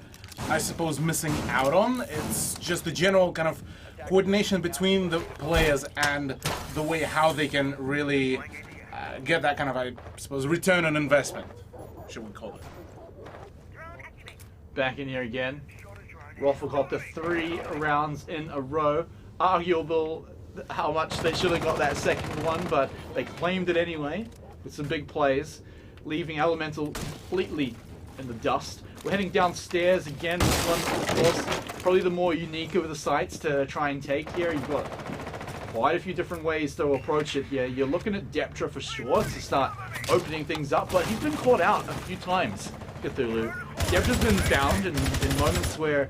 I suppose, missing out on. It's just the general kind of coordination between the players and the way how they can really get that kind of, I suppose, return on investment, should we call it. Back in here again. Rufflecopter 3 rounds in a row. Arguable how much they should have got that second one, but they claimed it anyway with some big plays, leaving Elemental completely in the dust. We're heading downstairs again. This one, of course, probably the more unique of the sites to try and take here. You've got quite a few different ways to approach it here. You're looking at Deptre for sure to start opening things up, but he's been caught out a few times, Cthulhu. Deptre's been found in moments where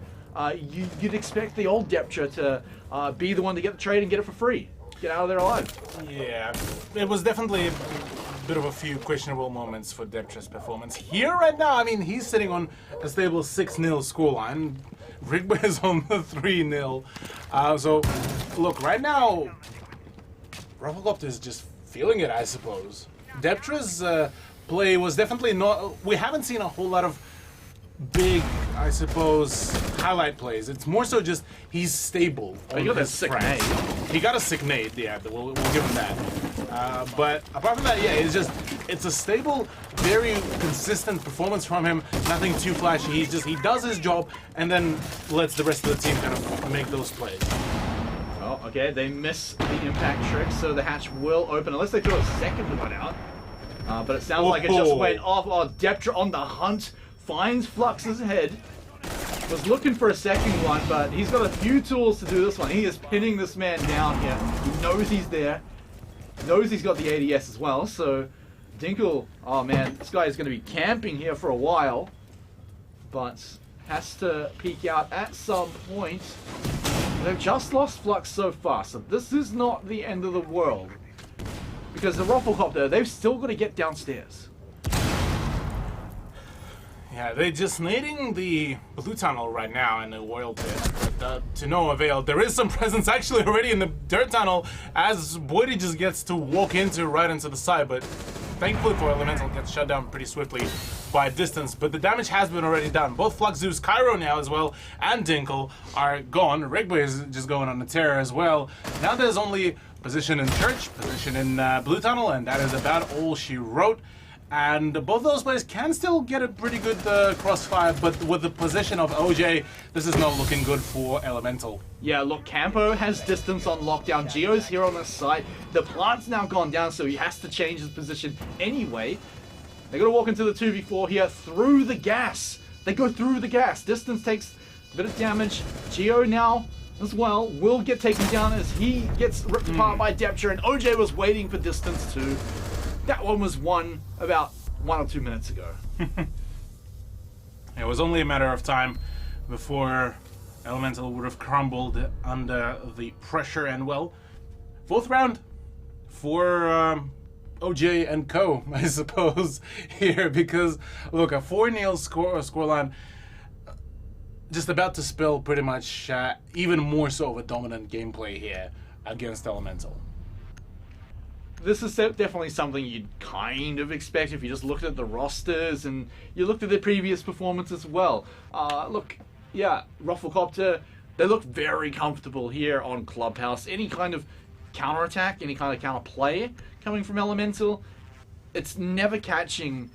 you'd expect the old Deptre to be the one to get the trade and get it for free. Get out of there alive. Yeah, it was definitely a bit of a few questionable moments for Deptre's performance. Here right now, I mean, he's sitting on a stable 6-0 scoreline. Rigby is on the 3-0. So, look, right now, Rufflecopter is just feeling it, I suppose. Deptre's play was definitely not... We haven't seen a whole lot of big, I suppose, highlight plays. It's more so just he's stable. He got a sick nade. He got a sick nade, yeah, we'll give him that. But apart from that, yeah, it's a stable, very consistent performance from him. Nothing too flashy. He does his job and then lets the rest of the team kind of make those plays. Well, okay, they miss the impact trick, so the hatch will open unless they throw a second one out. But it sounds like it just went off. Oh, Deptre on the hunt, finds Flux's head. Was looking for a second one, but he's got a few tools to do this one. He is pinning this man down here. He knows he's there. Knows he's got the ADS as well, so Dinkle, oh man, this guy is going to be camping here for a while, but has to peek out at some point. They've just lost Flux so far, so this is not the end of the world. Because the Rufflecopter, they've still got to get downstairs. Yeah, they're just needing the blue tunnel right now in the oil pit, but to no avail. There is some presence actually already in the dirt tunnel as Boydie just gets to walk right into the side, but thankfully for Elemental gets shut down pretty swiftly by distance, but the damage has been already done. Both Fluxus, Cairo now as well, and Dinkle are gone. Rigby is just going on a tear as well. Now there's only position in church, position in blue tunnel, and that is about all she wrote. And both those players can still get a pretty good crossfire, but with the position of OJ, this is not looking good for Elemental. Yeah, look, Campo has distance on lockdown. Geo's here on the side. The plant's now gone down, so he has to change his position anyway. They're going to walk into the 2v4 here through the gas. They go through the gas. Distance takes a bit of damage. Geo now as well will get taken down as he gets ripped apart by Deptre, and OJ was waiting for distance too. That one was won about 1 or 2 minutes ago. It was only a matter of time before Elemental would have crumbled under the pressure, and well, fourth round for OJ and co, I suppose, here, because look, a 4-0 scoreline just about to spill pretty much even more so of a dominant gameplay here against Elemental. This is definitely something you'd kind of expect if you just looked at the rosters and you looked at their previous performance as well. Look, yeah, Rufflecopter, they look very comfortable here on Clubhouse. Any kind of counterattack, any kind of counter play coming from Elemental, it's never catching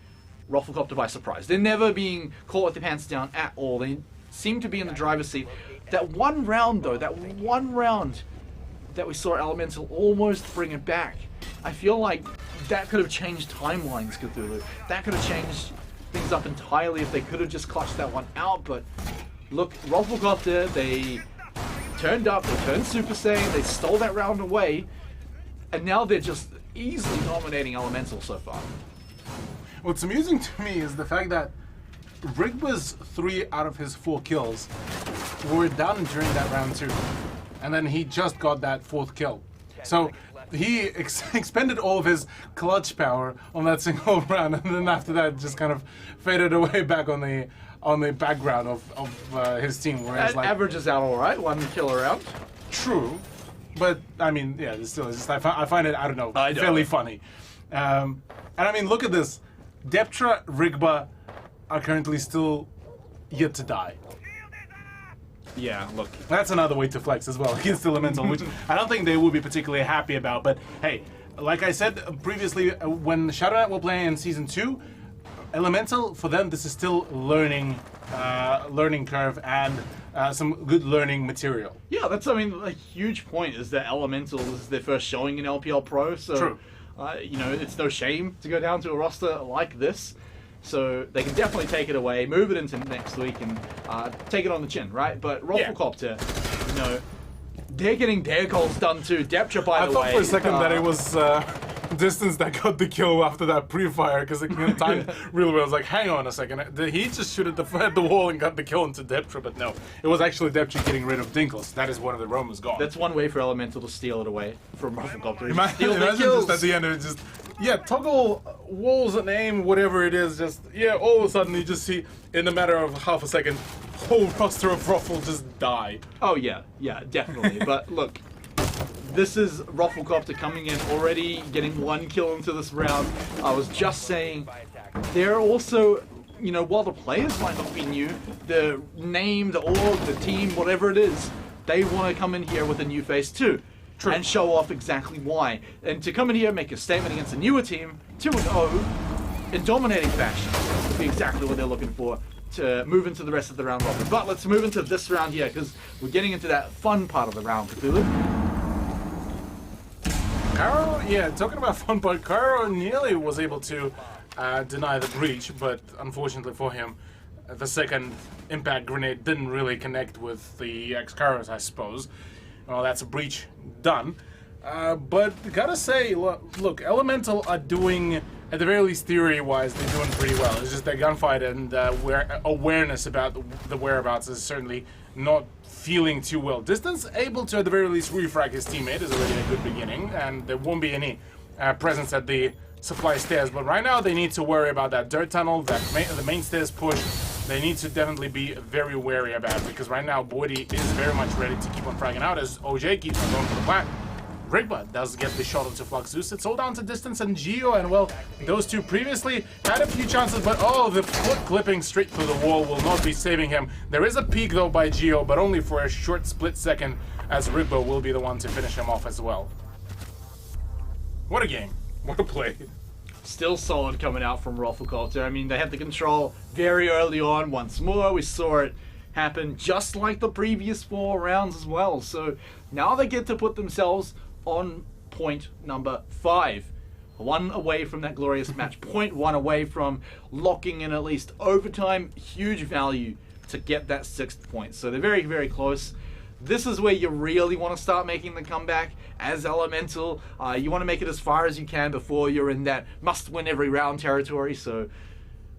Rufflecopter by surprise. They're never being caught with their pants down at all. They seem to be in the driver's seat. That one round, though, that we saw Elemental almost bring it back, I feel like that could have changed timelines, Cthulhu. That could have changed things up entirely if they could have just clutched that one out. But look, Rufflecopter, they turned up, they turned Super Saiyan, they stole that round away, and now they're just easily dominating Elemental so far. What's amusing to me is the fact that Rigby's 3 out of his 4 kills were down during that round too, and then he just got that 4th kill. So he expended all of his clutch power on that single round, and then after that just kind of faded away back on the background of his team. Whereas That like averages out all right, 1 kill a round. true, but I mean yeah, it's still it's just I find it I don't know I know. fairly funny. And I mean look at this, Deptra, Rigba are currently still yet to die. Yeah, look. That's another way to flex as well against Elemental, which I don't think they would be particularly happy about. But hey, like I said previously, when Shadownet were playing in Season 2, Elemental, for them, this is still learning curve and some good learning material. Yeah, that's, I mean, a huge point is that Elemental is their first showing in LPL Pro, so, True. You know, it's no shame to go down to a roster like this. So they can definitely take it away, move it into next week, and take it on the chin, right? But Rufflecopter, you know, they're getting their goals done too. Deptra, by the way. I thought for a second that it was Distance that got the kill after that pre-fire because it timed really well. I was like, hang on a second, did he just shoot at the wall and got the kill into Deptra? But no, it was actually Deptra getting rid of Dinkles. That is one of the Romans gone. That's one way for Elemental to steal it away from Rufflecopter. Imagine just at the end of it, just toggle walls and aim, whatever it is, just all of a sudden you just see in a matter of half a second, whole roster of Ruffle just die. Oh yeah, definitely. But look, this is Rufflecopter coming in already, getting 1 kill into this round. I was just saying, they're also, you know, while the players might not be new, the name, the org, the team, whatever it is, they want to come in here with a new face too. True. And show off exactly why. And to come in here and make a statement against a newer team, 2-0, in dominating fashion, would be exactly what they're looking for to move into the rest of the round robin. But let's move into this round here, because we're getting into that fun part of the round, Cthulhu. Caro, talking about fun part, Caro nearly was able to deny the breach, but unfortunately for him, the second impact grenade didn't really connect with the X-Caros, I suppose. Well, that's a breach done. But gotta say, look, Elemental are doing, at the very least theory-wise, they're doing pretty well. It's just their gunfight and awareness about the whereabouts is certainly not feeling too well. Distance able to, at the very least, refrag his teammate is already a good beginning, and there won't be any presence at the supply stairs. But right now, they need to worry about that dirt tunnel, the main stairs push. They need to definitely be very wary about it, because right now Boydie is very much ready to keep on fragging out as OJ keeps on going for the plant. Rigba does get the shot onto Fluxus. It's all down to Distance and Geo, and well, those two previously had a few chances, but the foot clipping straight through the wall will not be saving him. There is a peek though by Geo, but only for a short split second, as Rigba will be the one to finish him off as well. What a game. What a play. Still solid coming out from Rufflecopter. I mean, they had the control very early on. Once more, we saw it happen just like the previous 4 rounds as well. So now they get to put themselves on point number 5. 1 away from that glorious match point, 1 away from locking in at least overtime. Huge value to get that 6th point. So they're very, very close. This is where you really want to start making the comeback as Elemental. You want to make it as far as you can before you're in that must-win every round territory. So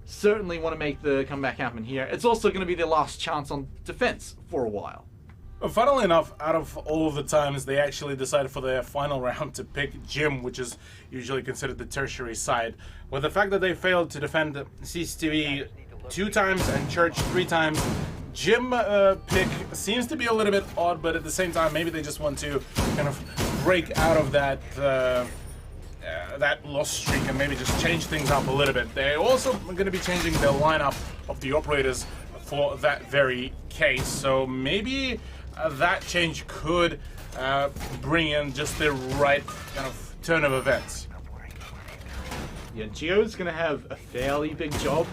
certainly want to make the comeback happen here. It's also going to be their last chance on defense for a while. Funnily enough, out of all of the times, they actually decided for their final round to pick Gym, which is usually considered the tertiary side. With the fact that they failed to defend CCTV 2 times and Church 3 times, Gym pick seems to be a little bit odd, but at the same time, maybe they just want to kind of break out of that that loss streak and maybe just change things up a little bit. They're also going to be changing the lineup of the operators for that very case, so maybe that change could bring in just the right kind of turn of events. Yeah, Geo's going to have a fairly big job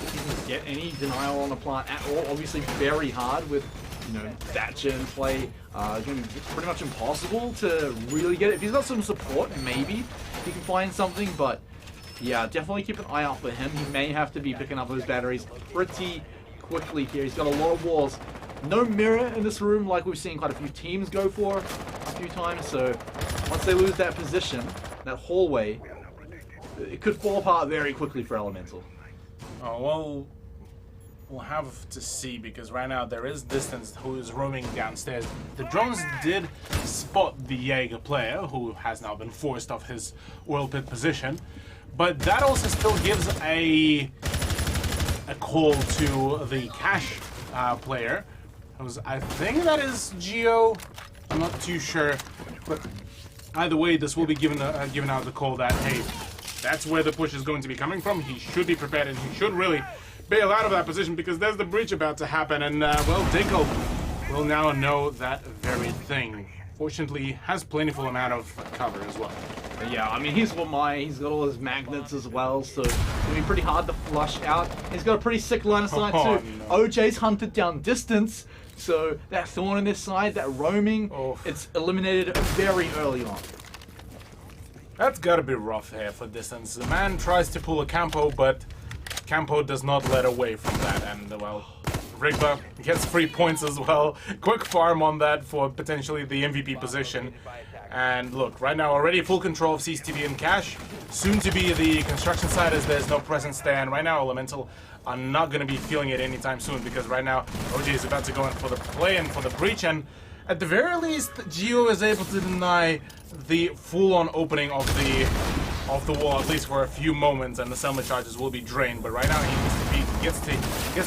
if he can get any denial on the plant at all. Obviously very hard with, you know, Thatcher in play. It's going to be pretty much impossible to really get it. If he's got some support, maybe he can find something, but yeah, definitely keep an eye out for him. He may have to be picking up those batteries pretty quickly here. He's got a lot of walls. No mirror in this room like we've seen quite a few teams go for a few times, so once they lose that position, that hallway, it could fall apart very quickly for Elemental. Oh, well, we'll have to see, because right now there is Distance who is roaming downstairs. The drones did spot the Jaeger player, who has now been forced off his oil pit position, but that also still gives a call to the Cash player. I think that is Geo. I'm not too sure, but either way, this will be given out the call that, hey, that's where the push is going to be coming from. He should be prepared, and he should really bail out of that position, because there's the breach about to happen, and well, Dinko will now know that very thing. Fortunately, has plentiful amount of cover as well. Yeah, I mean, he's got all his magnets as well, so it's gonna be pretty hard to flush out. He's got a pretty sick line of sight too. No. OJ's hunted down Distance, so that thorn in his side, that roaming, it's eliminated very early on. That's gotta be rough here for Distance. The man tries to pull a Campo, but Campo does not let away from that, and well, Rigba gets 3 points as well. Quick farm on that for potentially the MVP position. And look, right now already full control of CCTV and Cash. Soon to be the construction side, as there's no presence there. And right now Elemental are not going to be feeling it anytime soon, because right now OG is about to go in for the play and for the breach. And at the very least, Geo is able to deny the full-on opening of the wall, at least for a few moments, and the Selma charges will be drained. But right now he gets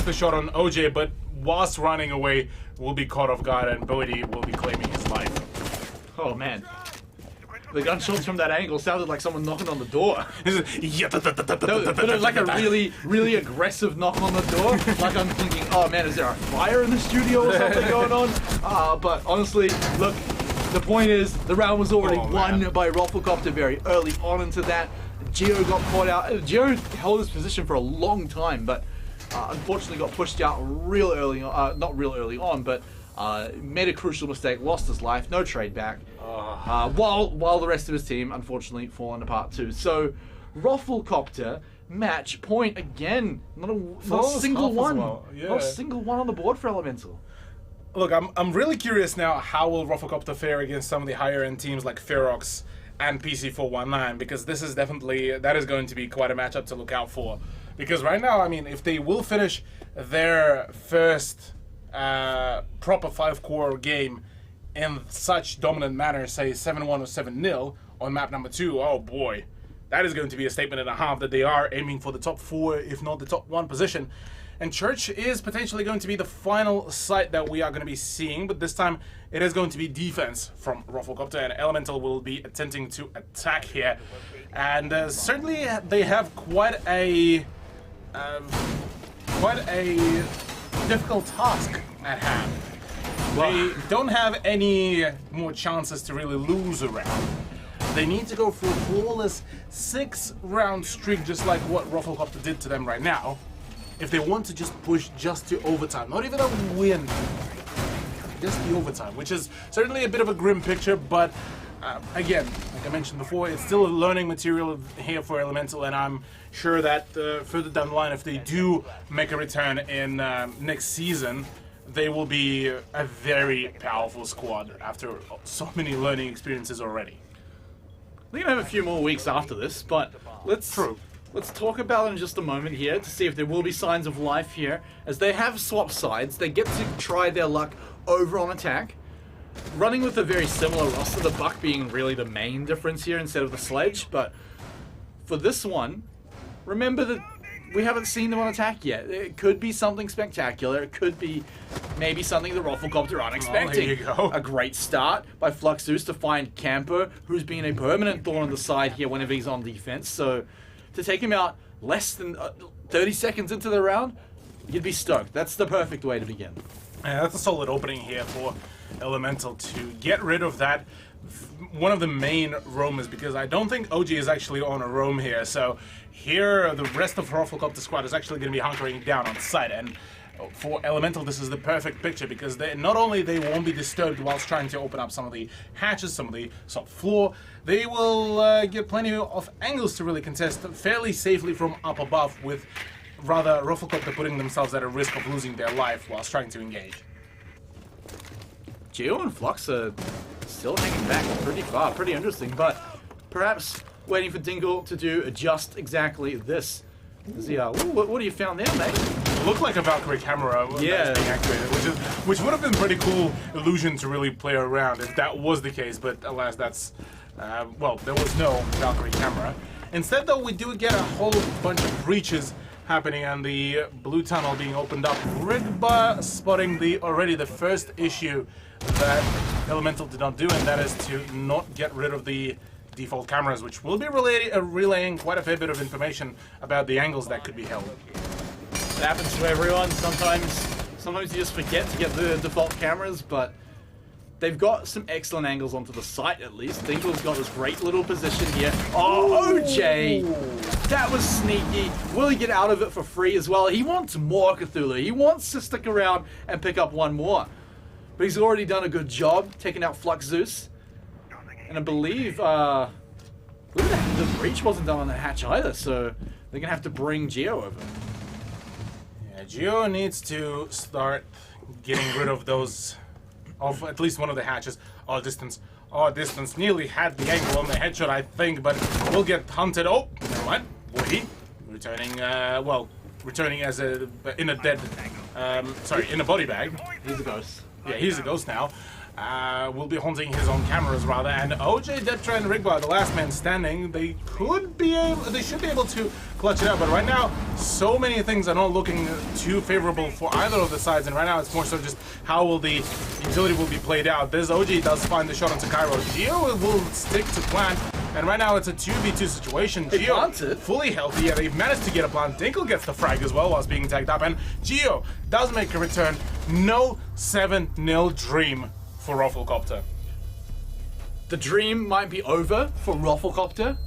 the shot on OJ, but whilst running away will be caught off guard, and Bodhi will be claiming his life. Oh man, the gunshots from that angle sounded like someone knocking on the door. But like a really aggressive knock on the door. Like I'm thinking, oh man, is there a fire in the studio or something going on? But honestly, look, the point is the round was already won by Rufflecopter very early on into that. Geo got caught out. Geo held his position for a long time, but unfortunately got pushed out real early on. Not real early on, but made a crucial mistake, lost his life, no trade back. While the rest of his team, unfortunately, fallen apart too. So, Rufflecopter match point again. Not a single one. Well. Yeah. Not a single one on the board for Elemental. Look, I'm really curious now, how will Rufflecopter fare against some of the higher end teams like Ferox and PC419, because that is going to be quite a matchup to look out for. Because right now, I mean, if they will finish their first proper 5-core game in such dominant manner, say 7-1 or 7-0 on map number 2, oh boy, that is going to be a statement and a half that they are aiming for the top 4, if not the top 1 position. And Church is potentially going to be the final site that we are going to be seeing, but this time it is going to be defense from Rufflecopter, and Elemental will be attempting to attack here. And certainly they have quite a difficult task at hand. They don't have any more chances to really lose a round. They need to go for a flawless 6-round streak, just like what Rufflecopter did to them right now, if they want to just push just to overtime. Not even a win, just the overtime, which is certainly a bit of a grim picture, but again, like I mentioned before, it's still a learning material here for Elemental, and I'm sure that further down the line, if they do make a return in next season, they will be a very powerful squad after so many learning experiences already. We're gonna have a few more weeks after this, but let's talk about it in just a moment here to see if there will be signs of life here. As they have swapped sides, they get to try their luck over on attack, running with a very similar roster, the Buck being really the main difference here instead of the Sledge. But for this one, remember that we haven't seen them on attack yet. It could be something spectacular. It could be maybe something the Rufflecopter aren't expecting. There you go. A great start by Fluxus to find Camper, who's been a permanent thorn on the side here whenever he's on defense. So to take him out less than 30 seconds into the round, you'd be stoked. That's the perfect way to begin. Yeah, that's a solid opening here for Elemental to get rid of that, one of the main roamers, because I don't think OG is actually on a roam here. So here, the rest of Rufflecopter squad is actually going to be hunkering down on site, and for Elemental, this is the perfect picture, because not only they won't be disturbed whilst trying to open up some of the hatches, some of the subfloor, they will get plenty of angles to really contest fairly safely from up above, with rather Rufflecopter putting themselves at a risk of losing their life whilst trying to engage. Geo and Flux are still hanging back pretty far, pretty interesting, but perhaps waiting for Dingle to do just exactly this. What have you found there, mate? looked like a Valkyrie camera that Yeah. was being activated, which would have been pretty cool illusion to really play around if that was the case. But alas, that's well, there was no Valkyrie camera. Instead, though, we do get a whole bunch of breaches happening and the blue tunnel being opened up. Rigba spotting already the first issue that Elemental did not do, and that is to not get rid of the default cameras, which will be relaying quite a fair bit of information about the angles that could be held. It happens to everyone. Sometimes you just forget to get the default cameras, but they've got some excellent angles onto the site at least. Dinkle's got this great little position here. Oh, OJ! That was sneaky. Will he get out of it for free as well? He wants more Cthulhu. He wants to stick around and pick up one more. But he's already done a good job taking out Flux Zeus. And I believe the breach wasn't done on the hatch either, so they're going to have to bring Geo over. Yeah, Geo needs to start getting rid of those, of at least one of the hatches. Oh, distance. Nearly had the angle on the headshot, I think, but will get hunted. Oh, never mind. Woody returning, returning as in a body bag. He's a ghost. Yeah, he's a ghost now. Will be haunting his own cameras rather, and OJ, Deptra, and Rigba, the last man standing, they should be able to clutch it out, but right now, so many things are not looking too favorable for either of the sides, and right now it's more so just how will the utility will be played out. This OJ does find the shot onto Cairo. Geo will stick to plant, and right now it's a 2v2 situation. They Geo planted. fully healthy, yeah, they've managed to get a plant. Dinkle gets the frag as well whilst being tagged up, and Geo does make a return. No 7-0 dream for Rufflecopter. The dream might be over for Rufflecopter,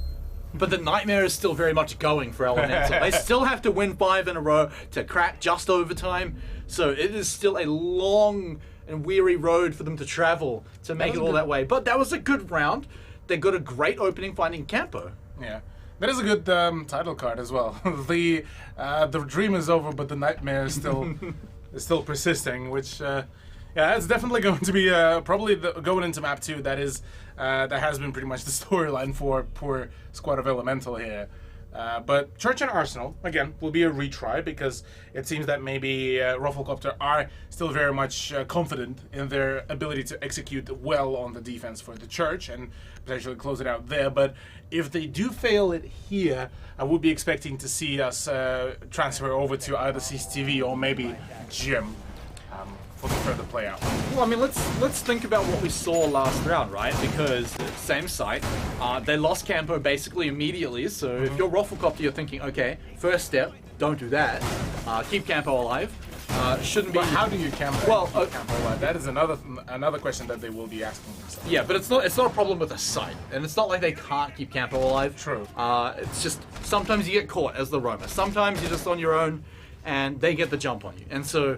but the nightmare is still very much going for Elemental. They still have to win 5 in a row to crack just overtime, so it is still a long and weary road for them to travel to make it all that way. But that was a good round. They got a great opening finding Campo. Yeah. That is a good title card as well. The dream is over, but the nightmare is still persisting, which yeah, it's definitely going to be probably going into map 2. That has been pretty much the storyline for poor squad of Elemental here. But Church and Arsenal, again, will be a retry because it seems that maybe Rufflecopter are still very much confident in their ability to execute well on the defense for the Church and potentially close it out there. But if they do fail it here, I would be expecting to see us transfer over to either CCTV or maybe Gym. For the further play out. Well, I mean, let's think about what we saw last round, right? Because same site, they lost Campo basically immediately. So if you're Rufflecopter, you're thinking, okay, first step, don't do that. Keep Campo alive. Shouldn't be. But how do you Campo? Well, Campo alive? That is another question that they will be asking themselves. Yeah, but it's not a problem with the site, and it's not like they can't keep Campo alive. True. It's just sometimes you get caught as the roamer. Sometimes you're just on your own, and they get the jump on you, and so.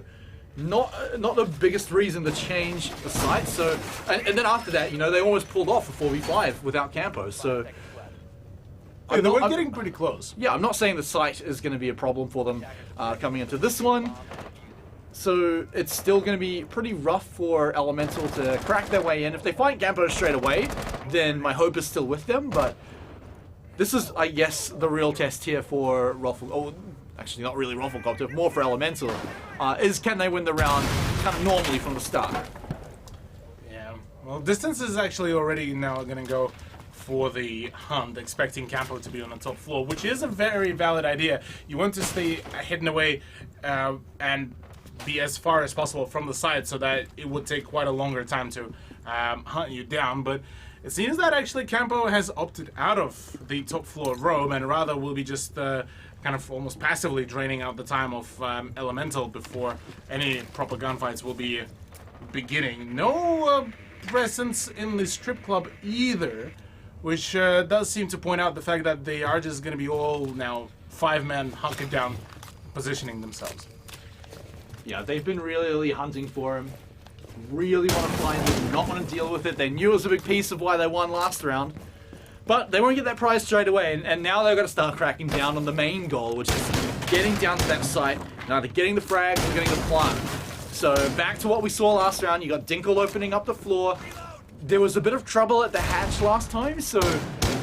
Not the biggest reason to change the site. So, and then after that, you know, they almost pulled off a 4v5 without Campo. So, Yeah, they were getting pretty close. yeah, I'm not saying the site is going to be a problem for them coming into this one. So it's still going to be pretty rough for Elemental to crack their way in. If they find Campo straight away, then my hope is still with them. But this is, I guess, the real test here for Ruffle. Oh, actually, not really Rufflecopter, more for Elemental, is can they win the round kind of normally from the start? Yeah. Well, distance is actually already now going to go for the hunt, expecting Campo to be on the top floor, which is a very valid idea. You want to stay hidden away and be as far as possible from the side so that it would take quite a longer time to hunt you down, but it seems that actually Campo has opted out of the top floor roam and rather will be just kind of almost passively draining out the time of Elemental before any proper gunfights will be beginning. No presence in the strip club either, which does seem to point out the fact that they are just going to be all now 5-man hunkered down, positioning themselves. Yeah, they've been really hunting for him. Really want to find him, not want to deal with it. They knew it was a big piece of why they won last round. But they won't get that prize straight away, and now they've got to start cracking down on the main goal, which is getting down to that site, and either getting the frag or getting the plant. So back to what we saw last round, you got Dinkle opening up the floor. There was a bit of trouble at the hatch last time, so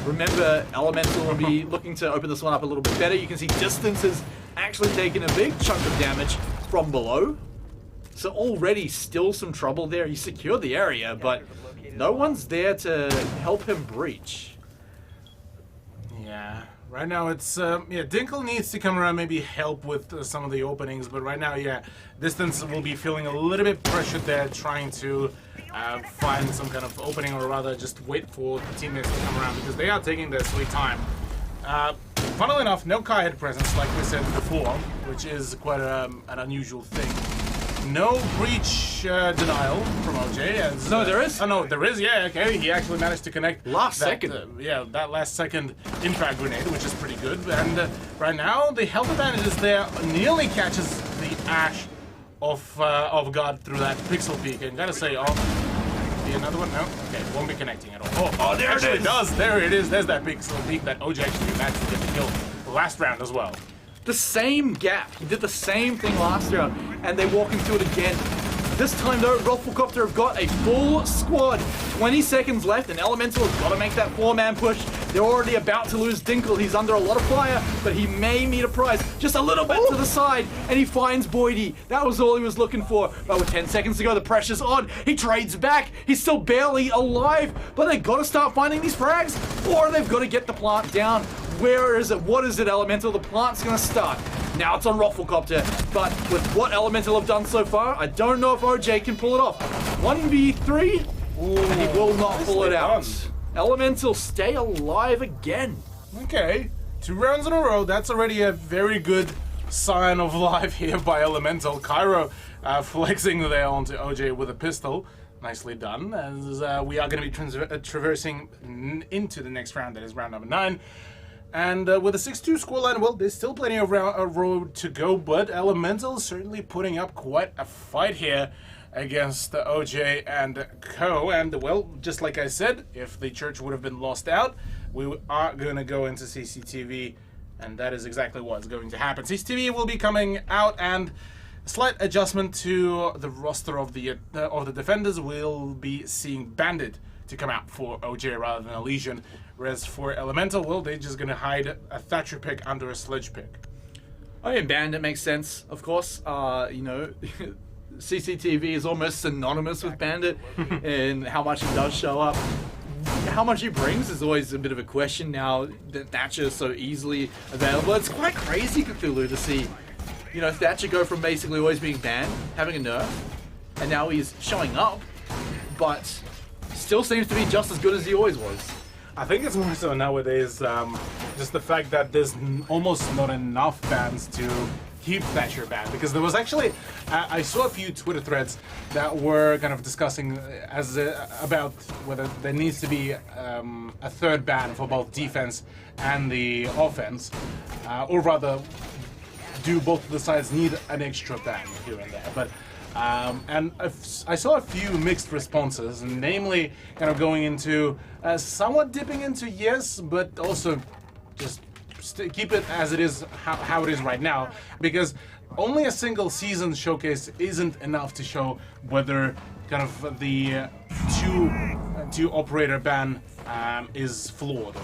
remember Elemental will be looking to open this one up a little bit better. You can see Distance is actually taking a big chunk of damage from below. So already still some trouble there. He secured the area, but no one's there to help him breach. Yeah. Right now it's, Dinkle needs to come around, maybe help with some of the openings, but right now, yeah, Distance will be feeling a little bit pressured there, trying to find some kind of opening, or rather just wait for the teammates to come around, because they are taking their sweet time. Funnily enough, no Kaihead presence, like we said before, which is quite an unusual thing. No breach denial from OJ. As, No, there is? Oh, no, there is, yeah, okay. He actually managed to connect Last that, second. that last second impact grenade, which is pretty good. And right now, the health advantage is there. Nearly catches the Ash off guard through that pixel peak. And gotta say, be another one? No? Okay, won't be connecting at all. Oh, there it is! Does. There it is. There's that pixel peak that OJ actually managed to get the kill last round as well. The same gap. He did the same thing last round, and they walk into it again. This time though, Rufflecopter have got a full squad. 20 seconds left, and Elemental has got to make that 4-man push. They're already about to lose Dinkle. He's under a lot of fire, but he may meet a prize. Just a little bit to the side, and he finds Boydie. That was all he was looking for. But with 10 seconds to go, the pressure's on. He trades back. He's still barely alive, but they've got to start finding these frags, or they've got to get the plant down. Where is it? What is it, Elemental? The plant's gonna start. Now it's on Rufflecopter, but with what Elemental have done so far, I don't know if OJ can pull it off. 1v3, and he will not pull it out. Elemental stay alive again. Okay, 2 rounds in a row. That's already a very good sign of life here by Elemental. Cairo flexing there onto OJ with a pistol. Nicely done, as we are going to be traversing into the next round, that is round number 9. And with a 6-2 scoreline, well, there's still plenty of road to go, but Elemental certainly putting up quite a fight here against OJ and Co. And, well, just like I said, if the church would have been lost out, we are going to go into CCTV, and that is exactly what's going to happen. CCTV will be coming out, and a slight adjustment to the roster of the defenders. We'll be seeing Bandit to come out for OJ rather than Elysian. Whereas for Elemental, well, they're just gonna hide a Thatcher pick under a Sledge pick. I mean, Bandit makes sense, of course. You know, CCTV is almost synonymous with Bandit and how much he does show up. How much he brings is always a bit of a question now that Thatcher is so easily available. It's quite crazy, Cthulhu, to see, you know, Thatcher go from basically always being banned, having a nerf, and now he's showing up, but still seems to be just as good as he always was. I think it's more so nowadays, just the fact that there's almost not enough bans to keep Thatcher banned. Because there was actually, I saw a few Twitter threads that were kind of discussing about whether there needs to be a third ban for both defense and the offense, or rather, do both of the sides need an extra ban here and there. But and I saw a few mixed responses, namely kind of going into somewhat dipping into yes, but also just keep it as it is, how it is right now, because only a single season showcase isn't enough to show whether kind of the two operator ban is flawed.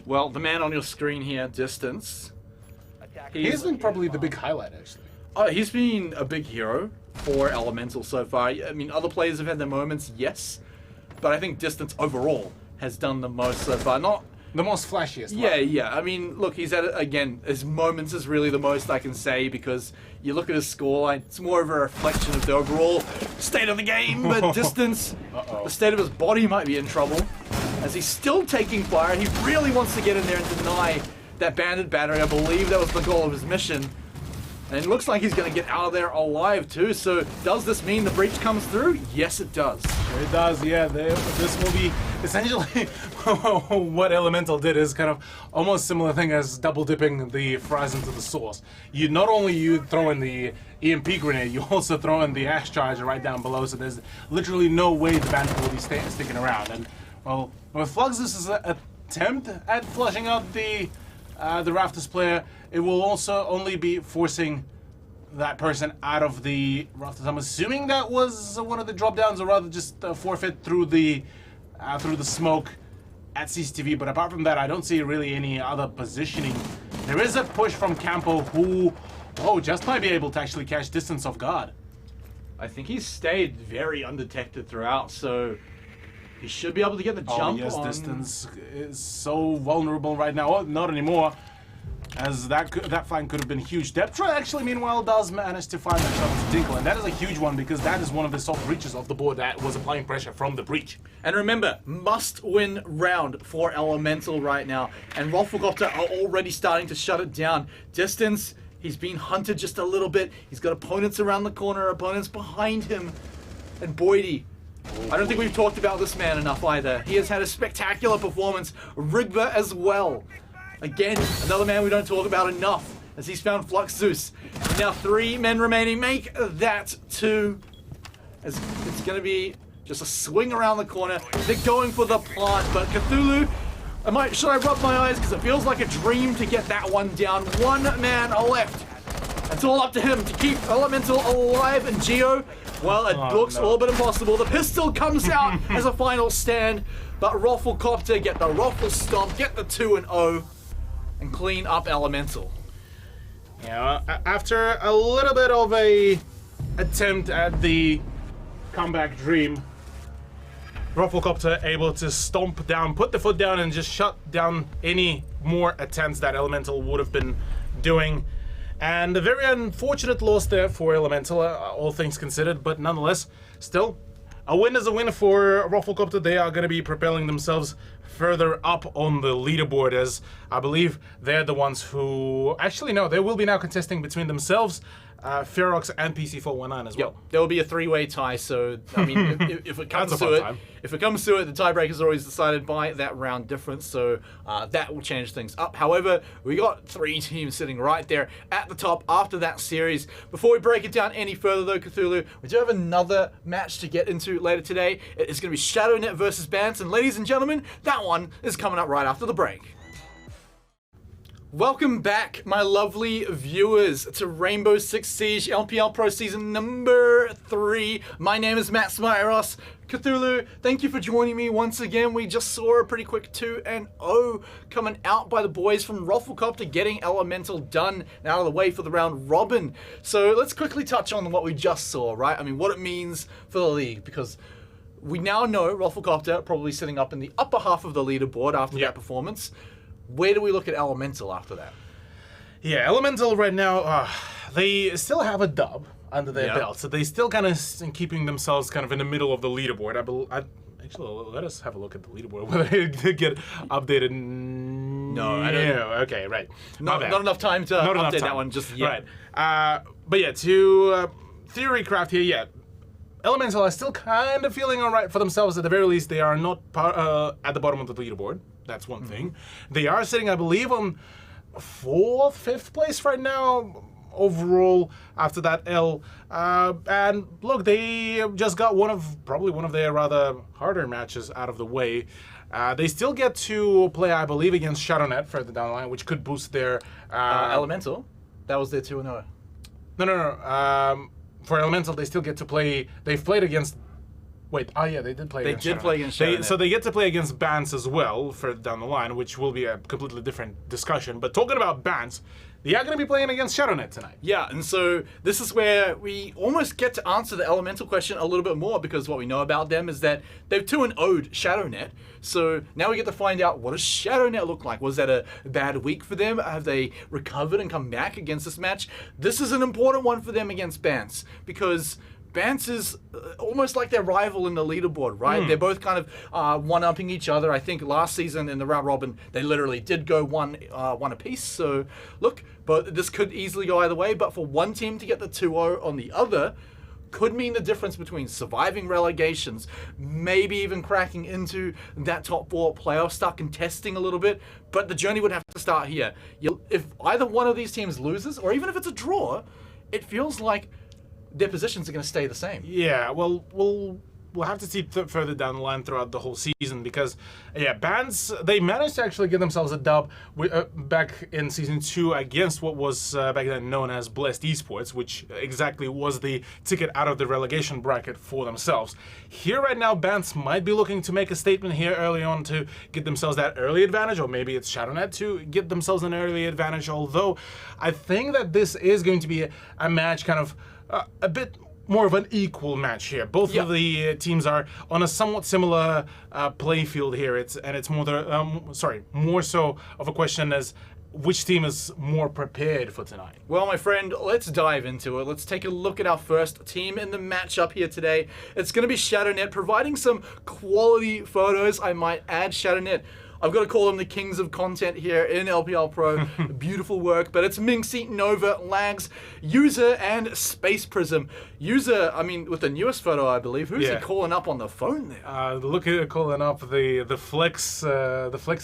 Well, the man on your screen here, Distance. He's been probably the big highlight, actually. He's been a big hero for Elemental so far. I mean, other players have had their moments, yes, but I think Distance overall has done the most so far. Not the most flashiest. Yeah. I mean, look, he's had, again, his moments is really the most I can say, because you look at his scoreline, it's more of a reflection of the overall state of the game, but Distance, the state of his body might be in trouble, as he's still taking fire. He really wants to get in there and deny that banded battery. I believe that was the goal of his mission. And it looks like he's going to get out of there alive too. So does this mean the breach comes through? Yes, it does. It does, yeah. This will be essentially what Elemental did is kind of almost similar thing as double dipping the fries into the sauce. You not only you throw in the EMP grenade, you also throw in the Ash Charger right down below. So there's literally no way the bandit will be sticking around. And well, with Fluxus' attempt at flushing out the Rafters player, it will also only be forcing that person out of the Rafters. I'm assuming that was one of the drop downs, or rather just forfeit through the smoke at CCTV. But apart from that, I don't see really any other positioning There is a push from Campo who, just might be able to actually catch distance off guard. I think he's stayed very undetected throughout, so he should be able to get the jump yes, on. distance is so vulnerable right now. Not anymore, as that flank could have been huge. Deptra actually, meanwhile, does manage to find that shot to Dinkle, and that is a huge one because that is one of the soft breaches of the board that was applying pressure from the breach. And remember, must-win round for Elemental right now, and Rolfgopter are already starting to shut it down. Distance, he's being hunted just a little bit. He's got opponents around the corner, opponents behind him, and Boydie. I don't think we've talked about this man enough either. He has had a spectacular performance. Rigva as well. Again, another man we don't talk about enough, as he's found Flux Zeus. Now 3 men remaining. Make that 2. As it's going to be just a swing around the corner. They're going for the plant, but Cthulhu, should I rub my eyes? Because it feels like a dream to get that one down. 1 man left. It's all up to him to keep Elemental alive, and Geo, well, it looks all but impossible. The pistol comes out as a final stand, but Rolfgopter get the Rolfl stomp, get the 2-0, and clean up Elemental. Yeah, after a little bit of a attempt at the comeback dream, Rolfgopter able to stomp down, put the foot down, and just shut down any more attempts that Elemental would have been doing. And a very unfortunate loss there for Elemental, all things considered, but nonetheless, still, a win is a win for Rolfgopter. They are going to be propelling themselves further up on the leaderboard, as I believe they're the ones who... Actually, no, they will be now contesting between themselves, Ferox and PC419 as well. Yep, there will be a 3-way tie, so, I mean, if it comes to it, the tiebreaker is always decided by that round difference, so that will change things up. However, we got 3 teams sitting right there at the top after that series. Before we break it down any further, though, Cthulhu, we do have another match to get into later today. It is going to be ShadowNet versus Bance, and ladies and gentlemen, that one is coming up right after the break. Welcome back, my lovely viewers, to Rainbow Six Siege LPL Pro Season number 3. My name is Matt Smyros. Cthulhu, thank you for joining me once again. We just saw a pretty quick 2-0 coming out by the boys from Rolfgopter, getting Elemental done and out of the way for the round robin. So let's quickly touch on what we just saw, right? I mean, what it means for the league, because we now know Rolfgopter probably sitting up in the upper half of the leaderboard after that performance. Where do we look at Elemental after that? Yeah, Elemental right now, they still have a dub under their belt, so they still kind of keeping themselves kind of in the middle of the leaderboard. Actually, let us have a look at the leaderboard, whether it get updated. No, I don't. Yeah, okay, right. Not enough time to update that one just yet. Right. But yeah, to Theorycraft here, yeah. Elemental are still kind of feeling alright for themselves. At the very least, they are not at the bottom of the leaderboard. That's one thing. They are sitting, I believe, on 4th, 5th place right now overall after that L. And look, they just got probably one of their rather harder matches out of the way. They still get to play, I believe, against ShadowNet further down the line, which could boost their... Elemental? That was their 2-0. No. For Elemental, they still get to play... They've played against... Wait, they did play against ShadowNet. So they get to play against Bance as well further down the line, which will be a completely different discussion. But talking about Bance, they are going to be playing against ShadowNet tonight. Yeah, and so this is where we almost get to answer the Elemental question a little bit more, because what we know about them is that they've 2-0'd ShadowNet. So now we get to find out, what does ShadowNet look like? Was that a bad week for them? Have they recovered and come back against this match? This is an important one for them against Bance, because Bance is almost like their rival in the leaderboard, right? They're both kind of one-upping each other. I think last season in the round robin, they literally did go one apiece. So look, but this could easily go either way. But for one team to get the 2-0 on the other could mean the difference between surviving relegations, maybe even cracking into that top 4 playoff, start contesting a little bit. But the journey would have to start here. If either one of these teams loses, or even if it's a draw, it feels like their positions are going to stay the same. Yeah, well, we'll we'll have to see further down the line throughout the whole season because, yeah, Bands, they managed to actually get themselves a dub back in Season 2 against what was back then known as Blessed Esports, which exactly was the ticket out of the relegation bracket for themselves. Here right now, Bands might be looking to make a statement here early on to get themselves that early advantage, or maybe it's ShadowNet to get themselves an early advantage, although I think that this is going to be a match kind of a bit more of an equal match here. Both of the teams are on a somewhat similar play field here. It's more more so of a question as which team is more prepared for tonight. Well, my friend, let's dive into it. Let's take a look at our first team in the matchup here today. It's going to be ShadowNet, providing some quality photos. I might add, ShadowNet, I've got to call them the kings of content here in LPL Pro. Beautiful work, but it's Minxie, Nova, Lags, User, and Space Prism. User, I mean, with the newest photo, I believe. Who's he calling up on the phone there? Look at it calling up the flex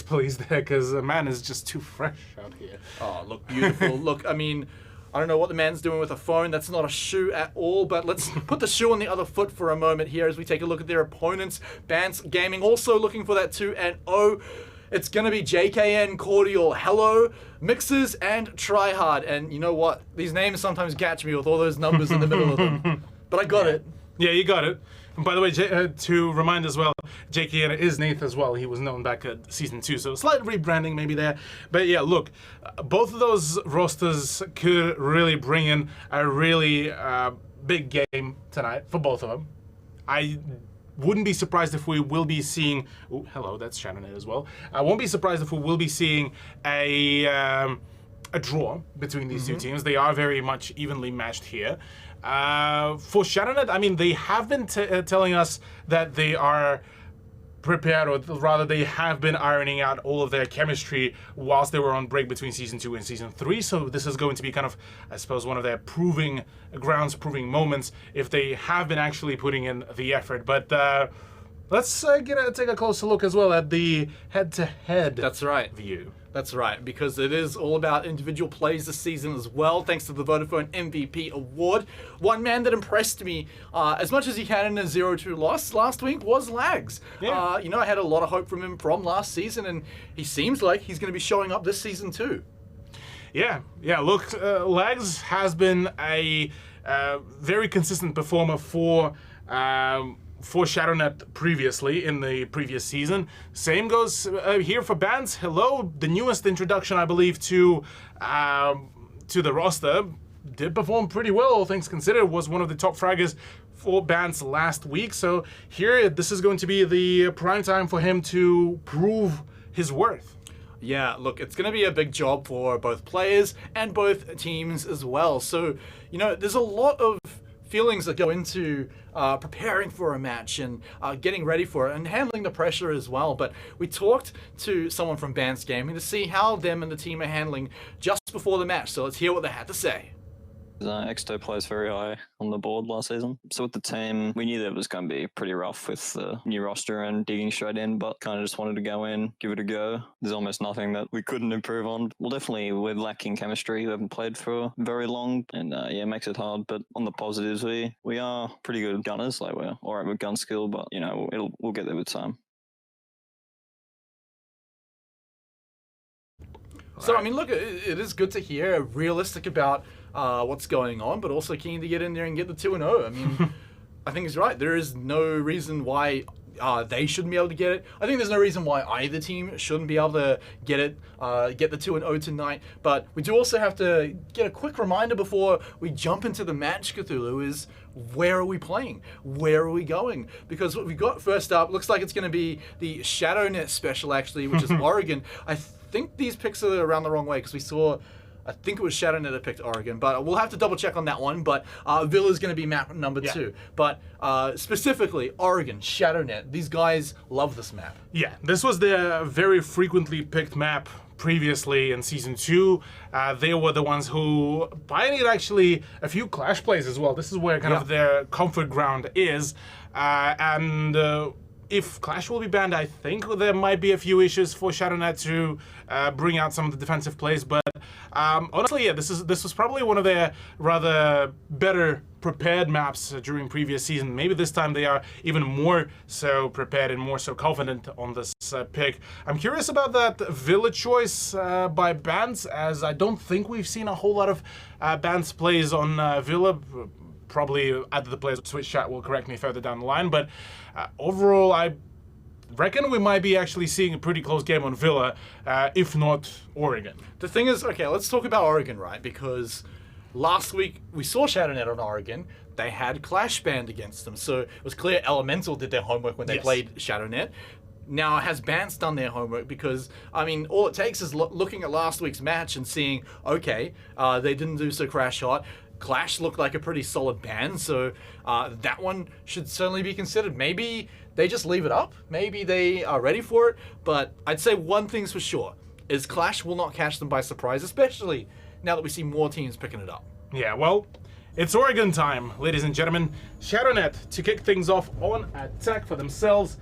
police there, because the man is just too fresh out here. Oh, look, beautiful. Look, I mean, I don't know what the man's doing with a phone. That's not a shoe at all, but let's put the shoe on the other foot for a moment here as we take a look at their opponents. Bants Gaming also looking for that 2-0. It's going to be JKN, Cordial, Hello, Mixers, and Tryhard. And you know what? These names sometimes catch me with all those numbers in the middle of them. But I got it. Yeah, you got it. And by the way, to remind as well, JKN is Nath as well. He was known back at Season 2, so slight rebranding maybe there. But yeah, look, both of those rosters could really bring in a really big game tonight for both of them. I wouldn't be surprised if we will be seeing... Oh, hello, that's ShadowNet as well. I won't be surprised if we will be seeing a draw between these two teams. They are very much evenly matched here. For ShadowNet, I mean, they have been telling us that they are prepared, or rather they have been ironing out all of their chemistry whilst they were on break between Season 2 and Season 3, so this is going to be kind of, I suppose, one of their proving moments if they have been actually putting in the effort. But let's take a closer look as well at the head-to-head view. That's right, because it is all about individual plays this season as well, thanks to the Vodafone MVP Award. One man that impressed me, as much as he had in a 0-2 loss last week, was Lags. Yeah. You know, I had a lot of hope from him from last season, and he seems like he's going to be showing up this season too. Yeah, look, Lags has been a very consistent performer for ShadowNet previously in the previous season. Same goes here for Bands. Hello, the newest introduction, I believe, to the roster, did perform pretty well, all things considered. Was one of the top fraggers for Bands last week. So here, this is going to be the prime time for him to prove his worth. Yeah, look, it's going to be a big job for both players and both teams as well. So, you know, there's a lot of feelings that go into preparing for a match and getting ready for it and handling the pressure as well. But we talked to someone from Bands Gaming to see how them and the team are handling just before the match. So let's hear what they had to say. Exto plays very high on the board last season. So with the team, we knew that it was going to be pretty rough with the new roster and digging straight in, but kind of just wanted to go in, give it a go. There's almost nothing that we couldn't improve on. Well, definitely we're lacking chemistry. We haven't played for very long, and yeah, it makes it hard. But on the positives, we are pretty good gunners. Like, we're all right with gun skill, but you know, we'll get there with time. So, I mean, look, it is good to hear realistic about what's going on, but also keen to get in there and get the 2-0. I mean, I think he's right. There is no reason why they shouldn't be able to get it. I think there's no reason why either team shouldn't be able to get it, get the 2-0 tonight. But we do also have to get a quick reminder before we jump into the match, Cthulhu, is where are we playing? Where are we going? Because what we got first up looks like it's going to be the ShadowNet special, actually, which is Oregon. I think these picks are around the wrong way because we saw, I think it was ShadowNet that picked Oregon, but we'll have to double check on that one. But Villa's going to be map number 2. But specifically, Oregon, ShadowNet, these guys love this map. Yeah, this was the very frequently picked map previously in Season 2. They were the ones who pioneered actually a few Clash plays as well. This is where kind of their comfort ground is. And if Clash will be banned, I think there might be a few issues for ShadowNet to bring out some of the defensive plays. But honestly, yeah, this was probably one of their rather better prepared maps during previous season. Maybe this time they are even more so prepared and more so confident on this pick. I'm curious about that Villa choice by Bans, as I don't think we've seen a whole lot of Bans plays on Villa. Probably either the players Switch chat will correct me further down the line, but overall I reckon we might be actually seeing a pretty close game on Villa, if not Oregon. The thing is, okay, let's talk about Oregon, right? Because last week we saw ShadowNet on Oregon. They had Clash banned against them, so it was clear Elemental did their homework when they played ShadowNet. Now, has Bans done their homework? Because, I mean, all it takes is looking at last week's match and seeing, okay, they didn't do so crash hot. Clash looked like a pretty solid ban, so that one should certainly be considered. Maybe they just leave it up. Maybe they are ready for it. But I'd say one thing's for sure, is Clash will not catch them by surprise, especially now that we see more teams picking it up. Yeah, well, it's Oregon time, ladies and gentlemen. ShadowNet to kick things off on attack for themselves,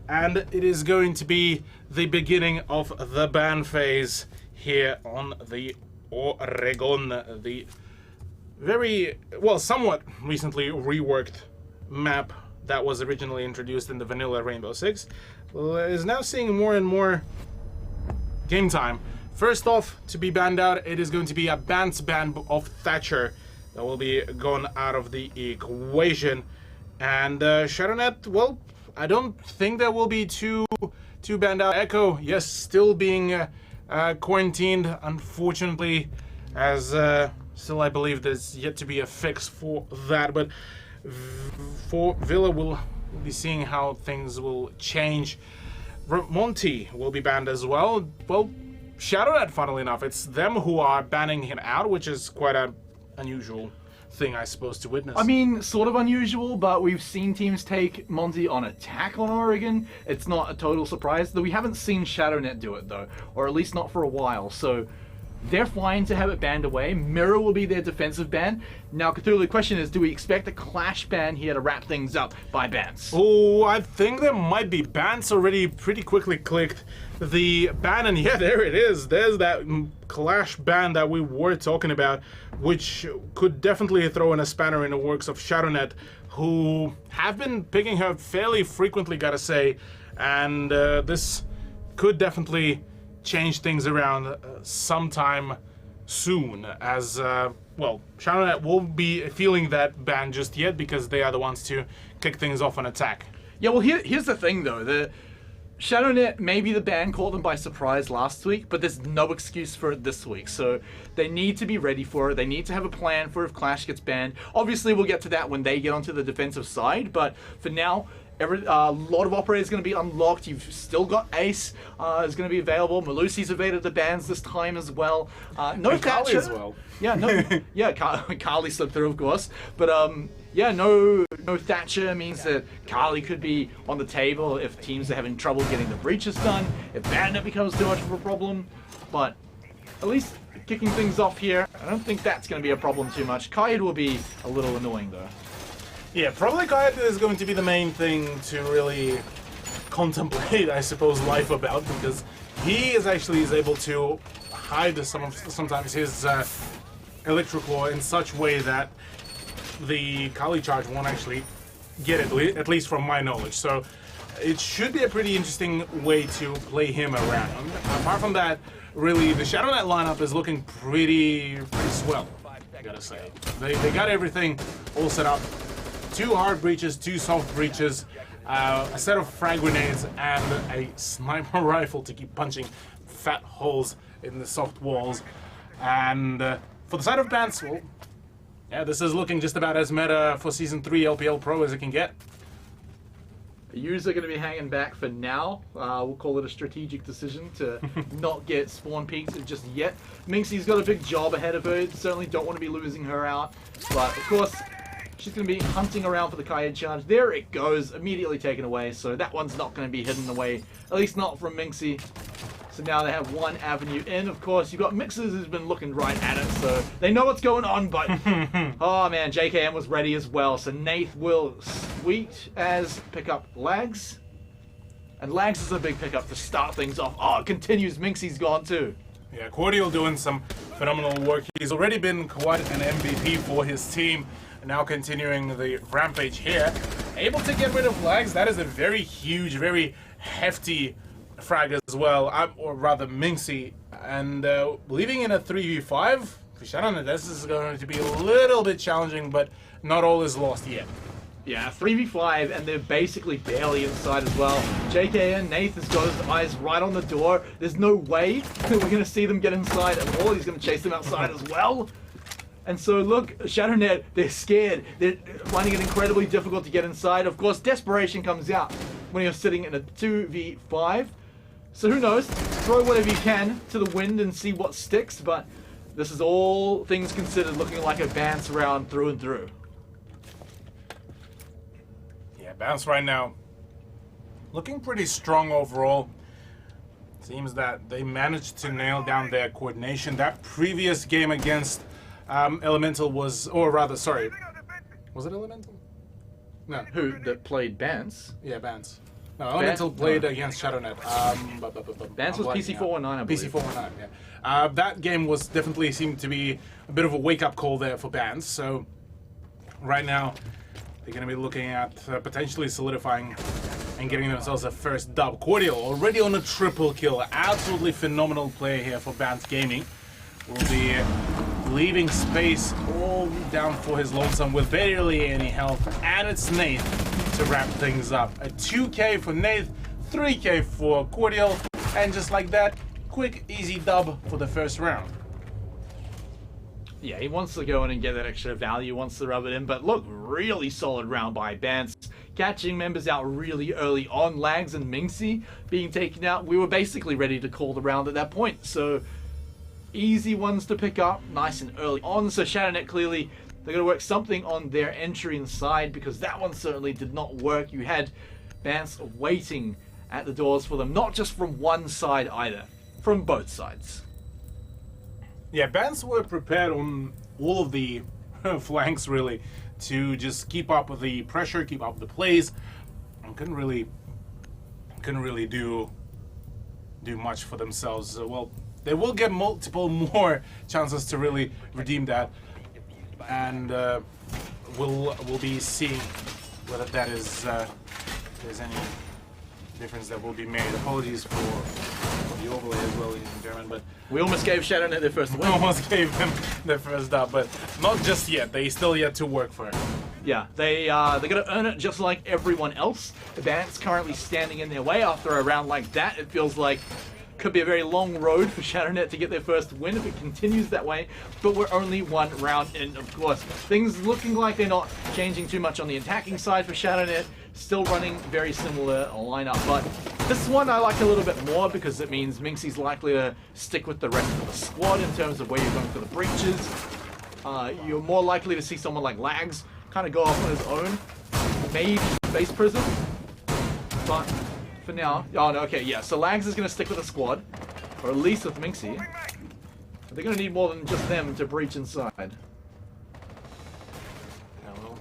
and it is going to be the beginning of the ban phase here on the Oregon, the very, well, somewhat recently reworked map that was originally introduced in the vanilla Rainbow Six is now seeing more and more game time. First off, to be banned out, it is going to be a Bans ban of Thatcher that will be gone out of the equation. And ShadowNet, well, I don't think there will be too banned out. Echo, yes, still being quarantined, unfortunately, as still I believe there's yet to be a fix for that. But for Villa, we'll be seeing how things will change. Monty will be banned as well. Well, ShadowNet, funnily enough, it's them who are banning him out, which is quite an unusual thing, I suppose, to witness. I mean, sort of unusual, but we've seen teams take Monty on attack on Oregon. It's not a total surprise, though we haven't seen ShadowNet do it, though, or at least not for a while, so they're fine to have it banned away. Mirror will be their defensive ban. Now, Cthulhu, the question is, do we expect a Clash ban here to wrap things up by bans? Oh, I think there might be. Bans already pretty quickly clicked the ban, and yeah, there it is. There's that Clash ban that we were talking about, which could definitely throw in a spanner in the works of ShadowNet, who have been picking her fairly frequently, gotta say, and this could definitely change things around sometime soon, as well, ShadowNet won't be feeling that ban just yet because they are the ones to kick things off on attack. Yeah, well, here's the thing, though. The ShadowNet, maybe the ban caught them by surprise last week, but there's no excuse for it this week. So they need to be ready for it. They need to have a plan for if Clash gets banned. Obviously, we'll get to that when they get onto the defensive side, but for now, a lot of operators going to be unlocked. You've still got Ace is going to be available. Malusi's evaded the bans this time as well. No and Kali Thatcher as well. Yeah, no, yeah, Kali slipped through, of course. But yeah, no Thatcher means that Kali could be on the table if teams are having trouble getting the breaches done. If Bandit becomes too much of a problem, but at least kicking things off here, I don't think that's going to be a problem too much. Kaid will be a little annoying though. Yeah, probably Kaid is going to be the main thing to really contemplate, I suppose, life about, because he is able to hide sometimes his electrical in such way that the Kali charge won't actually get it, at least from my knowledge. So it should be a pretty interesting way to play him around. Apart from that, really, the ShadowNet lineup is looking pretty swell, I gotta say. They got everything all set up. 2 hard breaches, 2 soft breaches, a set of frag grenades, and a sniper rifle to keep punching fat holes in the soft walls. And for the side of bans, well, yeah, this is looking just about as meta for Season 3 LPL Pro as it can get. Yous are going to be hanging back for now. We'll call it a strategic decision to not get spawn peaked just yet. Minxie's got a big job ahead of her. Certainly don't want to be losing her out. But, of course, she's going to be hunting around for the Kaid charge. There it goes, immediately taken away. So that one's not going to be hidden away, at least not from Minxie. So now they have one avenue in. Of course, you've got Mixers who's been looking right at it, so they know what's going on, but oh man, JKM was ready as well. So Nath will sweet as pick up lags. And Lags is a big pickup to start things off. Oh, it continues. Minxie's gone too. Yeah, Cordial doing some phenomenal work. He's already been quite an MVP for his team. Now continuing the rampage here. Able to get rid of Lags. That is a very huge, very hefty frag as well. Or rather, Minxie. And leaving in a 3v5 for Shadow, this is going to be a little bit challenging, but not all is lost yet. Yeah, 3v5, and they're basically barely inside as well. JK and Nath has got his eyes right on the door. There's no way that we're going to see them get inside at all. He's going to chase them outside as well. And so look, ShadowNet, they're scared. They're finding it incredibly difficult to get inside. Of course, desperation comes out when you're sitting in a 2v5. So who knows? Throw whatever you can to the wind and see what sticks. But this is all things considered looking like a Bance round through and through. Yeah, Bounce right now looking pretty strong overall. Seems that they managed to nail down their coordination. That previous game against Elemental was, or rather, sorry, was it Elemental? No. Who that played Bance? Yeah, Bance. No, Elemental played against ShadowNet. Bance was PC419, I believe. PC419, yeah. That game was definitely seemed to be a bit of a wake-up call there for Bance. So right now, they're going to be looking at potentially solidifying and getting themselves a first dub. Cordial already on a triple kill. Absolutely phenomenal play here for Bance Gaming. Will be leaving space all down for his lonesome with barely any health. And it's Nath to wrap things up. A 2k for Nath, 3k for Cordial, and just like that, quick, easy dub for the first round. Yeah, he wants to go in and get that extra value, wants to rub it in, but look, really solid round by Bance. Catching members out really early on, Lags and Minxie being taken out. We were basically ready to call the round at that point, so easy ones to pick up, nice and early on. So ShadowNet clearly, they're going to work something on their entry inside, because that one certainly did not work. You had Bance waiting at the doors for them, not just from one side either, from both sides. Yeah, Bance were prepared on all of the flanks really to just keep up with the pressure, keep up with the plays, and couldn't really do much for themselves. Well, they will get multiple more chances to really redeem that, and we'll be seeing whether that is there's any difference that will be made. Apologies for the overlay as well, ladies and gentlemen, but we almost gave ShadowNet their first win. We almost gave them their first dub, but not just yet. They still yet to work for it. Yeah, they're gonna earn it just like everyone else. The Bance currently standing in their way after a round like that. It feels like could be a very long road for ShadowNet to get their first win if it continues that way, but we're only one round in, of course. Things looking like they're not changing too much on the attacking side for ShadowNet, still running very similar lineup, but this one I like a little bit more because it means Minxie's likely to stick with the rest of the squad in terms of where you're going for the breaches. You're more likely to see someone like Lags kind of go off on his own, maybe Space Prism, but for now, oh no, okay, yeah, so Lags is going to stick with the squad, or at least with Minxie. But they're going to need more than just them to breach inside. Yeah, well,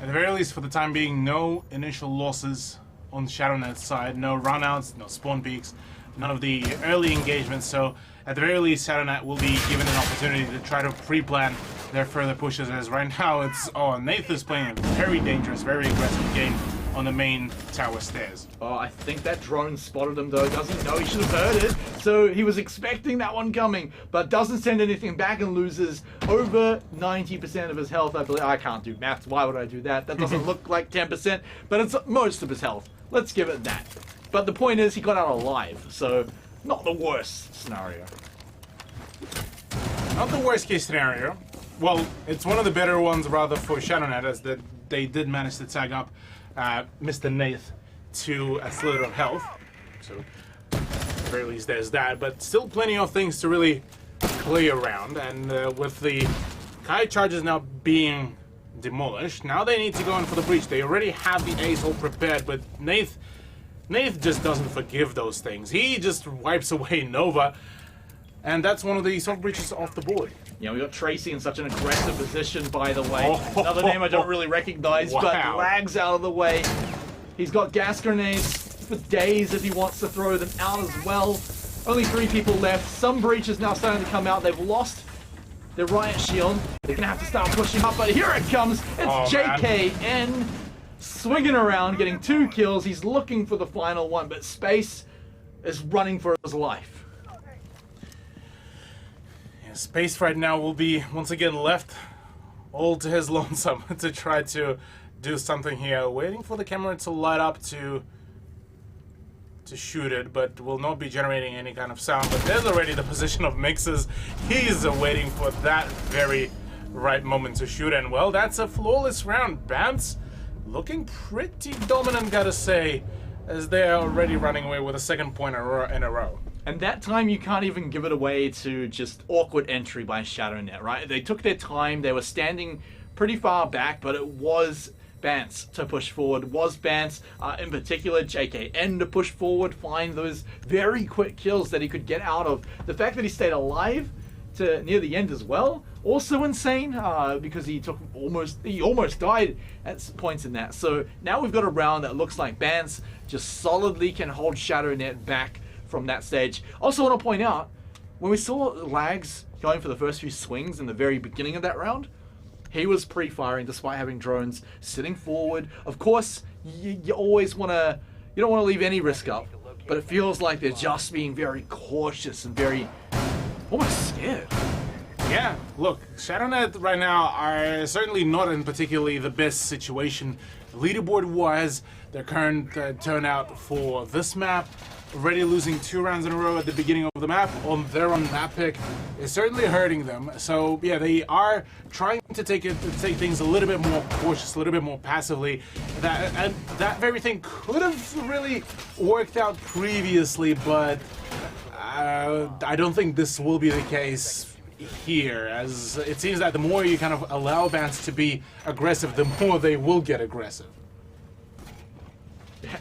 at the very least, for the time being, no initial losses on ShadowNet's side, no runouts, no spawn peaks, none of the early engagements, so at the very least, ShadowNet will be given an opportunity to try to pre-plan their further pushes, as right now it's, oh, Nath is playing a very dangerous, very aggressive game on the main tower stairs. Oh, I think that drone spotted him though. Doesn't know, he should have heard it. So he was expecting that one coming, but doesn't send anything back and loses over 90% of his health, I believe. I can't do maths, why would I do that? That doesn't look like 10%, but it's most of his health. Let's give it that. But the point is, he got out alive, so not the worst scenario. Not the worst case scenario. Well, it's one of the better ones rather for ShadowNet, as that they did manage to tag up Mr. Nath to a slither of health. So, at the very least there's that, but still plenty of things to really play around, and with the Kai charges now being demolished, now they need to go in for the breach. They already have the ace all prepared, but Nath just doesn't forgive those things. He just wipes away Nova, and that's one of the soft breaches off the board. Yeah, we got Tracy in such an aggressive position, by the way. Another name I don't really recognize, but Lags out of the way. He's got gas grenades. for days if he wants to throw them out as well. Only 3 people left. Some breaches now starting to come out. They've lost their riot shield. They're gonna have to start pushing up, but here it comes. It's JKN swinging around, getting 2 kills. He's looking for the final one, but Space is running for his life. Yeah, Space right now will be once again left all to his lonesome to try to do something here. Waiting for the camera to light up to shoot it, but will not be generating any kind of sound. But there's already the position of Mixes. He's waiting for that very right moment to shoot, and well, that's a flawless round. Bams looking pretty dominant, gotta say, as they're already running away with a 2nd point in a row. And that time you can't even give it away to just awkward entry by ShadowNet, right? They took their time, they were standing pretty far back, but it was Bance to push forward, was Bance in particular, JKN to push forward, find those very quick kills that he could get out of. The fact that he stayed alive to near the end as well, also insane, because he almost died at points in that. So now we've got a round that looks like Bance just solidly can hold ShadowNet back from that stage. Also want to point out, when we saw Lags going for the first few swings in the very beginning of that round, he was pre-firing despite having drones sitting forward. Of course, you always want to, you don't want to leave any risk up, but it feels like they're just being very cautious and very, almost scared. Yeah, look, ShadowNet right now are certainly not in particularly the best situation leaderboard-wise. Their current turnout for this map, already losing 2 rounds in a row at the beginning of the map on their own map pick, is certainly hurting them. So yeah, they are trying to take things a little bit more cautious, a little bit more passively. And that very thing could have really worked out previously, but I don't think this will be the case here, as it seems that the more you kind of allow Vance to be aggressive, the more they will get aggressive.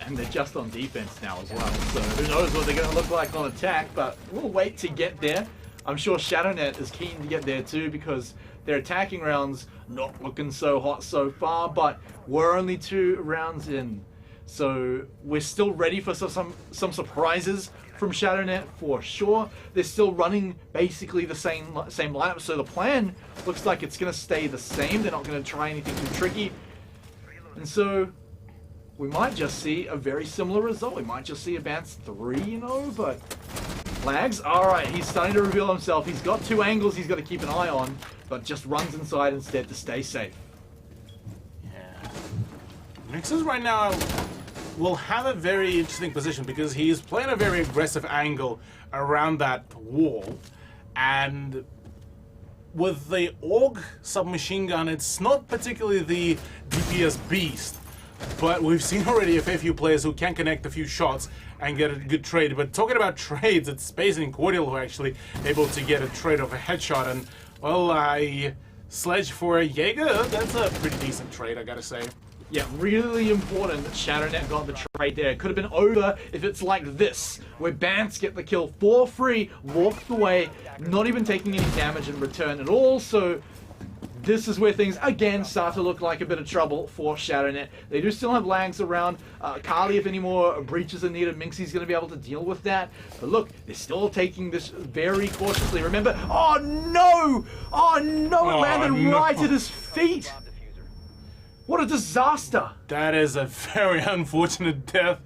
And they're just on defense now as well, so who knows what they're going to look like on attack, but we'll wait to get there. I'm sure ShadowNet is keen to get there too, because their attacking rounds not looking so hot so far, but we're only 2 rounds in. So we're still ready for some surprises from ShadowNet for sure. They're still running basically the same lineup, so the plan looks like it's going to stay the same. They're not going to try anything too tricky. And so we might just see a very similar result. We might just see Advance 3, you know, but Lags, alright, he's starting to reveal himself. He's got 2 angles he's got to keep an eye on, but just runs inside instead to stay safe. Yeah. Mixes right now will have a very interesting position because he is playing a very aggressive angle around that wall, and with the AUG submachine gun, it's not particularly the DPS beast, but we've seen already a fair few players who can connect a few shots and get a good trade. But talking about trades, it's Space and Cordial who are actually able to get a trade of a headshot, and well, I Sledge for a Jaeger, that's a pretty decent trade, I gotta say. Yeah, really important that ShadowNet got the trade there. It could have been over if it's like this, where Bance get the kill for free, walked away, not even taking any damage in return at all. So this is where things again start to look like a bit of trouble for ShadowNet. They do still have Lags around. Carly, if any more breaches are needed, Minxie's going to be able to deal with that. But look, they're still taking this very cautiously. Remember, oh no! Oh no, it landed right at his feet! What a disaster! That is a very unfortunate death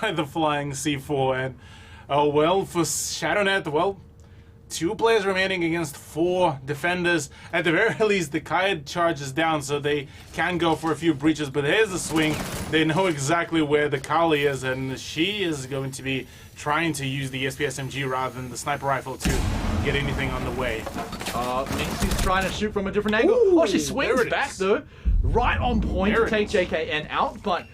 by the flying C4, and oh well, for ShadowNet, well, 2 players remaining against 4 defenders. At the very least, the kite charges down so they can go for a few breaches, but here's the swing. They know exactly where the Kali is, and she is going to be trying to use the SPSMG rather than the sniper rifle to get anything on the way. Minxie's trying to shoot from a different angle. Ooh, oh, she swings back though. Right on point to take JKN out, but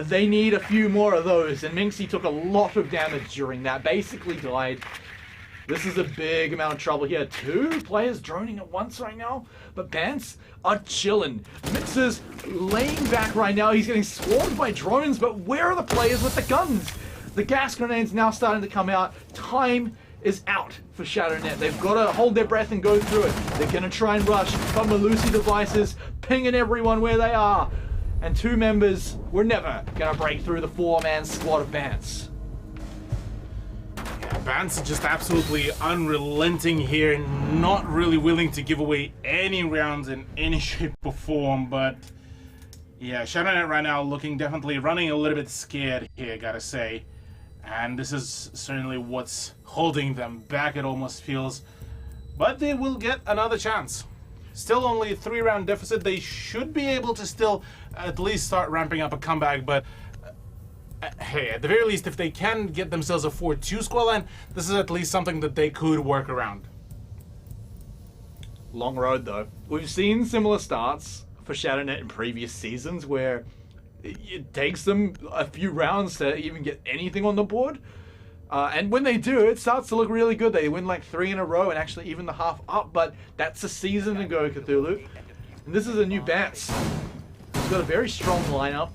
they need a few more of those, and Minxie took a lot of damage during that, basically died. This is a big amount of trouble here. 2 players droning at once right now, but Bance are chilling. Mixer's laying back right now. He's getting swarmed by drones, but where are the players with the guns? The gas grenades now starting to come out. Time is out for ShadowNet. They've got to hold their breath and go through it. They're going to try and rush, but Malusi devices pinging everyone where they are. and 2 members were never gonna break through the 4-man squad of Bants. Bants just absolutely unrelenting here, not really willing to give away any rounds in any shape or form, but yeah, ShadowNet right now looking definitely running a little bit scared here, gotta say. And this is certainly what's holding them back, it almost feels. But they will get another chance. Still only a 3-round deficit. They should be able to still at least start ramping up a comeback, but hey, at the very least, if they can get themselves a 4-2 scoreline, this is at least something that they could work around. Long road though. We've seen similar starts for ShadowNet in previous seasons where it takes them a few rounds to even get anything on the board. And when they do, it starts to look really good. They win like 3 in a row and actually even the half up, but that's a season ago, Cthulhu. And this is a new Bants. They've got a very strong lineup.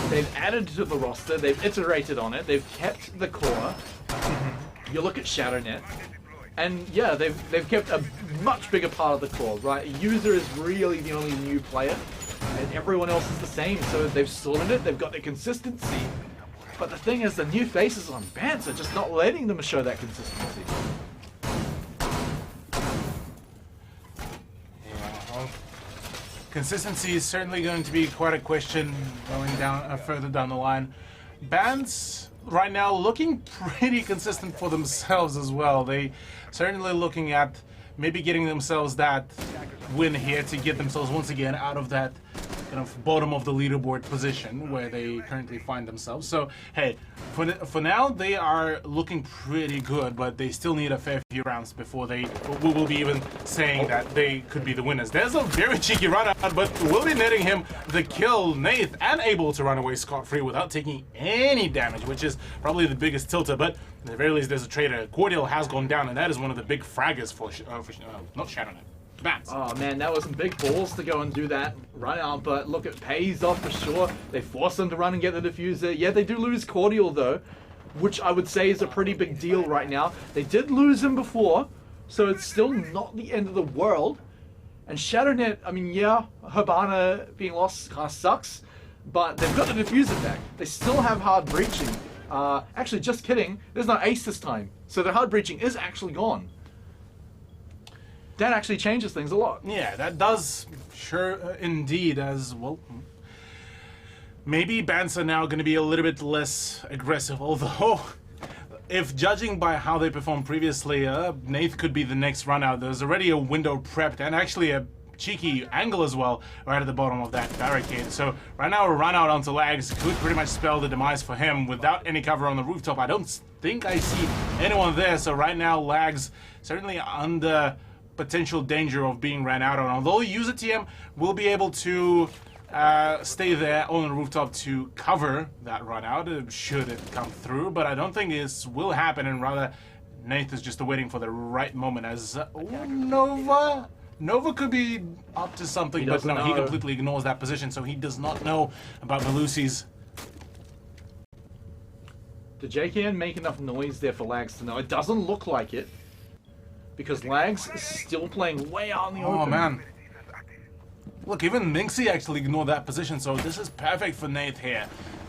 They've added to the roster, they've iterated on it, they've kept the core. You look at ShadowNet, and yeah, they've kept a much bigger part of the core, right? User is really the only new player, and everyone else is the same, so they've sorted it, they've got their consistency. But the thing is, the new faces on Bants are just not letting them show that consistency. Consistency is certainly going to be quite a question going down further down the line. Bants right now looking pretty consistent for themselves as well. They certainly looking at maybe getting themselves that win here to get themselves once again out of that kind of bottom of the leaderboard position where they currently find themselves. So hey, for now they are looking pretty good, but they still need a fair few rounds before we will be even saying that they could be the winners. There's a very cheeky run out, but will be netting him the kill, Nath, and able to run away scot-free without taking any damage, which is probably the biggest tilter, but at the very least there's a traitor. Cordial has gone down, and that is one of the big fraggers for not ShadowNet. Bants. Oh man, that was some big balls to go and do that run out, but look, it pays off for sure. They force them to run and get the diffuser. Yeah, they do lose Cordial though, which I would say is a pretty big deal right now. They did lose him before, so it's still not the end of the world. And ShadowNet, I mean, yeah, Habana being lost kind of sucks, but they've got the diffuser back. They still have hard breaching. Actually, just kidding, there's no ace this time, so the hard breaching is actually gone. That actually changes things a lot. Yeah, that does, sure, indeed, as well. Maybe Bants are now going to be a little bit less aggressive, although, if judging by how they performed previously, Nath could be the next run out. There's already a window prepped, and actually a cheeky angle as well, right at the bottom of that barricade. So right now a run out onto Lags could pretty much spell the demise for him without any cover on the rooftop. I don't think I see anyone there, so right now Lags certainly under potential danger of being ran out on, although user TM will be able to stay there on the rooftop to cover that run out should it come through, but I don't think this will happen, and rather Nath is just waiting for the right moment as Nova could be up to something, but no, he completely ignores that position, so he does not know about Malusi's. Did JKN make enough noise there for Lags to know? It doesn't look like it, because Lags is still playing way out in the open. Oh man. Look, even Minxie actually ignored that position, so this is perfect for Nath here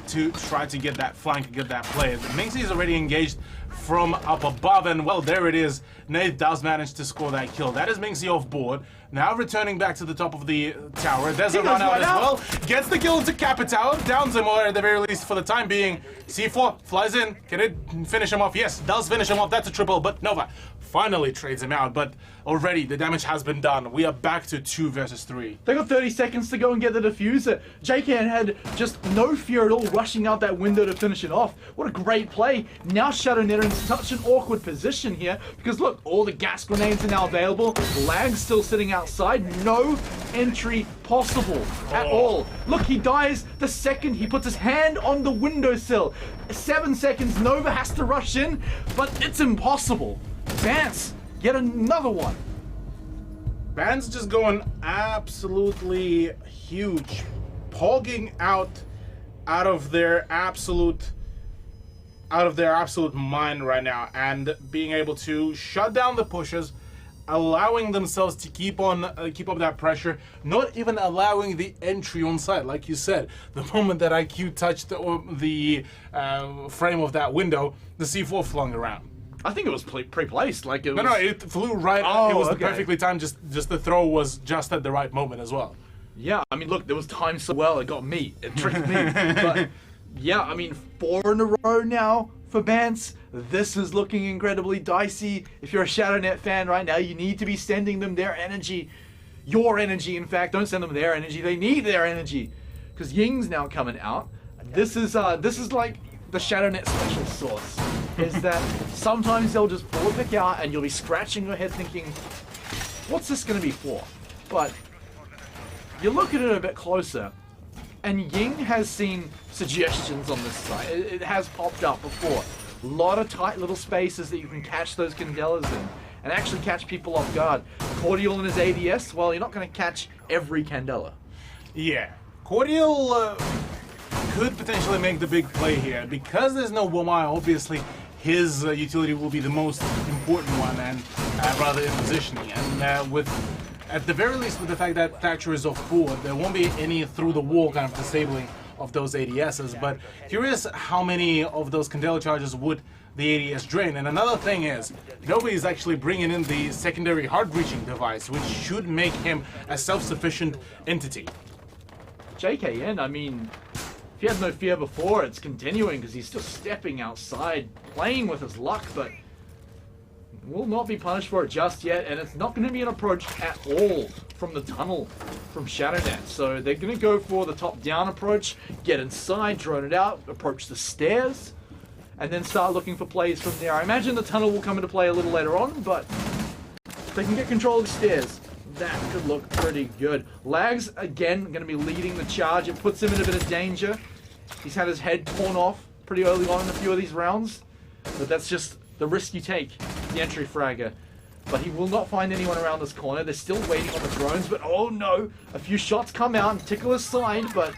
to try to get that flank and get that play. Minxie is already engaged from up above, and well, there it is. Nath does manage to score that kill. That is Minxie off board. Now returning back to the top of the tower. There's a run out as well. Gets the kill into Capitao. Downs him, or at the very least for the time being. C4 flies in. Can it finish him off? Yes, does finish him off. That's a triple, but Nova finally trades him out. But already the damage has been done. We are back to 2 versus 3. They got 30 seconds to go and get the diffuser. JKN had just no fear at all rushing out that window to finish it off. What a great play. Now ShadowNet are in such an awkward position here because look, all the gas grenades are now available. Lag's still sitting outside. No entry possible at all. Look, he dies the second he puts his hand on the windowsill. 7 seconds, Nova has to rush in, but it's impossible. Bants, get another one. Bants just going absolutely huge, pogging out of their absolute mind right now, and being able to shut down the pushes allowing themselves to keep up that pressure, not even allowing the entry on site. Like you said, the moment that IQ touched the frame of that window, the C4 flung around. I think it was pre-placed. Like it was... No, it flew right. Oh, it was okay. perfectly timed. Just the throw was just at the right moment as well. Yeah, I mean, look, there was time so well, it got me. It tricked me. But, yeah, I mean, 4 in a row now for Bance. This is looking incredibly dicey. If you're a ShadowNet fan right now, you need to be sending them their energy. Your energy, in fact. Don't send them their energy. They need their energy. Because Ying's now coming out. This is like the ShadowNet special sauce. Is that sometimes they'll just pull a pick out and you'll be scratching your head thinking, what's this going to be for? But you look at it a bit closer, and Ying has seen suggestions on this site. It has popped up before. A lot of tight little spaces that you can catch those Candelas in, and actually catch people off guard. Cordial in his ADS, well, you're not going to catch every Candela. Yeah, Cordial could potentially make the big play here. Because there's no Womai, obviously his utility will be the most important one, and rather in positioning. And with, at the very least, with the fact that Thatcher is off board, there won't be any through the wall kind of disabling of those ADSs. But curious how many of those Candela charges would the ADS drain. And another thing is, nobody's actually bringing in the secondary hard-reaching device, which should make him a self-sufficient entity. JKN, I mean, if he had no fear before, it's continuing because he's still stepping outside, playing with his luck, but will not be punished for it just yet, and it's not going to be an approach at all from the tunnel from ShadowNet. So they're going to go for the top-down approach, get inside, drone it out, approach the stairs, and then start looking for plays from there. I imagine the tunnel will come into play a little later on, but if they can get control of the stairs, that could look pretty good. Lags, again, going to be leading the charge. It puts him in a bit of danger. He's had his head torn off pretty early on in a few of these rounds, but that's just the risk you take, the entry fragger. But he will not find anyone around this corner. They're still waiting on the drones, but oh no! A few shots come out and tickle his side, but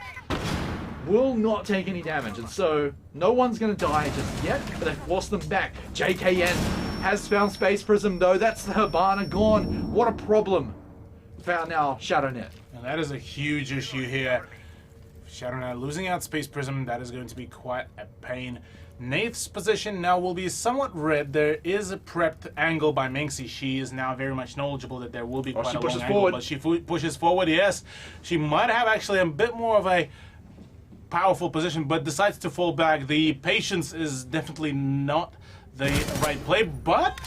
will not take any damage. And so, no one's going to die just yet, but they force them back. JKN has found Space Prism though. That's the Habana gone. What a problem. Found now ShadowNet. And that is a huge issue here. ShadowNet losing out Space Prism, that is going to be quite a pain. Nath's position now will be somewhat red. There is a prepped angle by Minxie. She is now very much knowledgeable that there will be quite a long angle, forward. but she pushes forward, yes. She might have actually a bit more of a powerful position, but decides to fall back. The patience is definitely not the right play, but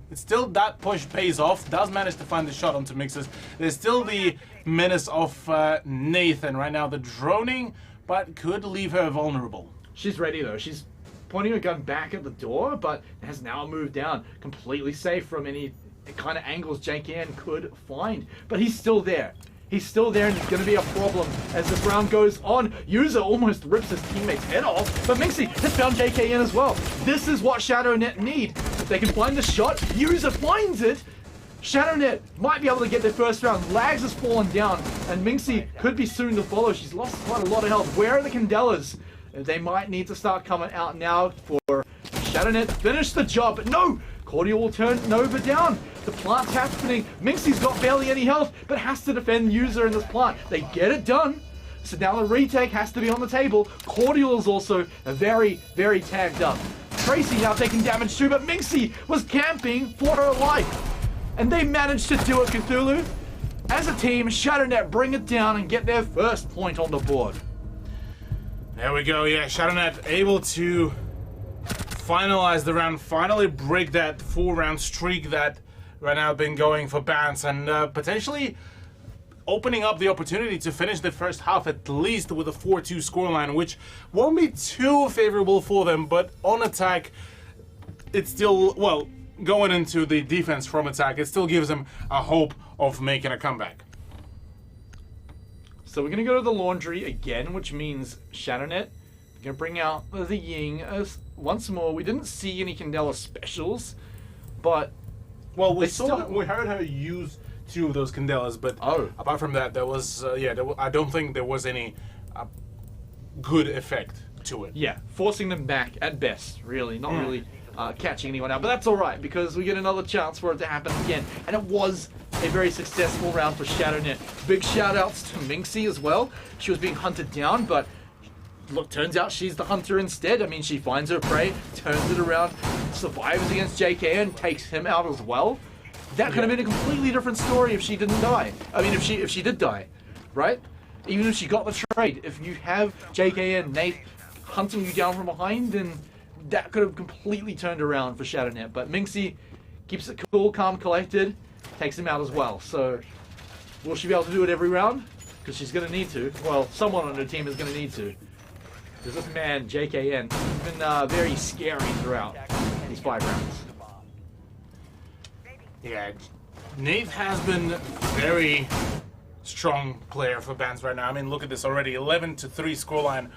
it's still that push pays off. Does manage to find the shot onto Mixes. There's still the menace of Nathan right now, the droning, but could leave her vulnerable. She's ready though. She's pointing her gun back at the door, but has now moved down, completely safe from any kind of angles JKN could find. But he's still there. He's still there, and it's going to be a problem as this round goes on. User almost rips his teammate's head off, but Minxie has found JKN as well. This is what ShadowNet need. If they can find the shot, User finds it. ShadowNet might be able to get their first round. Lags has fallen down, and Minxie could be soon to follow. She's lost quite a lot of health. Where are the Candelas? They might need to start coming out now for ShadowNet to finish the job. But no! Cordial will turn Nova down. The plant's happening. Minxie's got barely any health, but has to defend User in this plant. They get it done. So now the retake has to be on the table. Cordial is also very, very tagged up. Tracy now taking damage too, but Minxie was camping for her life. And they managed to do it, Cthulhu. As a team, ShadowNet bring it down and get their first point on the board. There we go, yeah, ShadowNet able to finalize the round, finally break that 4-round streak that right now been going for Bance, and potentially opening up the opportunity to finish the first half at least with a 4-2 scoreline, which won't be too favorable for them, but on attack, it's still, well, going into the defense from attack, it still gives them a hope of making a comeback. So we're going to go to the laundry again, which means ShadowNet. We're going to bring out the Ying once more. We didn't see any Candela specials, but well, we still we heard her use 2 of those Candelas, but apart from that, there was I don't think there was any good effect to it. Yeah, forcing them back at best, really. Not really catching anyone out. But that's alright, because we get another chance for it to happen again. And it was a very successful round for ShadowNet. Big shout outs to Minxie as well. She was being hunted down, but look, turns out she's the hunter instead. I mean, she finds her prey, turns it around, survives against JK and takes him out as well. That could have been a completely different story if she didn't die. I mean, if she did die, right? Even if she got the trade, if you have JK and Nate hunting you down from behind, then that could have completely turned around for ShadowNet. But Minxie keeps it cool, calm, collected, takes him out as well. So, will she be able to do it every round? Because she's going to need to. Well, someone on her team is going to need to. Because this man, JKN, has been very scary throughout these 5 rounds. Yeah, Nate has been very strong player for Bans right now. I mean, look at this already, 11-3 scoreline.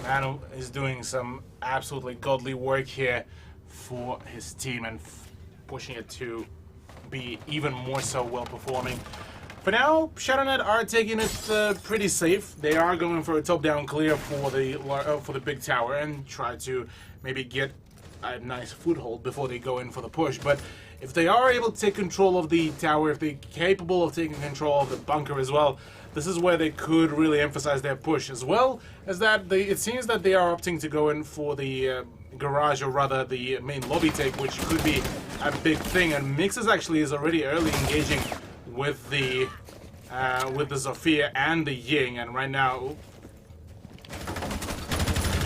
Man is doing some absolutely godly work here for his team and pushing it to be even more so well performing. For now, ShadowNet are taking it pretty safe. They are going for a top-down clear for the big tower and try to maybe get a nice foothold before they go in for the push. But if they are able to take control of the tower, if they're capable of taking control of the bunker as well, this is where they could really emphasize their push, as well as that it seems that they are opting to go in for the garage, or rather the main lobby take, which could be a big thing. And Mixes actually is already early engaging with the Zofia and the Ying, and right now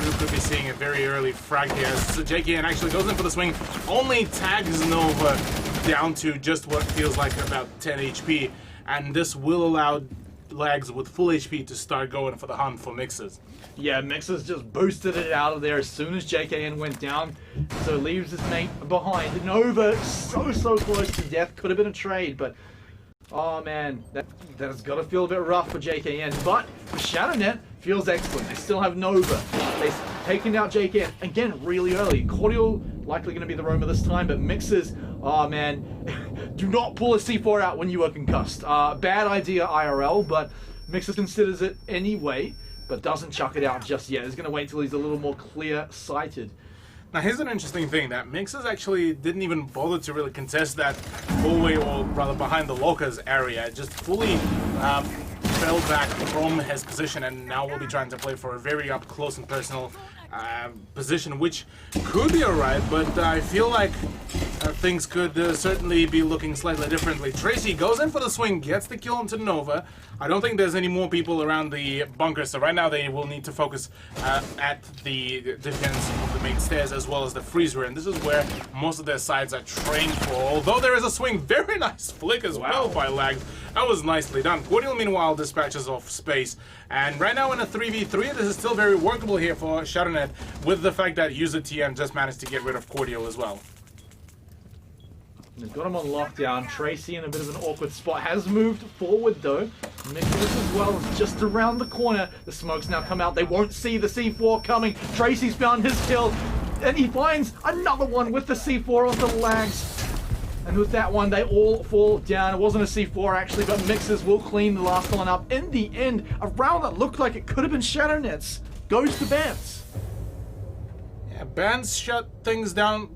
you could be seeing a very early frag here. So JKN actually goes in for the swing, only tags Nova down to just what feels like about 10 HP, and this will allow Lags with full HP to start going for the hunt for Mixes. Yeah, Mixes just boosted it out of there as soon as JKN went down, so leaves his mate behind. Nova so close to death, could have been a trade, but oh man, that's got to feel a bit rough for JKN. But for ShadowNet, feels excellent. They still have Nova. They've taken out JKN again really early. Cordial likely going to be the roamer this time, but Mixes, oh man, do not pull a C4 out when you are concussed. Bad idea IRL, but Mixes considers it anyway, but doesn't chuck it out just yet. He's going to wait till he's a little more clear-sighted. Now here's an interesting thing, that Mixes actually didn't even bother to really contest that hallway, or rather behind the lockers area. Just fully fell back from his position, and now will be trying to play for a very up close and personal position, which could be alright, but I feel like things could certainly be looking slightly differently. Tracy goes in for the swing, gets the kill into Nova. I don't think there's any more people around the bunker, so right now they will need to focus at the defense of the main stairs as well as the freezer, and this is where most of their sides are trained for. Although there is a swing, very nice flick as well by Lags. That was nicely done. Cordial, meanwhile, dispatches off space, and right now in a 3v3, this is still very workable here for ShadowNet, with the fact that user TM just managed to get rid of Cordial as well. They've got him on lockdown. Tracy in a bit of an awkward spot. Has moved forward though. Nicholas as well is just around the corner. The smokes now come out. They won't see the C4 coming. Tracy's found his kill. And he finds another one with the C4 onto Lags. And with that one, they all fall down. It wasn't a C4 actually, but Mixes will clean the last one up. In the end, a round that looked like it could have been ShadowNet's goes to Bans. Yeah, Bans shut things down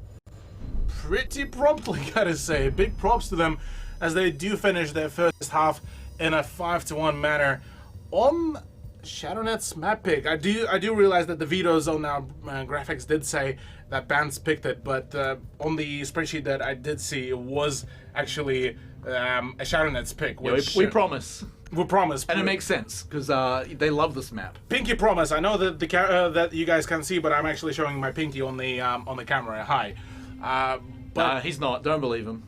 pretty promptly, gotta say. Big props to them as they do finish their first half in a 5-1 manner on ShadowNet's map pick. I do realize that the Veto Zone now graphics did say that Bans picked it, but on the spreadsheet that I did see, it was actually a ShadowNet's pick. Which, we promise. We promise. And it makes sense, because they love this map. Pinky promise. I know that that you guys can't see, but I'm actually showing my pinky on the camera. Hi. But he's not. Don't believe him.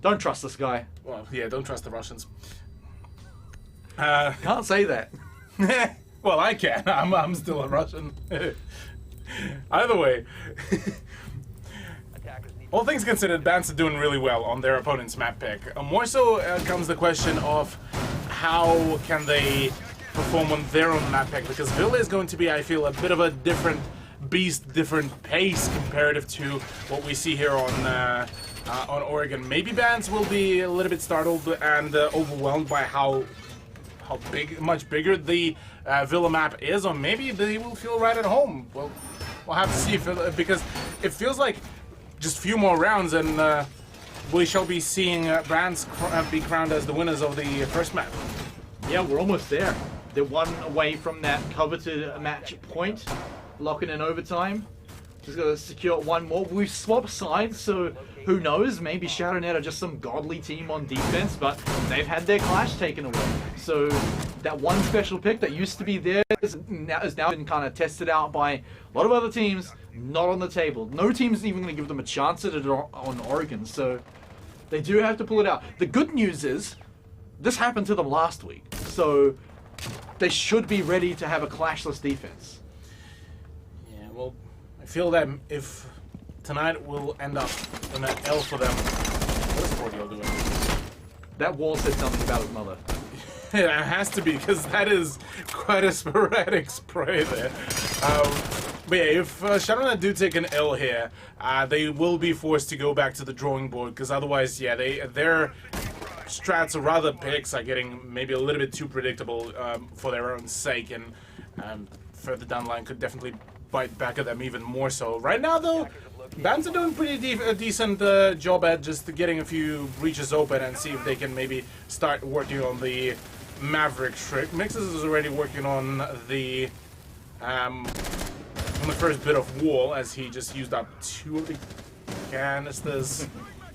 Don't trust this guy. Well, yeah, don't trust the Russians. Can't say that. Well, I can. I'm still a Russian. Either way. All things considered, Bans are doing really well on their opponent's map pick. More so comes the question of how can they perform on their own map pick, because Villa is going to be, I feel, a bit of a different beast, different pace comparative to what we see here on Oregon. Maybe Bans will be a little bit startled and overwhelmed by how much bigger the Villa map is, or maybe they will feel right at home. Well, we'll have to see because it feels like just a few more rounds and we shall be seeing brands be crowned as the winners of the first map. Yeah, we're almost there. They're one away from that coveted match point, locking in overtime. Just got to secure one more. We've swapped sides, so who knows? Maybe ShadowNet are just some godly team on defense, but they've had their clash taken away. So that one special pick that used to be theirs has now been kind of tested out by a lot of other teams, not on the table. No team's even going to give them a chance at it on Oregon, so they do have to pull it out. The good news is, this happened to them last week, so they should be ready to have a clashless defense. Yeah, well, I feel that if tonight will end up in an L for them, what is Cordial doing? That wall said something about his mother. It has to be, because that is quite a sporadic spray there. But yeah, if ShadowNet do take an L here, they will be forced to go back to the drawing board, because otherwise, yeah, their strats or rather picks are getting maybe a little bit too predictable for their own sake, and further down the line could definitely bite back at them even more so. Right now, though, Bands are doing a decent job at just getting a few breaches open and see if they can maybe start working on the Maverick trick. Mixes is already working on the first bit of wall, as he just used up 2 of the canisters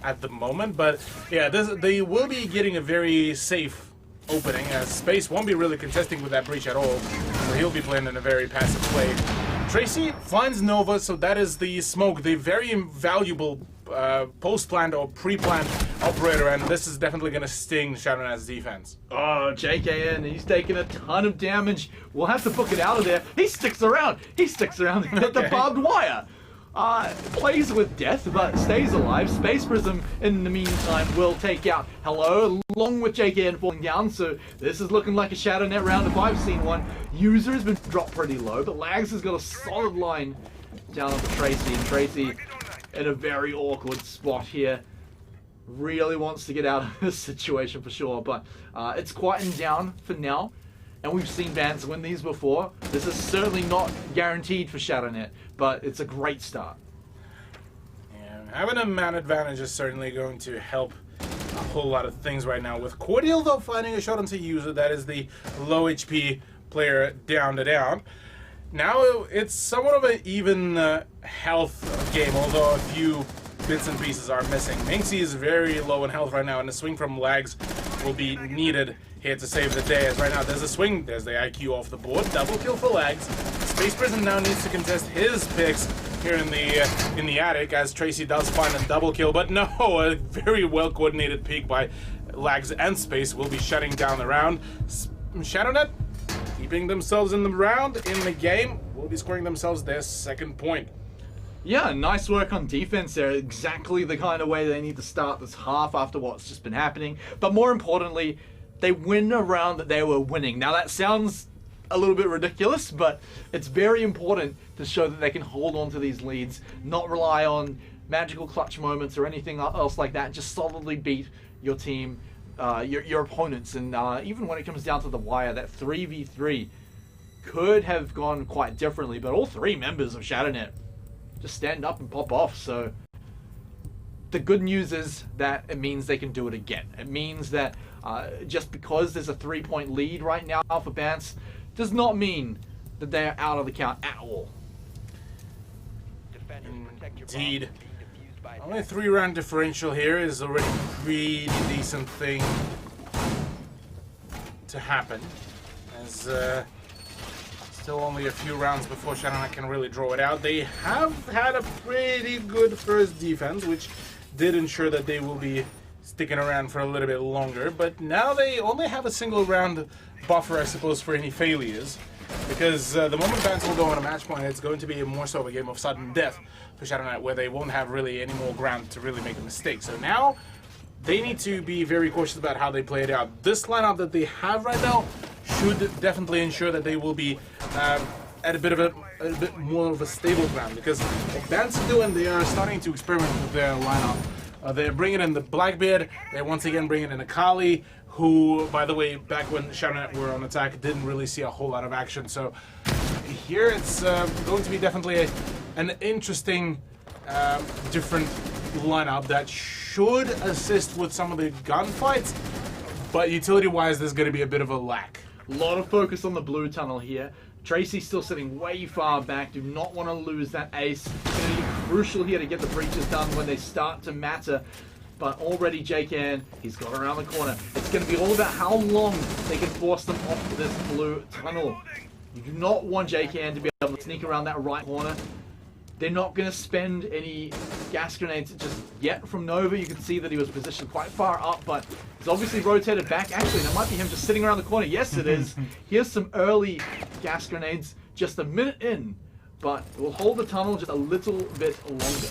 at the moment. But yeah, they will be getting a very safe opening, as Space won't be really contesting with that breach at all, so he'll be playing in a very passive play. Tracy finds Nova, so that is the smoke, the very valuable post-planned or pre-planned operator, and this is definitely going to sting ShadowNet's defense. Oh, JKN, he's taking a ton of damage. We'll have to book it out of there. He sticks around. He sticks around at the barbed wire. Plays with death, but stays alive. Space Prism, in the meantime, will take out Hello, along with JKN falling down, so this is looking like a ShadowNet round if I've seen one. User has been dropped pretty low, but Lags has got a solid line down onto Tracy, and Tracy in a very awkward spot here. Really wants to get out of this situation for sure, but it's quieting down for now. And we've seen bands win these before. This is certainly not guaranteed for ShadowNet, but it's a great start. Yeah, having a man advantage is certainly going to help a whole lot of things right now. With Cordial, though, finding a shot onto User, that is the low HP player down to down. Now it's somewhat of an even health game, although a few bits and pieces are missing. Minxie is very low in health right now, and the swing from Lags will be needed here to save the day, as right now there's a swing, there's the IQ off the board, double kill for Lags. Space Prison now needs to contest his picks here in the attic, as Tracy does find a double kill, but no, a very well coordinated peek by Lags and Space will be shutting down the round. ShadowNet keeping themselves in the round, in the game, will be scoring themselves their second point. Yeah, nice work on defense there. Exactly the kind of way they need to start this half after what's just been happening. But more importantly, they win a round that they were winning. Now that sounds a little bit ridiculous, but it's very important to show that they can hold on to these leads, not rely on magical clutch moments or anything else like that. Just solidly beat your team, your opponents. And even when it comes down to the wire, that 3v3 could have gone quite differently, but all 3 members of ShadowNet just stand up and pop off. So the good news is that it means they can do it again. It means that just because there's a 3-point lead right now for Bance does not mean that they're out of the count at all. Indeed. Only a 3-round differential here is already a pretty decent thing to happen, as still only a few rounds before ShadowNet can really draw it out. They have had a pretty good first defense, which did ensure that they will be sticking around for a little bit longer, but now they only have a single round buffer, I suppose, for any failures, because the moment Bance will go on a match point, it's going to be more so of a game of sudden death for ShadowNet, where they won't have really any more ground to really make a mistake. So now they need to be very cautious about how they play it out. This lineup that they have right now should definitely ensure that they will be at a bit more of a stable ground, because what Bance are doing, they are starting to experiment with their lineup. They're bringing in the Blackbeard, they're once again bringing in Akali, who, by the way, back when ShadowNet were on attack, didn't really see a whole lot of action. So here it's going to be definitely an interesting, different lineup that should assist with some of the gunfights, but utility-wise, there's going to be a bit of a lack. A lot of focus on the blue tunnel here. Tracy's still sitting way far back. Do not want to lose that ace. It's going to be crucial here to get the breaches done when they start to matter. But already JKN, he's got around the corner. It's going to be all about how long they can force them off this blue tunnel. You do not want JKN to be able to sneak around that right corner. They're not going to spend any gas grenades just yet from Nova. You can see that he was positioned quite far up, but he's obviously rotated back. Actually, that might be him just sitting around the corner. Yes, it is. Here's some early gas grenades just a minute in, but it will hold the tunnel just a little bit longer.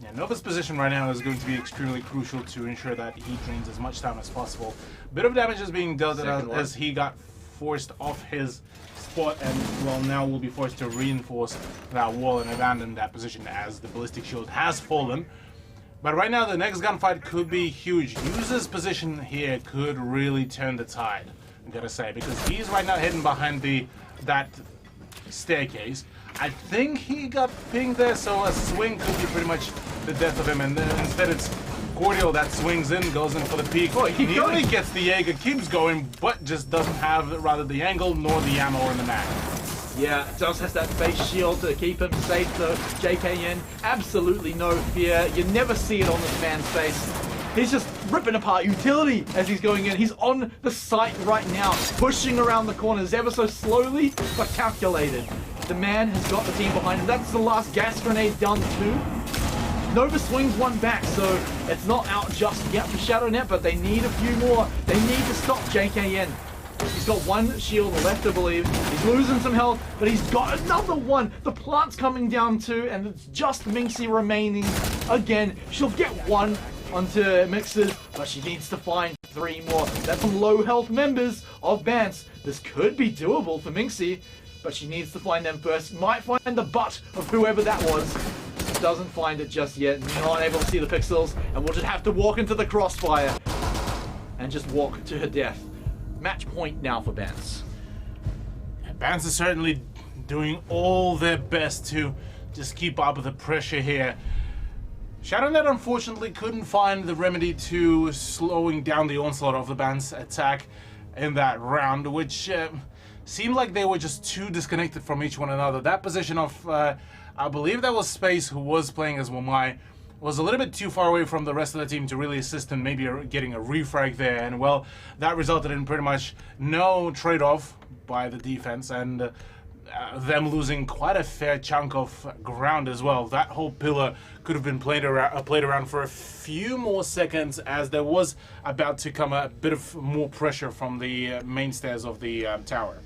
Yeah, Nova's position right now is going to be extremely crucial to ensure that he drains as much time as possible. Bit of damage is being dealt as he got forced off his spot, and well, now will be forced to reinforce that wall and abandon that position as the ballistic shield has fallen. But right now, the next gunfight could be huge. Yuza's position here could really turn the tide, I'm gonna say, because he's right now hidden behind that staircase. I think he got pinged there, so a swing could be pretty much the death of him, and then instead it's Cordial that swings in, goes in for the peak. Oh, he nearly gets the Jaeger, keeps going, but just doesn't have rather the angle nor the ammo or the mag. Yeah, just has that face shield to keep him safe though. JKN, absolutely no fear. You never see it on this man's face. He's just ripping apart utility as he's going in. He's on the site right now, pushing around the corners ever so slowly, but calculated. The man has got the team behind him. That's the last gas grenade done too. Nova swings one back, so it's not out just yet for ShadowNet, but they need a few more. They need to stop JKN. He's got one shield left, I believe. He's losing some health, but he's got another one. The plant's coming down too, and it's just Minxie remaining again. She'll get one onto Mixers, but she needs to find 3 more. That's some low health members of Bance. This could be doable for Minxie, but she needs to find them first. Might find the butt of whoever that was. Doesn't find it just yet, not able to see the pixels, and we'll just have to walk into the crossfire and just walk to her death. Match point now for Bance. Bance is certainly doing all their best to just keep up with the pressure here. ShadowNet unfortunately couldn't find the remedy to slowing down the onslaught of the Bance attack in that round, which seemed like they were just too disconnected from each one another. That position of I believe that was Space, who was playing as Wamai, was a little bit too far away from the rest of the team to really assist in maybe getting a refrag there, and well, that resulted in pretty much no trade-off by the defense, and them losing quite a fair chunk of ground as well. That whole pillar could have been played around for a few more seconds, as there was about to come a bit of more pressure from the mainstays of the tower.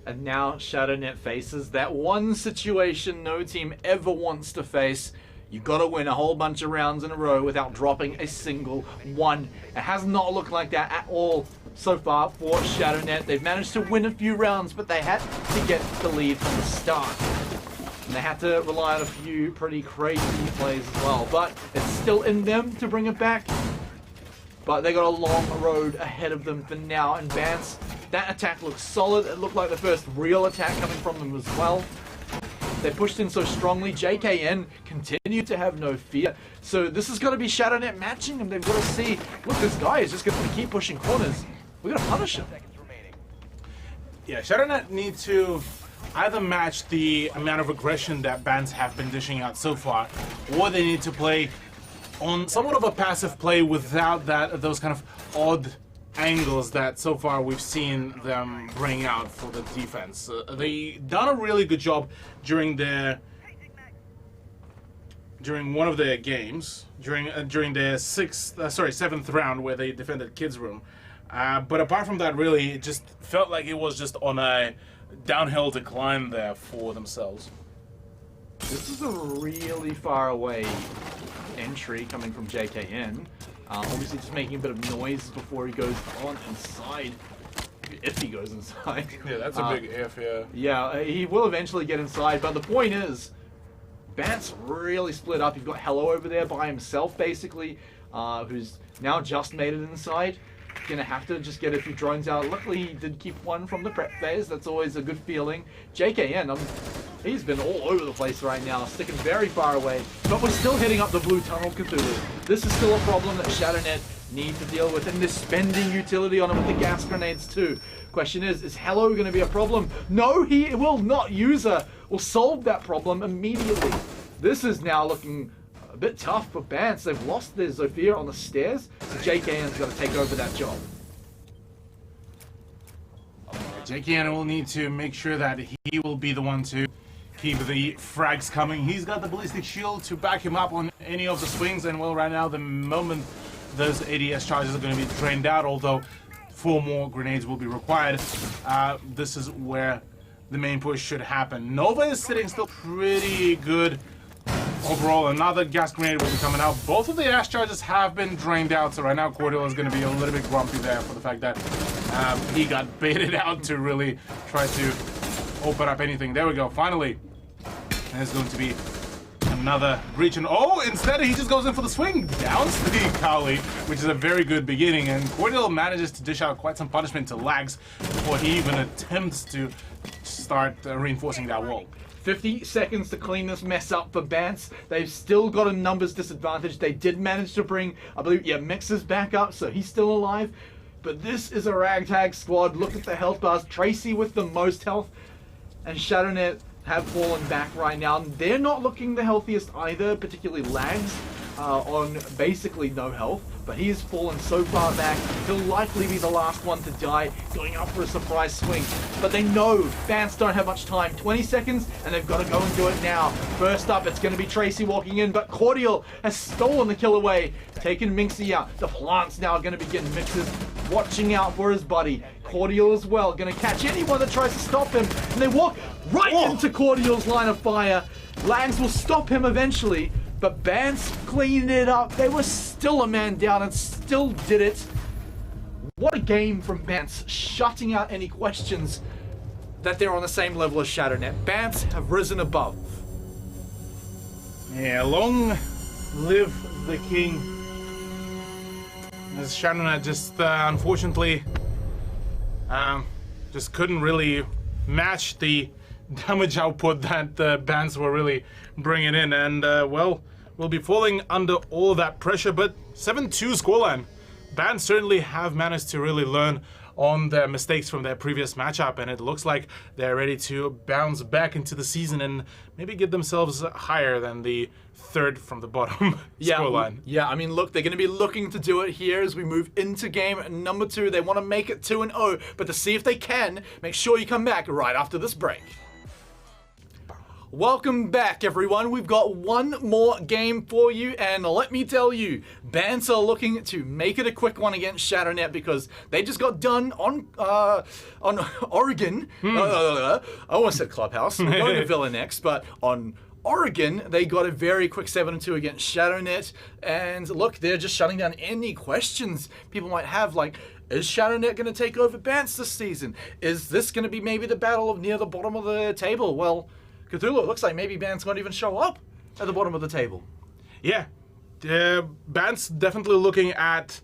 And now ShadowNet faces that one situation no team ever wants to face. You gotta win a whole bunch of rounds in a row without dropping a single one. It has not looked like that at all so far for ShadowNet. They've managed to win a few rounds, but they had to get the lead from the start. And they had to rely on a few pretty crazy plays as well. But it's still in them to bring it back. But they got a long road ahead of them for now. And Bance, that attack looks solid. It looked like the first real attack coming from them as well. They pushed in so strongly. JKN continued to have no fear. So this is going to be ShadowNet matching them. They've got to see, look, this guy is just going to keep pushing corners. We're going to punish him. Yeah, ShadowNet need to either match the amount of aggression that Bance have been dishing out so far, or they need to play on somewhat of a passive play without those kind of odd angles that so far we've seen them bring out for the defense. They done a really good job during one of their games, during their seventh round where they defended Kids Room. But apart from that, really, it just felt like it was just on a downhill decline there for themselves. This is a really far away entry coming from JKN. Obviously just making a bit of noise before he goes on inside. If he goes inside. Yeah, that's a big if, yeah. Yeah, he will eventually get inside, but the point is, Bance really split up. You've got Hello over there by himself, basically, who's now just made it inside. Gonna have to just get a few drones out. Luckily, he did keep one from the prep phase. That's always a good feeling. JKN, he's been all over the place right now, sticking very far away. But we're still hitting up the blue tunnel, Cthulhu. This is still a problem that ShadowNet need to deal with, and they're spending utility on him with the gas grenades too. Question is Hello going to be a problem? No, he will not. User will solve that problem immediately. This is now looking a bit tough for Bance. They've lost their Zofia on the stairs, so JKN's got to take over that job. JKN will need to make sure that he will be the one to keep the frags coming. He's got the ballistic shield to back him up on any of the swings, and well, right now, the moment those ADS charges are going to be drained out, although 4 more grenades will be required, this is where the main push should happen. Nova is sitting still pretty good overall. Another gas grenade will be coming out. Both of the AS charges have been drained out, so right now Cordial is going to be a little bit grumpy there for the fact that he got baited out to really try to open up anything. There we go, finally. There's going to be another breach, and instead he just goes in for the swing, downs the Kali, which is a very good beginning, and Cordial manages to dish out quite some punishment to Lags before he even attempts to start reinforcing that wall. 50 seconds to clean this mess up for Bance. They've still got a numbers disadvantage. They did manage to bring, I believe, Mixer's back up, so he's still alive. But this is a ragtag squad. Look at the health bars. Tracy with the most health, and ShadowNet have fallen back right now. They're not looking the healthiest either, particularly Lags on basically no health, but he has fallen so far back, he'll likely be the last one to die, going up for a surprise swing. But they know Bance don't have much time. 20 seconds, and they've got to go and do it now. First up, it's going to be Tracy walking in, but Cordial has stolen the kill away, taking Minxie out. The plant's now going to be getting Mixes, watching out for his buddy. Cordial as well, going to catch anyone that tries to stop him, and they walk right into Cordial's line of fire. Langs will stop him eventually, but Bance cleaned it up. They were still a man down and still did it. What a game from Bance, shutting out any questions that they're on the same level as ShadowNet. Bance have risen above. Yeah, long live the king. As ShadowNet just unfortunately just couldn't really match the damage output that the Bance were really bringing in, and well, we'll be falling under all that pressure, but 7-2 scoreline. Bance certainly have managed to really learn on their mistakes from their previous matchup, and it looks like they're ready to bounce back into the season and maybe get themselves higher than the third from the bottom scoreline. Yeah, I mean, look, they're going to be looking to do it here as we move into game number 2. They want to make it 2-0, but to see if they can, make sure you come back right after this break. Welcome back, everyone. We've got one more game for you, and let me tell you, Bance are looking to make it a quick one against ShadowNet because they just got done on Oregon. I almost said Clubhouse. We're going to Villa next, but on Oregon, they got a very quick 7-2 against ShadowNet, and look, they're just shutting down any questions people might have, like, is ShadowNet going to take over Bance this season? Is this going to be maybe the battle of near the bottom of the table? Well, Cthulhu, it looks like maybe Bance won't even show up at the bottom of the table. Yeah, Bance definitely looking at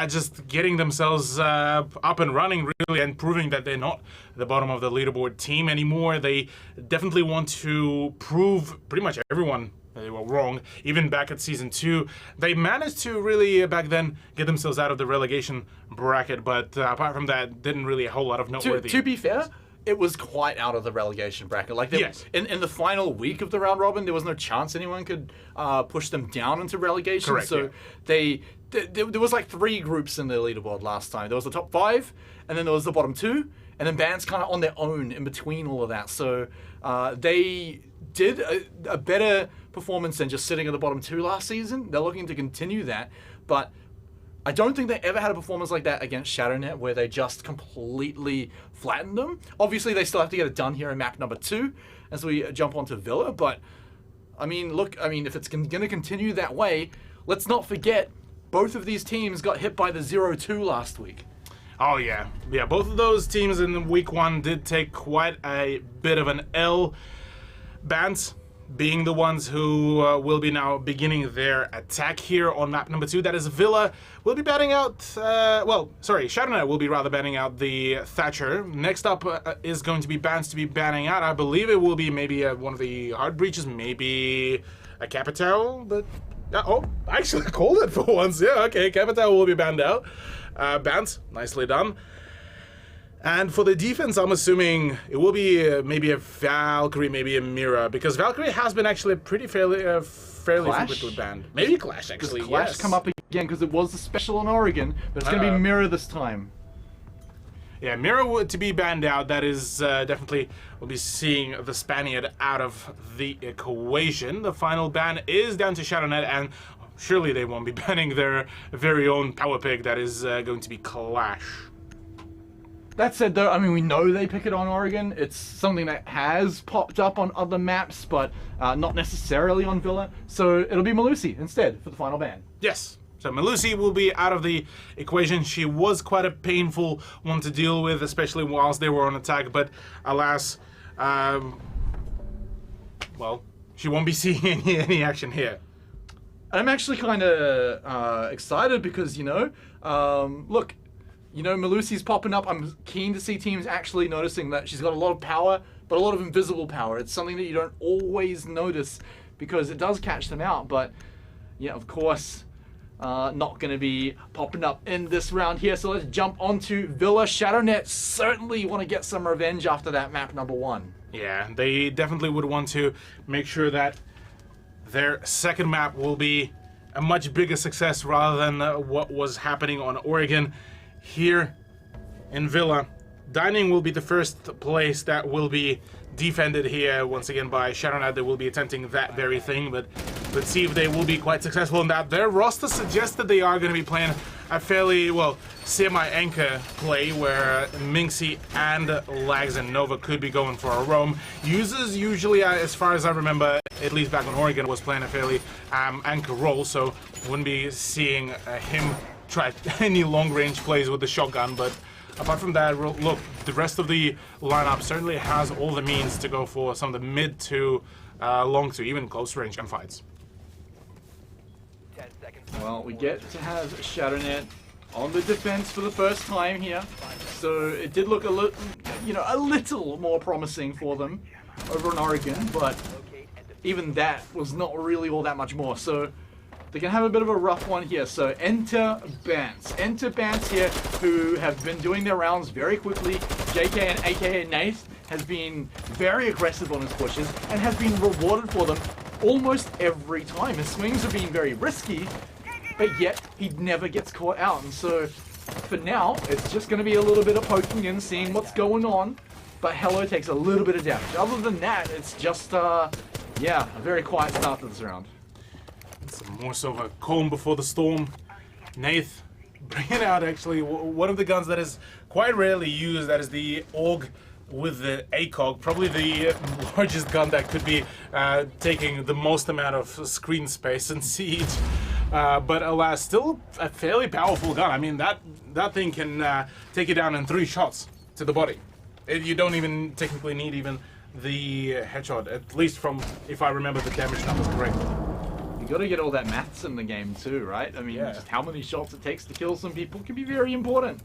just getting themselves up and running, really, and proving that they're not the bottom of the leaderboard team anymore. They definitely want to prove pretty much everyone they were wrong. Even back at Season 2, they managed to really, back then, get themselves out of the relegation bracket, but apart from that, didn't really a whole lot of noteworthy. To be fair, it was quite out of the relegation bracket. Like, yes. in the final week of the round robin, there was no chance anyone could push them down into relegation. Correct, so there was like 3 groups in the leaderboard last time. There was the top 5, and then there was the bottom 2, and then Bance kind of on their own in between all of that. So they did a better performance than just sitting at the bottom 2 last season. They're looking to continue that, but I don't think they ever had a performance like that against ShadowNet where they just completely flattened them. Obviously, they still have to get it done here in map number 2 as we jump onto Villa, but I mean, look, if it's going to continue that way, let's not forget both of these teams got hit by the 0-2 last week. Oh, yeah. Yeah, both of those teams in week 1 did take quite a bit of an L. Bance being the ones who will be now beginning their attack here on map number 2. That is Villa will be batting out, Shadownet will be rather batting out the Thatcher. Next up is going to be Bans to be banning out. I believe it will be maybe one of the hard breaches, maybe a Capital, but... oh, I actually called it for once. Yeah, okay, Capital will be banned out. Bans, nicely done. And for the defense, I'm assuming it will be maybe a Valkyrie, maybe a Mira, because Valkyrie has been actually fairly frequently banned. Maybe Clash, actually, Does Clash yes. come up again, because it was the special on Oregon, but it's going to be Mira this time. Yeah, Mira to be banned out, that is definitely, we'll be seeing the Spaniard out of the equation. The final ban is down to Shadownet, and surely they won't be banning their very own power pick, that is going to be Clash. That said, though, I mean, we know they pick it on Oregon. It's something that has popped up on other maps, but not necessarily on Villa. So it'll be Melusi instead for the final ban. Yes. So Melusi will be out of the equation. She was quite a painful one to deal with, especially whilst they were on attack. But alas, well, she won't be seeing any action here. I'm actually kind of excited because, you know, look, you know, Melusi's popping up. I'm keen to see teams actually noticing that she's got a lot of power, but a lot of invisible power. It's something that you don't always notice because it does catch them out. But, yeah, of course, not going to be popping up in this round here. So let's jump onto Villa. Shadownet certainly want to get some revenge after that map number 1. Yeah, they definitely would want to make sure that their second map will be a much bigger success rather than what was happening on Oregon. Here in Villa, Dining will be the first place that will be defended here once again by Shadownet. They will be attempting that very thing, but let's see if they will be quite successful in that. Their roster suggests that they are going to be playing a fairly, well, semi-anchor play where Minxie and Lags and Nova could be going for a roam. Users usually, as far as I remember, at least back on Oregon, was playing a fairly anchor role, so wouldn't be seeing him try any long-range plays with the shotgun. But apart from that, look, the rest of the lineup certainly has all the means to go for some of the mid to long to even close-range gunfights. Well, we get to have Shadownet on the defense for the first time here, so it did look a little more promising for them over in Oregon, but even that was not really all that much more. So they can have a bit of a rough one here. So enter Bants. Enter Bants here, who have been doing their rounds very quickly. JK and AKA Nath has been very aggressive on his pushes and has been rewarded for them almost every time. His swings have been very risky, but yet he never gets caught out. And so for now, it's just going to be a little bit of poking in, seeing what's going on. But Hello takes a little bit of damage. Other than that, it's just, yeah, a very quiet start to this round. It's more so of a calm before the storm. Nath bringing out actually one of the guns that is quite rarely used, that is the AUG with the ACOG, probably the largest gun that could be taking the most amount of screen space in Siege. But alas, still a fairly powerful gun. I mean, that thing can take you down in 3 shots to the body. You don't even technically need even the headshot, at least from, if I remember the damage numbers correctly. You gotta get all that maths in the game too, right? I mean, Yeah. just how many shots it takes to kill some people can be very important.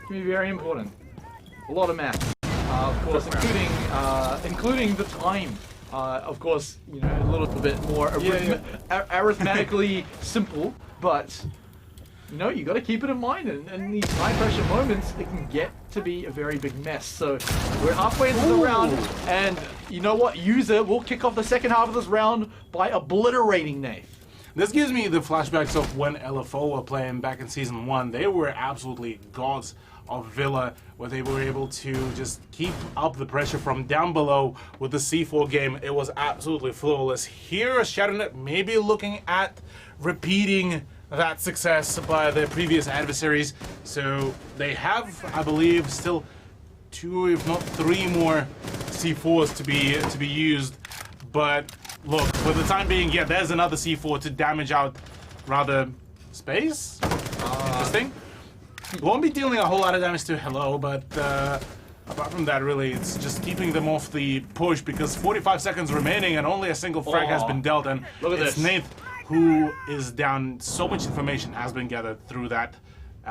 Can be very important. A lot of maths, of course, including the time. Of course, you know, a little bit more arithmetically simple, but you know, you got to keep it in mind. And in these high pressure moments, it can get to be a very big mess. So we're halfway into the round, and you know what? User will kick off the second half of this round by obliterating Nath. This gives me the flashbacks of when LFO were playing back in Season 1. They were absolutely gods of Villa, where they were able to just keep up the pressure from down below with the C4 game. It was absolutely flawless. Here, Shadownet may be looking at repeating that success by their previous adversaries. So they have, I believe, still 2, if not 3 more C4s to be used. But look, for the time being, yeah, there's another C4 to damage out rather space. Interesting. Won't be dealing a whole lot of damage to Hello, but apart from that, really, it's just keeping them off the push because 45 seconds remaining and only a single frag has been dealt. And Look at it's this. Nath who is down. So much information has been gathered through that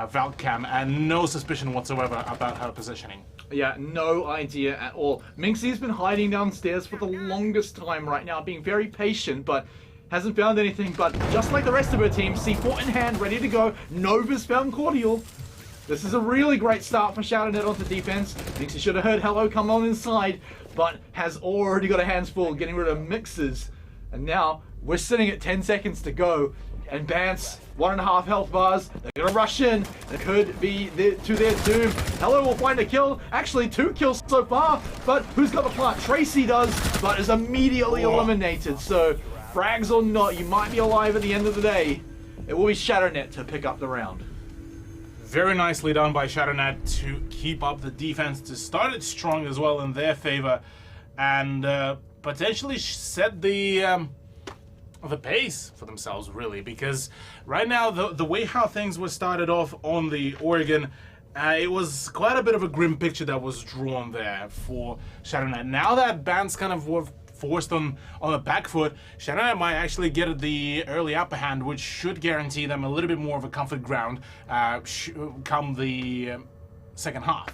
Valk cam and no suspicion whatsoever about her positioning. Yeah, no idea at all. Minxie's been hiding downstairs for the longest time right now, being very patient, but hasn't found anything. But just like the rest of her team, C4 in hand, ready to go. Nova's found Cordial. This is a really great start for ShadowNet onto defense. Minxie should have heard hello come on inside, but has already got her hands full getting rid of Mixes. And now we're sitting at 10 seconds to go. And Bance, 1.5 health bars. They're gonna rush in. It could be to their doom. Hello will find a kill. Actually, 2 kills so far. But who's got the plant? Tracy does, but is immediately eliminated. So, frags or not, you might be alive at the end of the day. It will be ShadowNet to pick up the round. Very nicely done by ShadowNet to keep up the defense, to start it strong as well in their favor, and potentially set the pace for themselves, really, because right now the way how things were started off on the Oregon, it was quite a bit of a grim picture that was drawn there for ShadowNet. Now that Bans kind of were forced on the back foot, ShadowNet might actually get the early upper hand, which should guarantee them a little bit more of a comfort ground come the second half.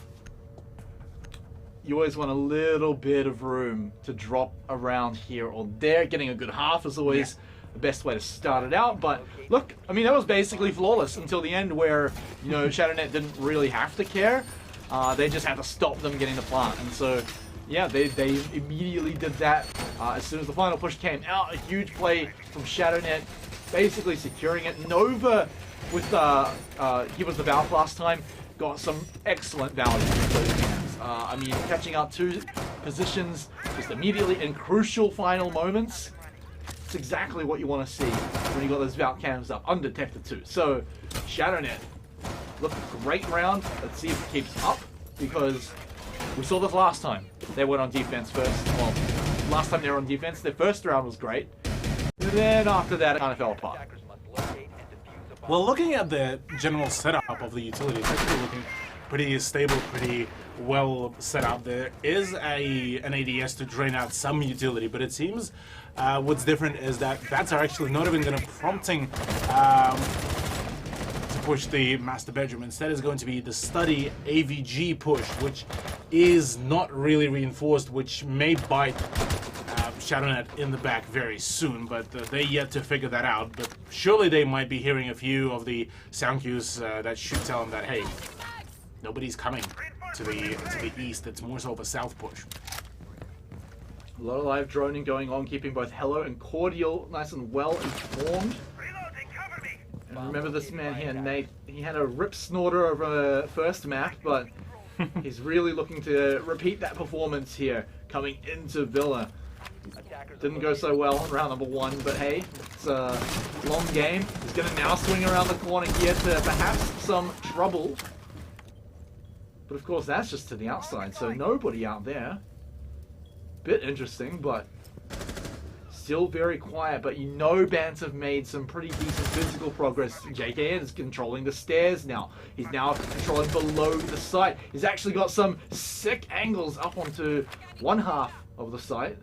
You always want a little bit of room to drop around here or there. Getting a good half is always the best way to start it out. But look, I mean, that was basically flawless until the end where, you know, ShadowNet didn't really have to care. They just had to stop them getting the plant. And so, yeah, they immediately did that. As soon as the final push came out, a huge play from ShadowNet, basically securing it. Nova, with he was the Valve last time, got some excellent value in those hands. I mean, catching up 2 positions just immediately in crucial final moments. It's exactly what you want to see when you got those Valve cams up, undetected too. So, ShadowNet, look, great round. Let's see if it keeps up, because we saw this last time. They went on defense first. Well, last time they were on defense, their first round was great. And then after that, it kind of fell apart. Well, looking at the general setup of the utility, it's actually looking pretty stable, pretty well set up. There is an ADS to drain out some utility, but it seems what's different is that bats are actually not even going to prompting to push the master bedroom. Instead, it's going to be the study AVG push, which is not really reinforced, which may bite ShadowNet in the back very soon, but they yet to figure that out. But surely they might be hearing a few of the sound cues that should tell them that, hey, nobody's coming to the east. It's more so of a south push. A lot of live droning going on, keeping both Hello and Cordial nice and well informed. And remember this man here, Nate, he had a rip snorter over first map, but he's really looking to repeat that performance here, coming into Villa. Didn't go so well on round number 1, but hey, it's a long game. He's going to now swing around the corner here to perhaps some trouble. But of course, that's just to the outside, so nobody out there. Bit interesting, but still very quiet. But you know Bants have made some pretty decent physical progress. JKN is controlling the stairs now. He's now controlling below the site. He's actually got some sick angles up onto one half of the site.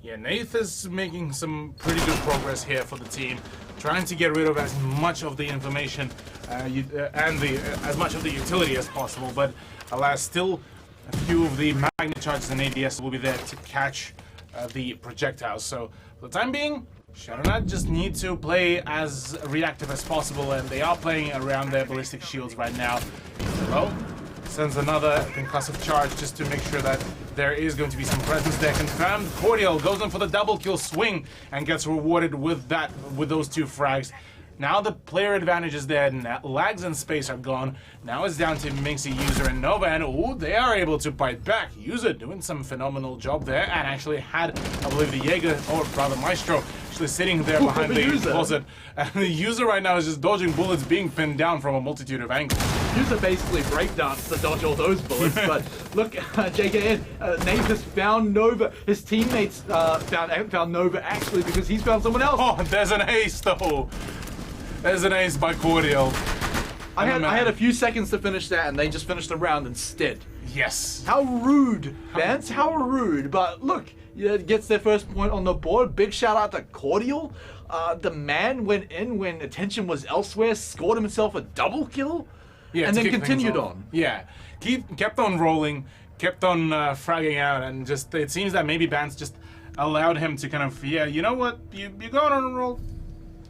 Yeah, Nath is making some pretty good progress here for the team, trying to get rid of as much of the information as much of the utility as possible. But alas, still a few of the magnet charges and ADS will be there to catch the projectiles. So for the time being, ShadowNet just need to play as reactive as possible, and they are playing around their ballistic shields right now. Hello sends another concussive charge just to make sure that there is going to be some presence there. Confirmed. Cordial goes in for the double kill swing and gets rewarded with those 2 frags. Now the player advantage is there, lags and space are gone. Now it's down to Minxie, User, and Nova, and ooh, they are able to bite back. User doing some phenomenal job there, and actually had, I believe, the Jaeger, or rather Maestro, actually sitting there behind the closet. And the User right now is just dodging bullets being pinned down from a multitude of angles. User basically breakdance to dodge all those bullets, but look, JKN, Nate has found Nova. His teammates found Nova actually because he's found someone else. Oh, there's an ace though. There's an ace by Cordial. I had a few seconds to finish that, and they just finished the round instead. Yes. How rude, Vance. How rude. But look, it gets their first point on the board. Big shout out to Cordial. The man went in when attention was elsewhere, scored himself a double kill, Yeah, and to then kick continued things off. on. Yeah, kept on rolling, kept on fragging out, and just it seems that maybe Vance just allowed him to kind of, yeah, you know what, you're going on a roll.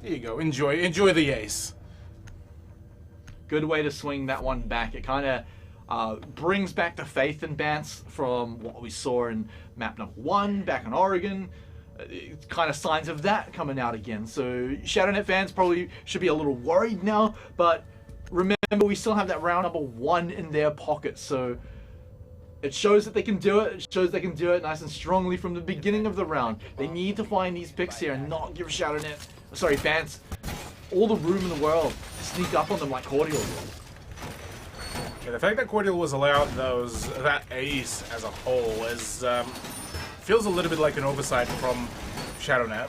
Here you go, enjoy the ace. Good way to swing that one back. It kind of brings back the faith in Vance from what we saw in map number 1 back in Oregon. It's kind of signs of that coming out again. So ShadowNet fans probably should be a little worried now, but remember we still have that round number 1 in their pocket. So it shows that they can do it. It shows they can do it nice and strongly from the beginning of the round. They need to find these picks here and not give Vance all the room in the world to sneak up on them like Cordial. Yeah, the fact that Cordial was allowed that ace as a whole is feels a little bit like an oversight from ShadowNet.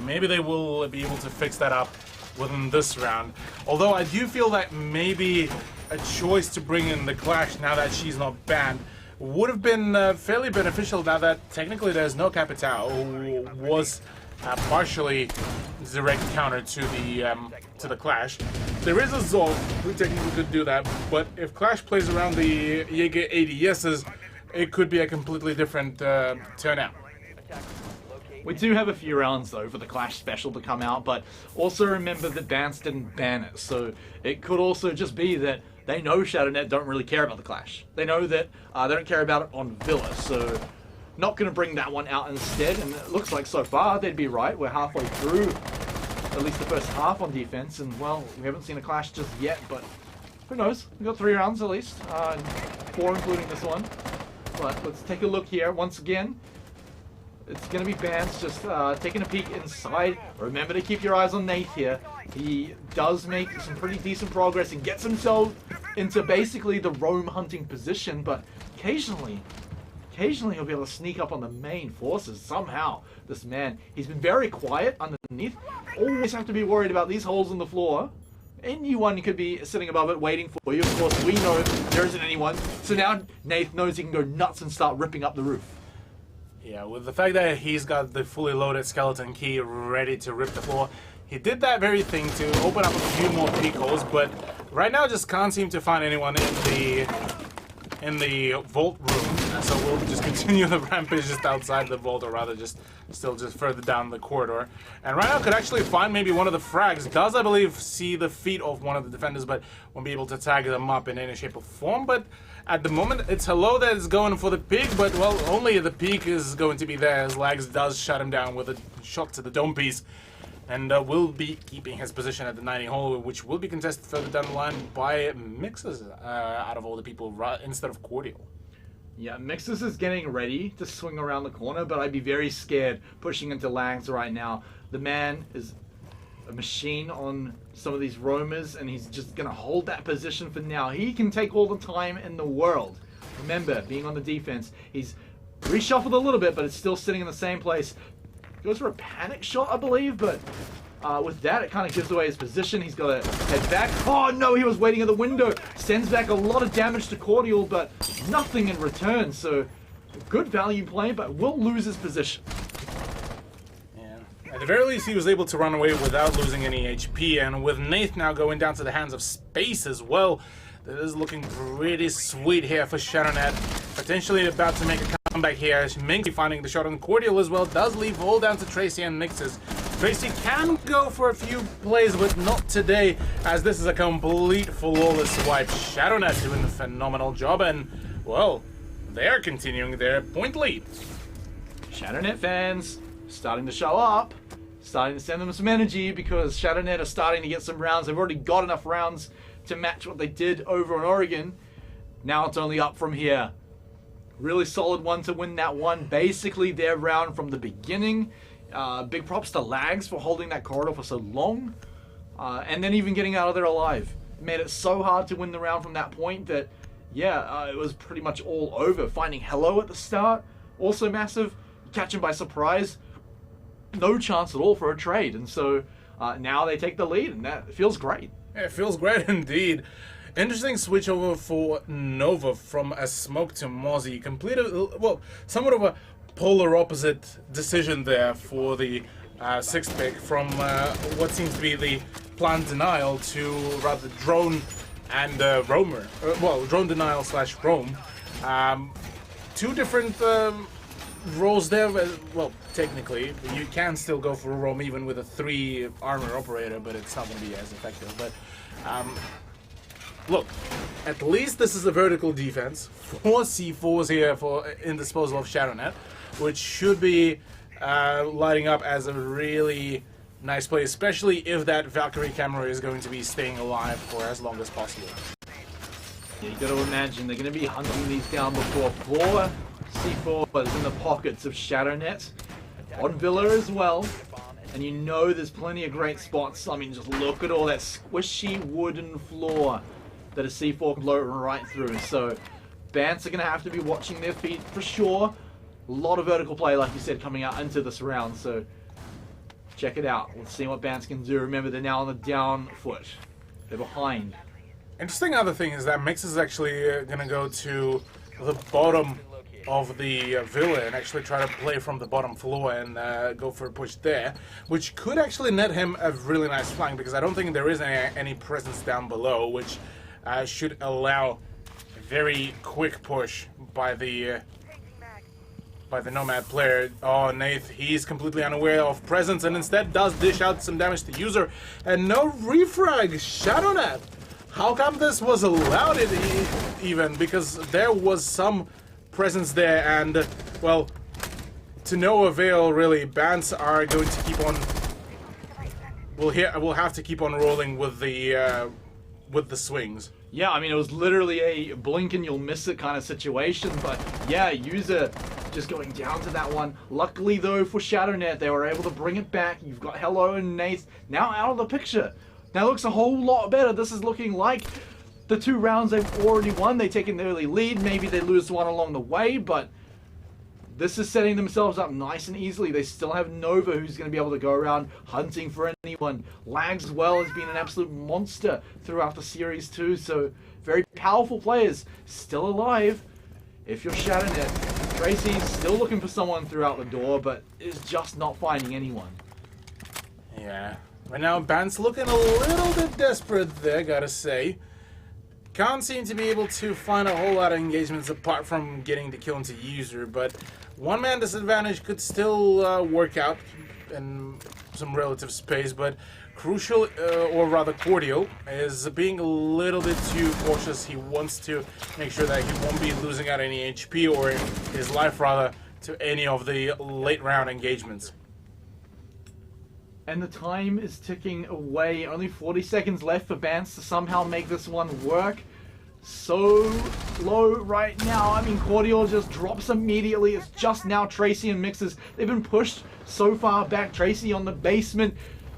Maybe they will be able to fix that up within this round. Although I do feel that maybe a choice to bring in the Clash now that she's not banned would have been fairly beneficial now that technically there's no Capital, who was partially direct counter to the Clash. There is a Zol who technically could do that, but if Clash plays around the Jaeger ADSs, it could be a completely different turnout. We do have a few rounds though for the Clash special to come out, but also remember that Vance didn't ban it, so it could also just be that they know ShadowNet don't really care about the Clash. They know that they don't care about it on Villa, so not going to bring that one out instead, and it looks like so far they'd be right. We're halfway through at least the first half on defense, and well, we haven't seen a Clash just yet, but who knows? We've got 3 rounds at least, 4 including this one. But let's take a look here once again. It's going to be Vance just taking a peek inside. Remember to keep your eyes on Nate here. He does make some pretty decent progress and gets himself into basically the roam hunting position, but occasionally he'll be able to sneak up on the main forces somehow. This man, he's been very quiet underneath. Always have to be worried about these holes in the floor. Anyone could be sitting above it waiting for you. Of course, we know there isn't anyone. So now Nath knows he can go nuts and start ripping up the roof. Yeah, with the fact that he's got the fully loaded skeleton key ready to rip the floor, he did that very thing to open up a few more peak holes, but right now just can't seem to find anyone in the vault room. So we'll just continue the rampage just outside the vault, or rather just further down the corridor. And right now could actually find maybe one of the frags. Does, I believe, see the feet of one of the defenders, but won't be able to tag them up in any shape or form. But at the moment, it's Hello that is going for the peak, but well, only the peak is going to be there as Lags does shut him down with a shot to the dome piece. And will be keeping his position at the 90 hole, which will be contested further down the line by Mixes out of all the people instead of Cordial. Yeah, Mixes is getting ready to swing around the corner, but I'd be very scared pushing into Lags right now. The man is a machine on some of these roamers, and he's just going to hold that position for now. He can take all the time in the world. Remember, being on the defense, he's reshuffled a little bit, but it's still sitting in the same place. Goes for a panic shot, I believe, but with that, it kind of gives away his position. He's got to head back. Oh, no, he was waiting at the window. Sends back a lot of damage to Cordial, but nothing in return. So, good value play, but will lose his position. At the very least, he was able to run away without losing any HP, and with Nath now going down to the hands of Space as well, that is looking pretty sweet here for ShadowNet. Potentially about to make a comeback here. Minxie finding the shot on Cordial as well, does leave hold down to Tracy and Mixes. Tracy can go for a few plays, but not today, as this is a complete flawless swipe. ShadowNet doing a phenomenal job, and, well, they're continuing their point lead. ShadowNet fans starting to show up, starting to send them some energy, because ShadowNet are starting to get some rounds. They've already got enough rounds to match what they did over in Oregon. Now it's only up from here. Really solid one to win that one. Basically their round from the beginning. Big props to Lags for holding that corridor for so long. And then even getting out of there alive. It made it so hard to win the round from that point that, yeah, it was pretty much all over. Finding Hello at the start, also massive. Catch him by surprise. No chance at all for a trade. And so now they take the lead, and that feels great. It feels great indeed. Interesting switch over for Nova from a smoke to Mozzie. Completed, well, somewhat of a polar opposite decision there for the sixth pick from what seems to be the plant denial to rather drone and roamer. Well, drone denial slash roam. Two different roles there. Well, technically, you can still go for a roam even with a 3 armor operator, but it's not going to be as effective. But look, at least this is a vertical defense. 4 C4s here in disposal of ShadowNet, which should be lighting up as a really nice play, especially if that Valkyrie camera is going to be staying alive for as long as possible. Yeah, you got to imagine they're going to be hunting these down before 4 C4s in the pockets of ShadowNet, on Villa as well, and you know there's plenty of great spots. I mean, just look at all that squishy wooden floor that a C4 can blow right through. So Bants are going to have to be watching their feet for sure. A lot of vertical play, like you said, coming out into this round. So check it out. Let's see what Bants can do. Remember, they're now on the down foot. They're behind. Interesting other thing is that Mix is actually going to go to the bottom of the villa and actually try to play from the bottom floor and go for a push there, which could actually net him a really nice flank, because I don't think there is any presence down below, which should allow a very quick push by the Nomad player. Oh, Nath, he's completely unaware of presence and instead does dish out some damage to user, and no refrag. ShadowNet, how come this was allowed even? Because there was some presence there, and well, to no avail really. Bants are going to keep on. We'll have to keep on rolling with the swings. Yeah, I mean, it was literally a blink and you'll miss it kind of situation, but yeah, user just going down to that one. Luckily though for ShadowNet, they were able to bring it back. You've got Hello and Nath now out of the picture. Now it looks a whole lot better. This is looking like the 2 rounds they've already won. They take an early lead. Maybe they lose one along the way, but this is setting themselves up nice and easily. They still have Nova, who's going to be able to go around hunting for anyone. Lags as well has been an absolute monster throughout the series too, so very powerful players still alive. If you're ShadowNet, Tracy's still looking for someone throughout the door, but is just not finding anyone. Yeah, right now Bant's looking a little bit desperate there, gotta say. Can't seem to be able to find a whole lot of engagements apart from getting the kill into user, but one-man disadvantage could still work out in some relative space, but Crucial, or rather Cordial, is being a little bit too cautious. He wants to make sure that he won't be losing out any HP or his life rather to any of the late round engagements. And the time is ticking away. Only 40 seconds left for Bants to somehow make this one work. So low right now. I mean, Cordial just drops immediately. It's just now Tracy and Mixes. They've been pushed so far back. Tracy on the basement.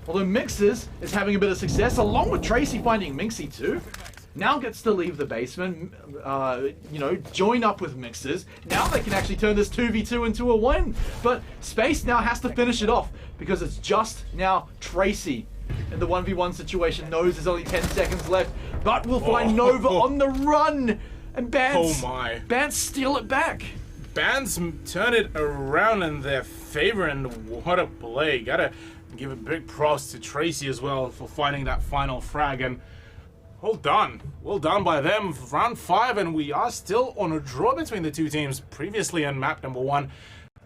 Although Mixes is having a bit of success, along with Tracy finding Minxie too. Now gets to leave the basement, you know, join up with Mixes. Now they can actually turn this 2v2 into a win. But Space now has to finish it off because it's just now Tracy in the 1v1 situation. Knows there's only 10 seconds left, but we'll find Nova on the run. And Bants, Bants steal it back. Bants turn it around in their favor, and what a play. Gotta give a big props to Tracy as well for finding that final frag, and well done by them. Round 5, and we are still on a draw between the two teams. Previously on map number 1,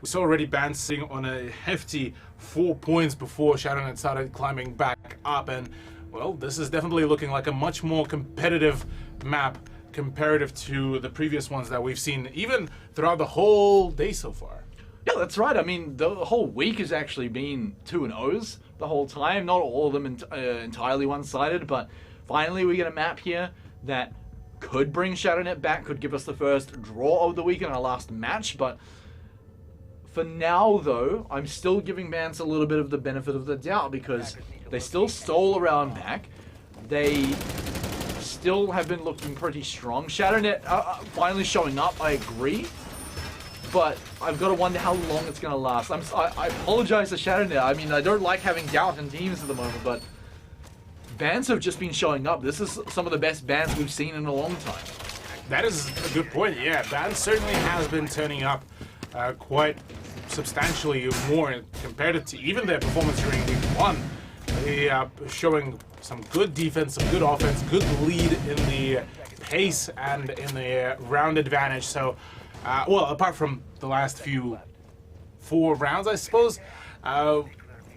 we saw already Bants sitting on a hefty 4 points before ShadowNet started climbing back up, and well, this is definitely looking like a much more competitive map comparative to the previous ones that we've seen even throughout the whole day so far. Yeah, that's right. I mean, the whole week has actually been 2-0s the whole time. Not all of them entirely one-sided, but finally we get a map here that could bring ShadowNet back, could give us the first draw of the week in our last match. But for now, though, I'm still giving Bants a little bit of the benefit of the doubt because they still stole around back. They still have been looking pretty strong. ShadowNet finally showing up, I agree. But I've got to wonder how long it's going to last. I apologize to ShadowNet. I mean, I don't like having doubt in teams at the moment, but bans have just been showing up. This is some of the best bans we've seen in a long time. That is a good point. Yeah, Ban certainly has been turning up quite substantially more compared to even their performance during week 1. They are showing some good defense, some good offense, good lead in the pace and in the round advantage. So, well, apart from the last 4 rounds, I suppose.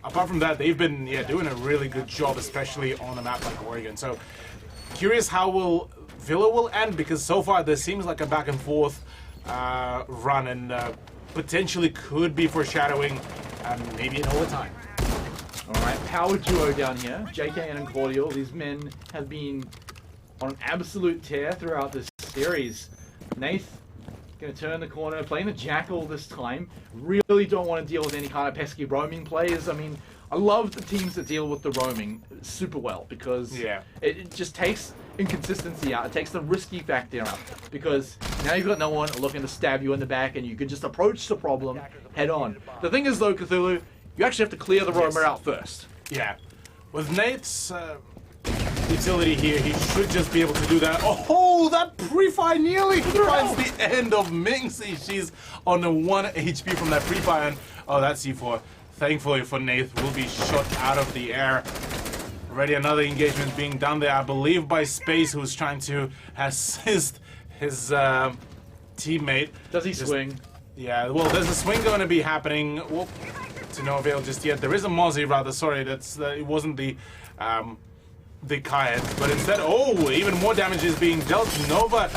Apart from that, they've been doing a really good job, especially on a map like Oregon. So, curious how Villa will end, because so far this seems like a back and forth run, and potentially could be foreshadowing maybe an overtime. Alright, power duo down here. JKN and Cordial. These men have been on an absolute tear throughout this series. Nath gonna turn the corner, playing the Jackal this time. Really don't want to deal with any kind of pesky roaming plays. I mean, I love the teams that deal with the roaming super well, because it just takes inconsistency out. It takes the risky factor out, because now you've got no one looking to stab you in the back, and you can just approach the problem head on. The thing is though, Cthulhu, you actually have to clear the roamer out first. Yeah. With Nate's utility here, he should just be able to do that. Oh, that pre-fire nearly finds the end of Minxie. She's on the 1 HP from that pre-fire, and that C4, thankfully for Nate, will be shot out of the air. Already another engagement being done there, I believe, by Space, who's trying to assist his teammate. Does he swing? Yeah, well, there's a swing going to be happening. Whoop. To no avail just yet. There is a Mozzie, rather. Sorry, that's it wasn't the Kayet, but instead, even more damage is being dealt. Nova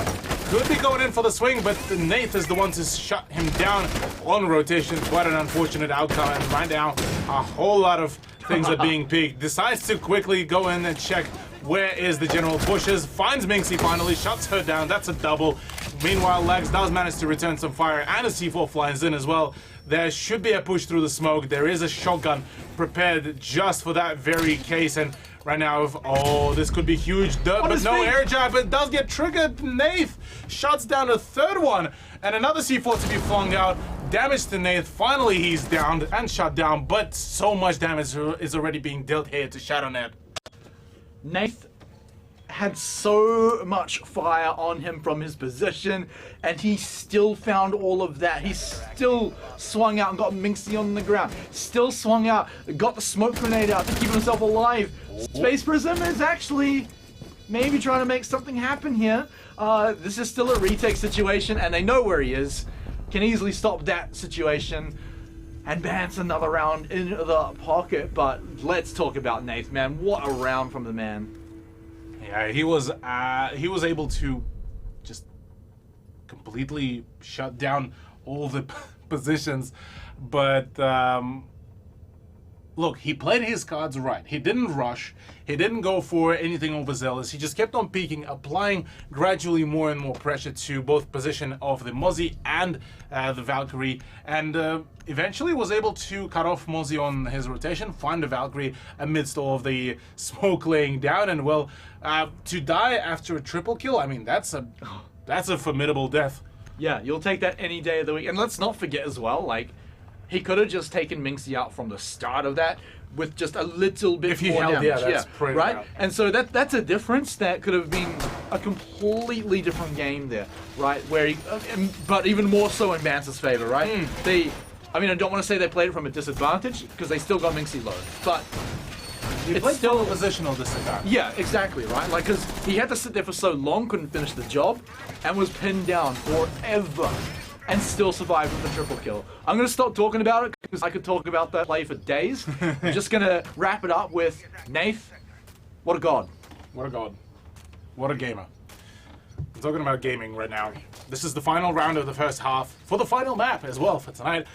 could be going in for the swing, but Nath is the one to shut him down on rotation. Quite an unfortunate outcome, and right now, a whole lot of things are being picked. Decides to quickly go in and check where is the general bushes. Finds Minxie finally, shuts her down. That's a double. Meanwhile, Legs does manage to return some fire, and a C4 flies in as well. There should be a push through the smoke. There is a shotgun prepared just for that very case, and right now, this could be huge. But no air jab, it does get triggered. Nath shuts down a third one, and another C4 to be flung out. Damage to Nath. Finally, he's downed and shut down, but so much damage is already being dealt here to ShadowNet. Nath had so much fire on him from his position, and he still found all of that. He still swung out and got Minxie on the ground. Still swung out, got the smoke grenade out to keep himself alive. Space Prism is actually maybe trying to make something happen here. This is still a retake situation, and they know where he is. Can easily stop that situation and bans another round in the pocket. But let's talk about Nath, man. What a round from the man. Yeah, he was able to just completely shut down all the positions, but look, he played his cards right. He didn't rush. He didn't go for anything overzealous. He just kept on peeking, applying gradually more and more pressure to both position of the Mozzie and the Valkyrie, and eventually was able to cut off Mozzie on his rotation, find the Valkyrie amidst all of the smoke laying down, and well, to die after a triple kill, I mean, that's a formidable death. Yeah, you'll take that any day of the week. And let's not forget as well, like, he could have just taken Minxie out from the start of that with just a little bit more damage. Yeah, that's pretty right? loud. And so that's a difference that could have been a completely different game there, right? Where he, but even more so in Bance's favor, right? I mean, I don't want to say they played it from a disadvantage, because they still got Minxie low, but it's still a positional disadvantage. Yeah, exactly, right? Like, because he had to sit there for so long, couldn't finish the job, and was pinned down forever, and still survived with the triple kill. I'm going to stop talking about it, because I could talk about that play for days. I'm just going to wrap it up with Nath. What a god. What a god. What a gamer. I'm talking about gaming right now. This is the final round of the first half, for the final map as well for tonight.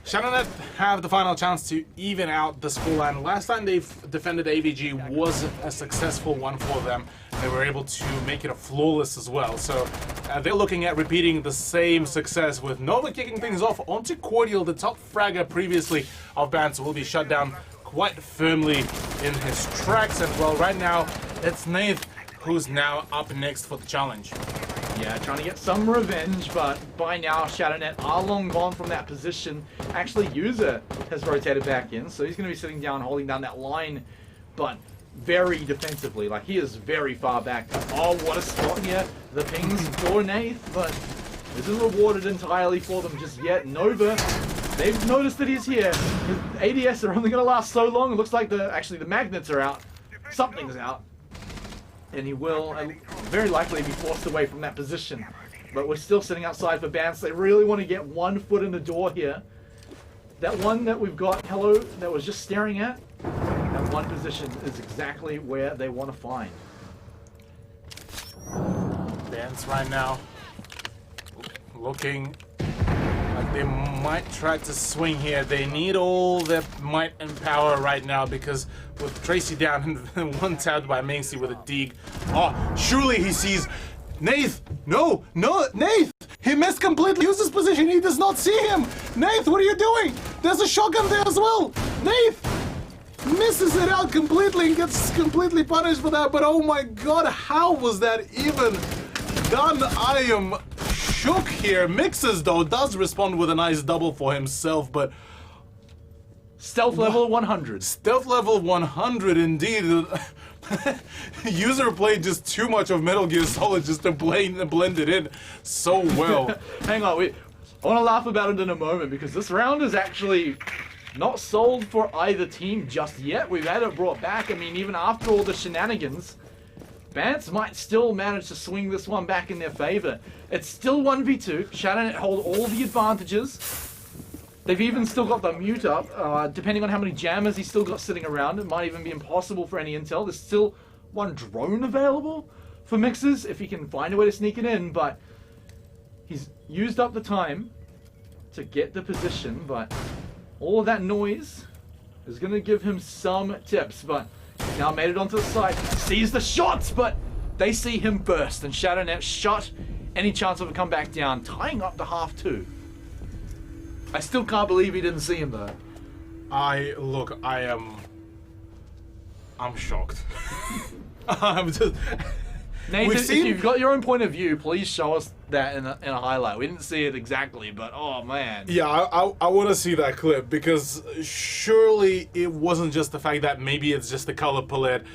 ShadowNet have the final chance to even out the scoreline. Last time they've defended AVG was a successful one for them. They were able to make it a flawless as well. So they're looking at repeating the same success, with Nova kicking things off onto Cordial, the top fragger previously of Bance, will be shut down quite firmly in his tracks. And well, right now it's Nath who's now up next for the challenge. Yeah, trying to get some revenge, but by now ShadowNet are long gone from that position. Actually, User has rotated back in, so he's going to be sitting down, holding down that line. But very defensively. Like, he is very far back. Oh, what a spot here. The pings for Nath, but isn't rewarded entirely for them just yet. Nova, they've noticed that he's here. His ADS are only going to last so long. It looks like actually the magnets are out. Something's out. And he will very likely be forced away from that position. But we're still sitting outside for Bance. They really want to get one foot in the door here. That one that we've got, Hello, that was just staring at, that one position is exactly where they want to find. Bance right now looking like they might try to swing here. They need all their might and power right now because with Tracy down and one tapped by Minxie with a dig. Oh, surely he sees Nath. No, Nath. He missed completely. Use his position. He does not see him. Nath, what are you doing? There's a shotgun there as well. Nath misses it out completely and gets completely punished for that. But oh my god, how was that even done? I am shook here. Mixes though does respond with a nice double for himself, but Stealth level 100. stealth level 100 indeed. User played just too much of Metal Gear Solid just to blend it in so well. Hang on, I want to laugh about it in a moment because this round is actually not sold for either team just yet. We've had it brought back. I mean, even after all the shenanigans, Bance might still manage to swing this one back in their favor. It's still 1v2. Shadownet hold all the advantages. They've even still got the mute up. Depending on how many jammers he's still got sitting around, it might even be impossible for any intel. There's still one drone available for Mixes if he can find a way to sneak it in, but he's used up the time to get the position, but all of that noise is going to give him some tips, but he's now made it onto the side, sees the shots, but they see him first, and ShadowNet shot any chance of a comeback down, tying up to half two. I still can't believe he didn't see him though. I'm shocked. I'm just. Nathan, if you've got your own point of view, please show us that in a highlight. We didn't see it exactly, but oh man. Yeah, I want to see that clip because surely it wasn't just the fact that maybe it's just the color palette.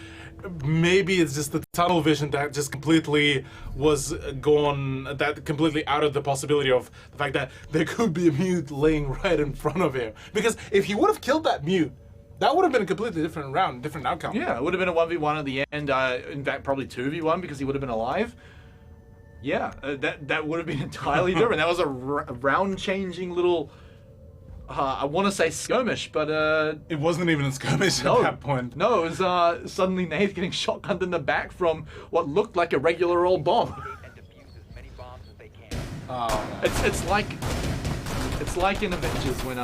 Maybe it's just the tunnel vision that just completely was gone, that completely out of the possibility of the fact that there could be a mute laying right in front of him. Because if he would have killed that mute, that would have been a completely different round, different outcome. Yeah, it would have been a 1v1 at the end. In fact, probably 2v1 because he would have been alive. Yeah, that would have been entirely different. That was a round-changing little, I want to say skirmish, but it wasn't even a skirmish at that point. No, it was suddenly Nath getting shotgunned in the back from what looked like a regular old bomb. It's like in Avengers when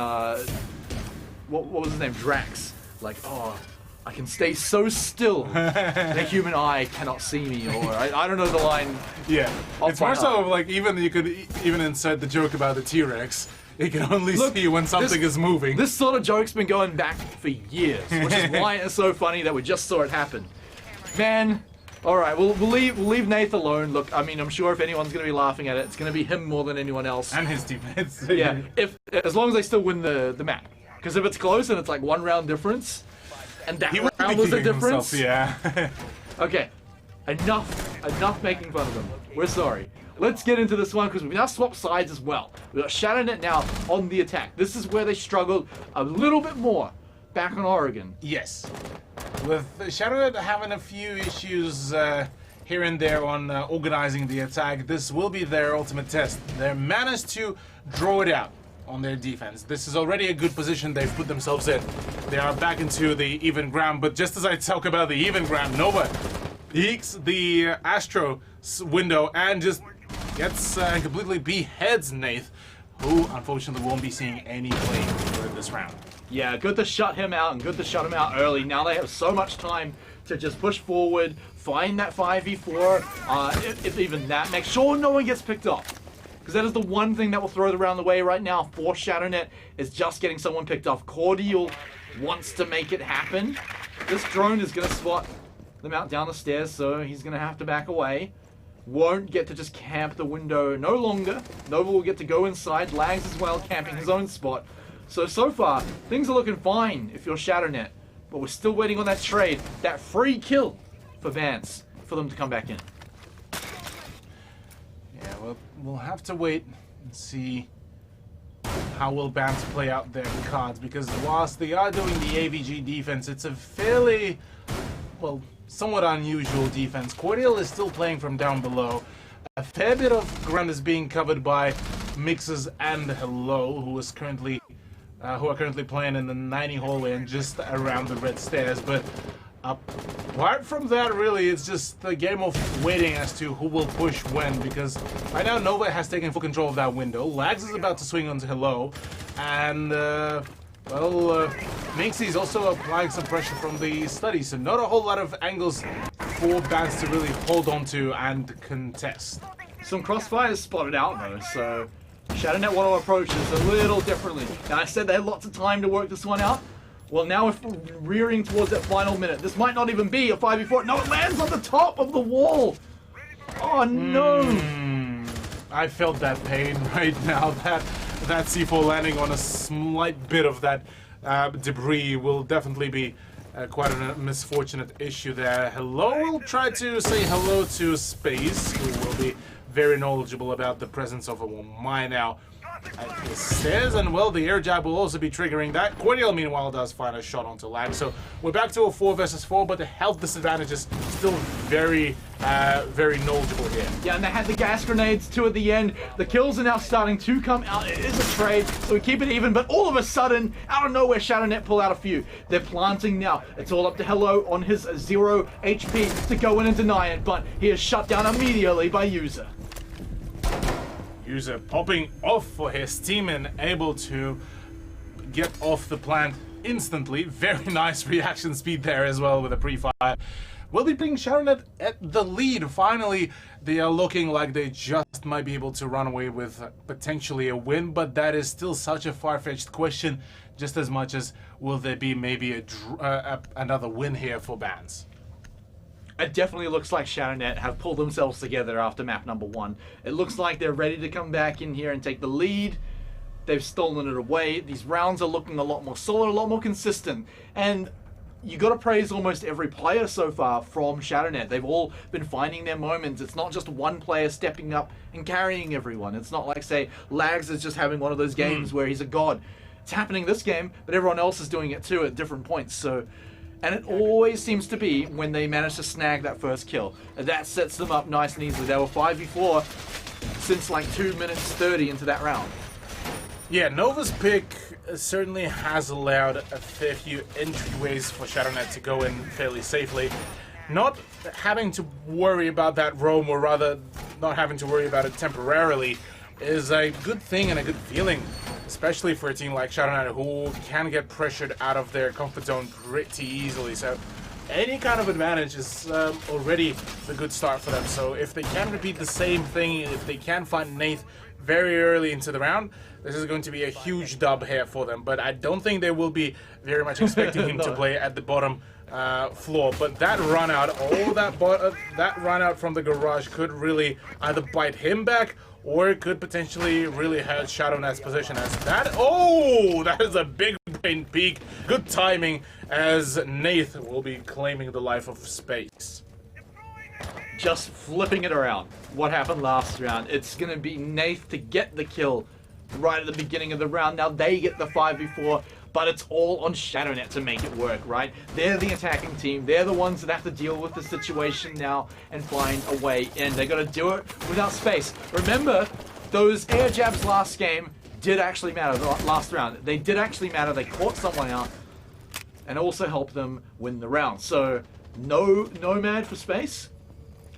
what was his name? Drax. Like, oh, I can stay so still, the human eye cannot see me, or I don't know the line. Yeah, it's more so of like even you could even insert the joke about the T-Rex. It can only see when something is moving. This sort of joke's been going back for years, which is why it's so funny that we just saw it happen. Man, all right, we'll leave Nath alone. Look, I mean, I'm sure if anyone's going to be laughing at it, it's going to be him more than anyone else. And his teammates. Yeah, as long as they still win the map. Because if it's close and it's like one round difference, and that round was the difference. Yeah. Okay, enough making fun of them. We're sorry. Let's get into this one because we've now swapped sides as well. We've got ShadowNet now on the attack. This is where they struggled a little bit more back on Oregon. Yes. With ShadowNet having a few issues here and there on organizing the attack, this will be their ultimate test. They managed to draw it out on their defense. This is already a good position they've put themselves in. They are back into the even ground, but just as I talk about the even ground, Nova peeks the Astro window and just gets completely beheads Nath, who unfortunately won't be seeing any play during this round. Yeah, good to shut him out and good to shut him out early. Now they have so much time to just push forward, find that 5v4, if even that. Make sure no one gets picked off. Because that is the one thing that will throw the round away right now for ShadowNet, is just getting someone picked off. Cordial wants to make it happen. This drone is going to spot them out down the stairs, so he's going to have to back away. Won't get to just camp the window no longer. Nova will get to go inside. Lags as well, camping his own spot. So far, things are looking fine if you're ShadowNet. but we're still waiting on that trade, that free kill for Vance, for them to come back in. Yeah, well, we'll have to wait and see how will Vance play out their cards, because whilst they are doing the AVG defense, it's a fairly, well, somewhat unusual defense. Cordial is still playing from down below. A fair bit of ground is being covered by Mixes and Hello, who are currently playing in the 90 hallway and just around the red stairs. But apart from that, really, it's just the game of waiting as to who will push when, because right now Nova has taken full control of that window. Lags is about to swing onto Hello, and Mixie's also applying some pressure from the study, so not a whole lot of angles for Vance to really hold on to and contest. Some crossfires spotted out though, so ShadowNet want to approach this a little differently. Now I said they had lots of time to work this one out. Well, now we're rearing towards that final minute. This might not even be a 5v4. No, it lands on the top of the wall. Oh no! I felt that pain right now. That C4 landing on a slight bit of that debris will definitely be quite a misfortunate issue there. Hello will try to say hello to Space, who will be very knowledgeable about the presence of a mine now at the stairs, and well, the air jab will also be triggering that. Cordial, meanwhile, does find a shot onto Lag, so we're back to a 4 versus 4, but the health disadvantage is still very knowledgeable here. Yeah, and they had the gas grenades too at the end. The kills are now starting to come out. It is a trade, so we keep it even, but all of a sudden, out of nowhere, ShadowNet pull out a few. They're planting now. It's all up to Hello on his 0 HP to go in and deny it, but he is shut down immediately by User. User popping off for his team and able to get off the plant instantly. Very nice reaction speed there as well with a pre-fire. Will be putting ShadowNet at the lead. Finally, they are looking like they just might be able to run away with potentially a win, but that is still such a far-fetched question, just as much as will there be maybe another win here for Vance. It definitely looks like ShadowNet have pulled themselves together after map number 1. It looks like they're ready to come back in here and take the lead. They've stolen it away. These rounds are looking a lot more solid, a lot more consistent. And you got to praise almost every player so far from ShadowNet. They've all been finding their moments. It's not just one player stepping up and carrying everyone. It's not like, say, Lags is just having one of those games where he's a god. It's happening this game, but everyone else is doing it too at different points. So. And it always seems to be when they manage to snag that first kill. And that sets them up nice and easily. They were 5v4 since like 2 minutes 30 into that round. Yeah, Nova's pick certainly has allowed a fair few entryways for ShadowNet to go in fairly safely. Not having to worry about that roam, or rather not having to worry about it temporarily, is a good thing and a good feeling, especially for a team like ShadowNet, who can get pressured out of their comfort zone pretty easily. So any kind of advantage is already a good start for them. So if they can repeat the same thing, if they can find Nath very early into the round, this is going to be a huge dub here for them. But I don't think they will be very much expecting him to play at the bottom floor. But that run out, that run out from the garage could really either bite him back, or it could potentially really hurt ShadowNet's position, as that is a big brain peak. Good timing, as Nath will be claiming the life of Space. Just flipping it around. What happened last round? It's going to be Nath to get the kill right at the beginning of the round. Now they get the 5v4, but it's all on ShadowNet to make it work, right? They're the attacking team. They're the ones that have to deal with the situation now and find a way in. They got to do it without Space. Remember, those air jabs last game did actually matter. Last round, they did actually matter. They caught someone out and also helped them win the round. So no Nomad for Space.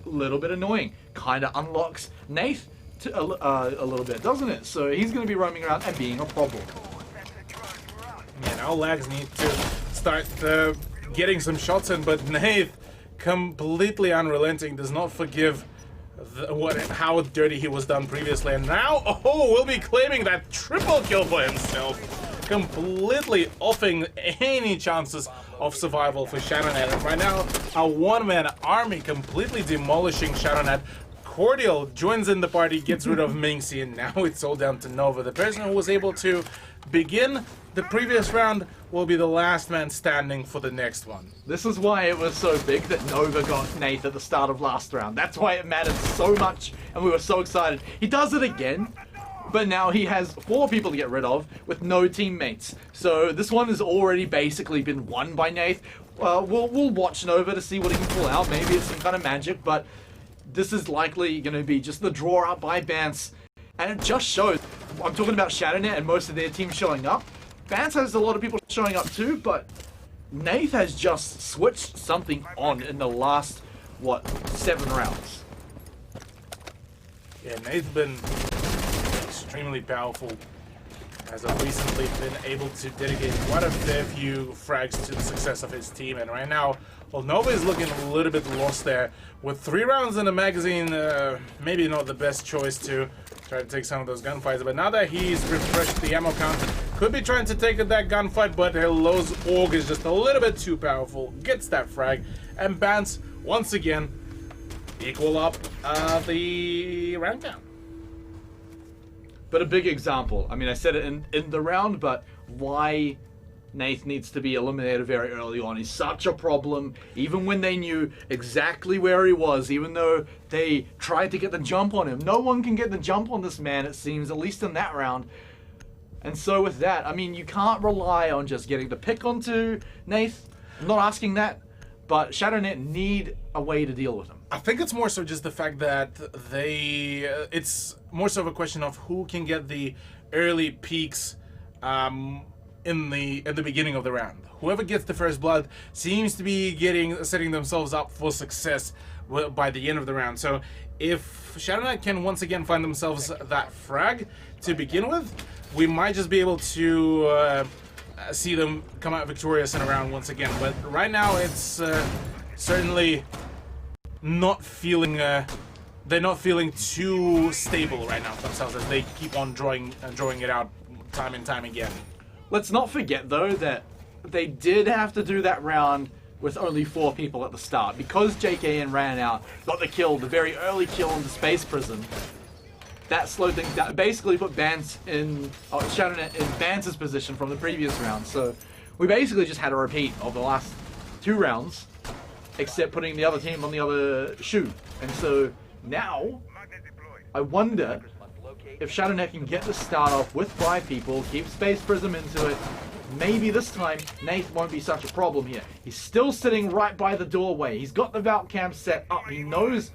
A little bit annoying. Kind of unlocks Nath to a little bit, doesn't it? So he's going to be roaming around and being a problem. Yeah, now Lags need to start getting some shots in, but Nath, completely unrelenting, does not forgive how dirty he was done previously, and now, will be claiming that triple kill for himself, completely offing any chances of survival for ShadowNet. And right now, a one-man army completely demolishing ShadowNet Cordial joins in the party, gets rid of Minxie, and now it's all down to Nova. The person who was able to begin the previous round will be the last man standing for the next one. This is why it was so big that Nova got Nath at the start of last round. That's why it mattered so much, and we were so excited. He does it again, but now he has 4 people to get rid of with no teammates. So this one has already basically been won by Nath. We'll watch Nova to see what he can pull out. Maybe it's some kind of magic, but this is likely going to be just the draw out by Bance. And it just shows, I'm talking about ShadowNet and most of their team showing up. Bance has a lot of people showing up too, but Nath has just switched something on in the last, 7 rounds. Yeah, Nath's been extremely powerful, as I've recently been able to dedicate quite a fair few frags to the success of his team. And right now, well, Nova is looking a little bit lost there. With 3 rounds in the magazine, maybe not the best choice to try to take some of those gunfights. But now that he's refreshed the ammo count, could be trying to take that gunfight, but Hello's Org is just a little bit too powerful. Gets that frag, and Bance, once again, equal up the round count. But a big example, I mean, I said it in the round, but why Nath needs to be eliminated very early on. He's such a problem, even when they knew exactly where he was, even though they tried to get the jump on him. No one can get the jump on this man, it seems, at least in that round. And so with that, I mean, you can't rely on just getting the pick onto Nath. I'm not asking that, but ShadowNet need a way to deal with him. I think it's more so just the fact that it's more so of a question of who can get the early peaks in the beginning of the round. Whoever gets the first blood seems to be setting themselves up for success by the end of the round. So if ShadowNet can once again find themselves that frag to begin with, we might just be able to see them come out victorious in a round once again. But right now, it's certainly not feeling. They're not feeling too stable right now for themselves as they keep on drawing it out time and time again. Let's not forget, though, that they did have to do that round with only 4 people at the start. Because JKN ran out, got the kill, the very early kill in the space prison, that slowed things down. Basically put Bance in, ShadowNet in Bance's position from the previous round. So we basically just had a repeat of the last 2 rounds, except putting the other team on the other shoe. And so now, I wonder if ShadowNet can get the start off with 5 people, keep Space Prism into it, maybe this time Nath won't be such a problem here. He's still sitting right by the doorway. He's got the Valk cam set up. He knows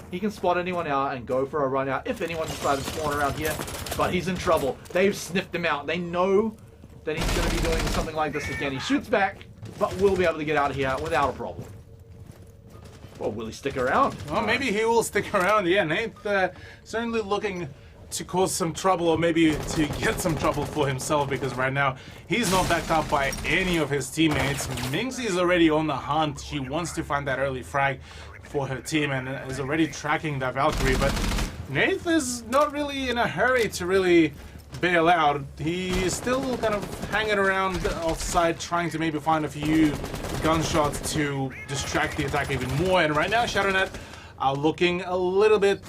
he can spot anyone out and go for a run out if anyone decides to spawn around here. But he's in trouble. They've sniffed him out. They know that he's going to be doing something like this again. He shoots back, but will be able to get out of here without a problem. Well, will he stick around? Well, maybe he will stick around. Yeah, Nath certainly looking to cause some trouble, or maybe to get some trouble for himself, because right now he's not backed up by any of his teammates. Minxie is already on the hunt. She wants to find that early frag for her team and is already tracking that Valkyrie, but Nath is not really in a hurry to really bail out. He's still kind of hanging around offside, trying to maybe find a few gunshots to distract the attack even more. And right now ShadowNet are looking a little bit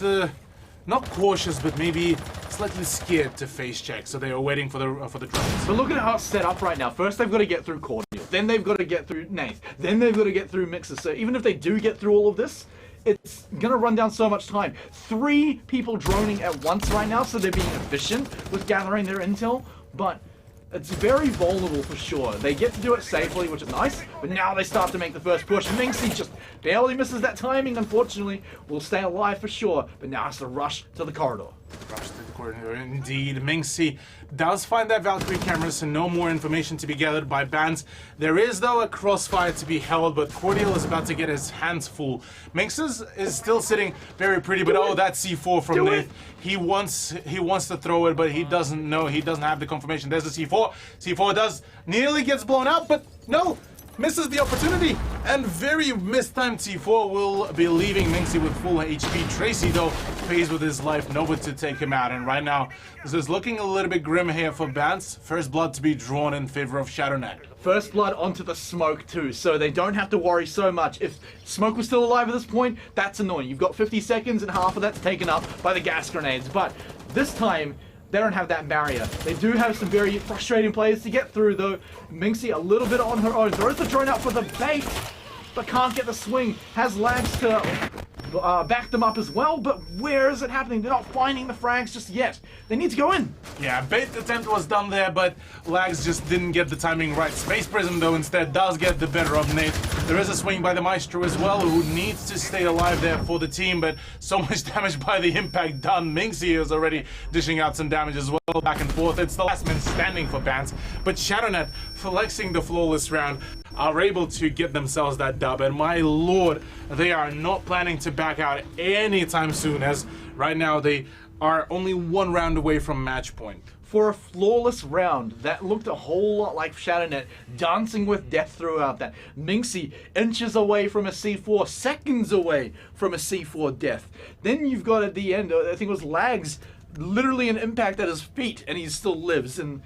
not cautious, but maybe slightly scared to face check, so they are waiting for the drones. But look at how it's set up right now. First they've got to get through Cordial, then they've got to get through Nath, then they've got to get through Mixer. So even if they do get through all of this, it's gonna run down so much time. 3 people droning at once right now, so they're being efficient with gathering their intel, but it's very vulnerable for sure. They get to do it safely, which is nice, but now they start to make the first push. Minxie just barely misses that timing, unfortunately. Will stay alive for sure, but now has to rush to the corridor. Rush to the corridor, indeed. Minxie does find that Valkyrie camera, so no more information to be gathered by Bance. There is, though, a crossfire to be held, but Cordial is about to get his hands full. Minxie is still sitting very pretty, but oh, that C4 from Nath. He wants to throw it, but he doesn't know. He doesn't have the confirmation. There's the C4. C4 nearly gets blown out, but no. misses the opportunity, and very mistimed T4 will be leaving Minxie with full HP. Tracy, though, pays with his life, nobody to take him out, and right now, this is looking a little bit grim here for Bance. First blood to be drawn in favor of ShadowNet. First blood onto the smoke too, so they don't have to worry so much. If smoke was still alive at this point, that's annoying. You've got 50 seconds and half of that's taken up by the gas grenades, but this time, they don't have that barrier. They do have some very frustrating players to get through, though. Minxie a little bit on her own. Throws the drone out for the bait, but can't get the swing. Has lags to back them up as well, but where is it happening? They're not finding the frags just yet. They need to go in. Yeah, bait attempt was done there, but Lags just didn't get the timing right. Space Prism, though, instead does get the better of Nate. There is a swing by the Maestro as well, who needs to stay alive there for the team, but so much damage by the impact done. Minxie is already dishing out some damage as well, back and forth. It's the last man standing for Bance, but ShadowNet, flexing the flawless round, are able to get themselves that dub, and my lord, they are not planning to back out anytime soon, as right now they are only one round away from match point. For a flawless round, that looked a whole lot like ShadowNet, dancing with death throughout that. Minxie inches away from a C4, seconds away from a C4 death. Then you've got at the end, I think it was Lags, literally an impact at his feet, and he still lives, and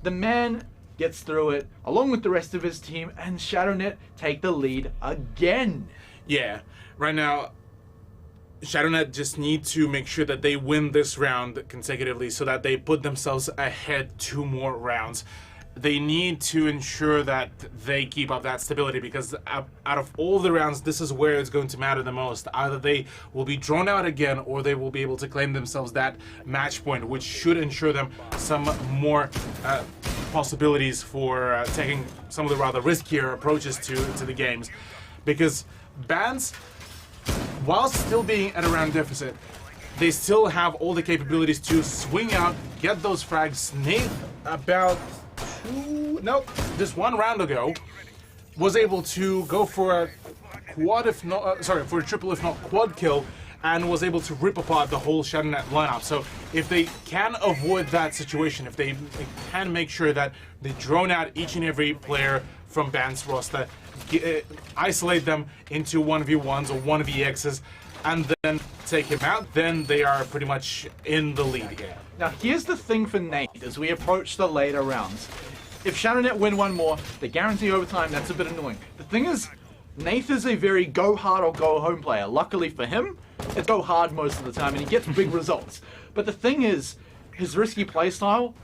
the man gets through it, along with the rest of his team, and ShadowNet take the lead again. Yeah, right now, ShadowNet just need to make sure that they win this round consecutively so that they put themselves ahead 2 more rounds. They need to ensure that they keep up that stability, because out of all the rounds, this is where it's going to matter the most. Either they will be drawn out again, or they will be able to claim themselves that match point, which should ensure them some more possibilities for taking some of the rather riskier approaches to the games. Because Bans, while still being at a round deficit, they still have all the capabilities to swing out, get those frags. Nate, about just 1 round ago, was able to go for a quad, if not, for a triple, if not quad kill, and was able to rip apart the whole ShadowNet lineup. So if they can avoid that situation, if they can make sure that they drone out each and every player from Band's roster, isolate them into 1v1s or 1vx's, and then take him out, then they are pretty much in the lead here. Now here's the thing for Nate as we approach the later rounds. If ShadowNet win 1 more, they guarantee overtime. That's a bit annoying. The thing is, Nate is a very go hard or go home player. Luckily for him, it's go hard most of the time and he gets big results. But the thing is, his risky playstyle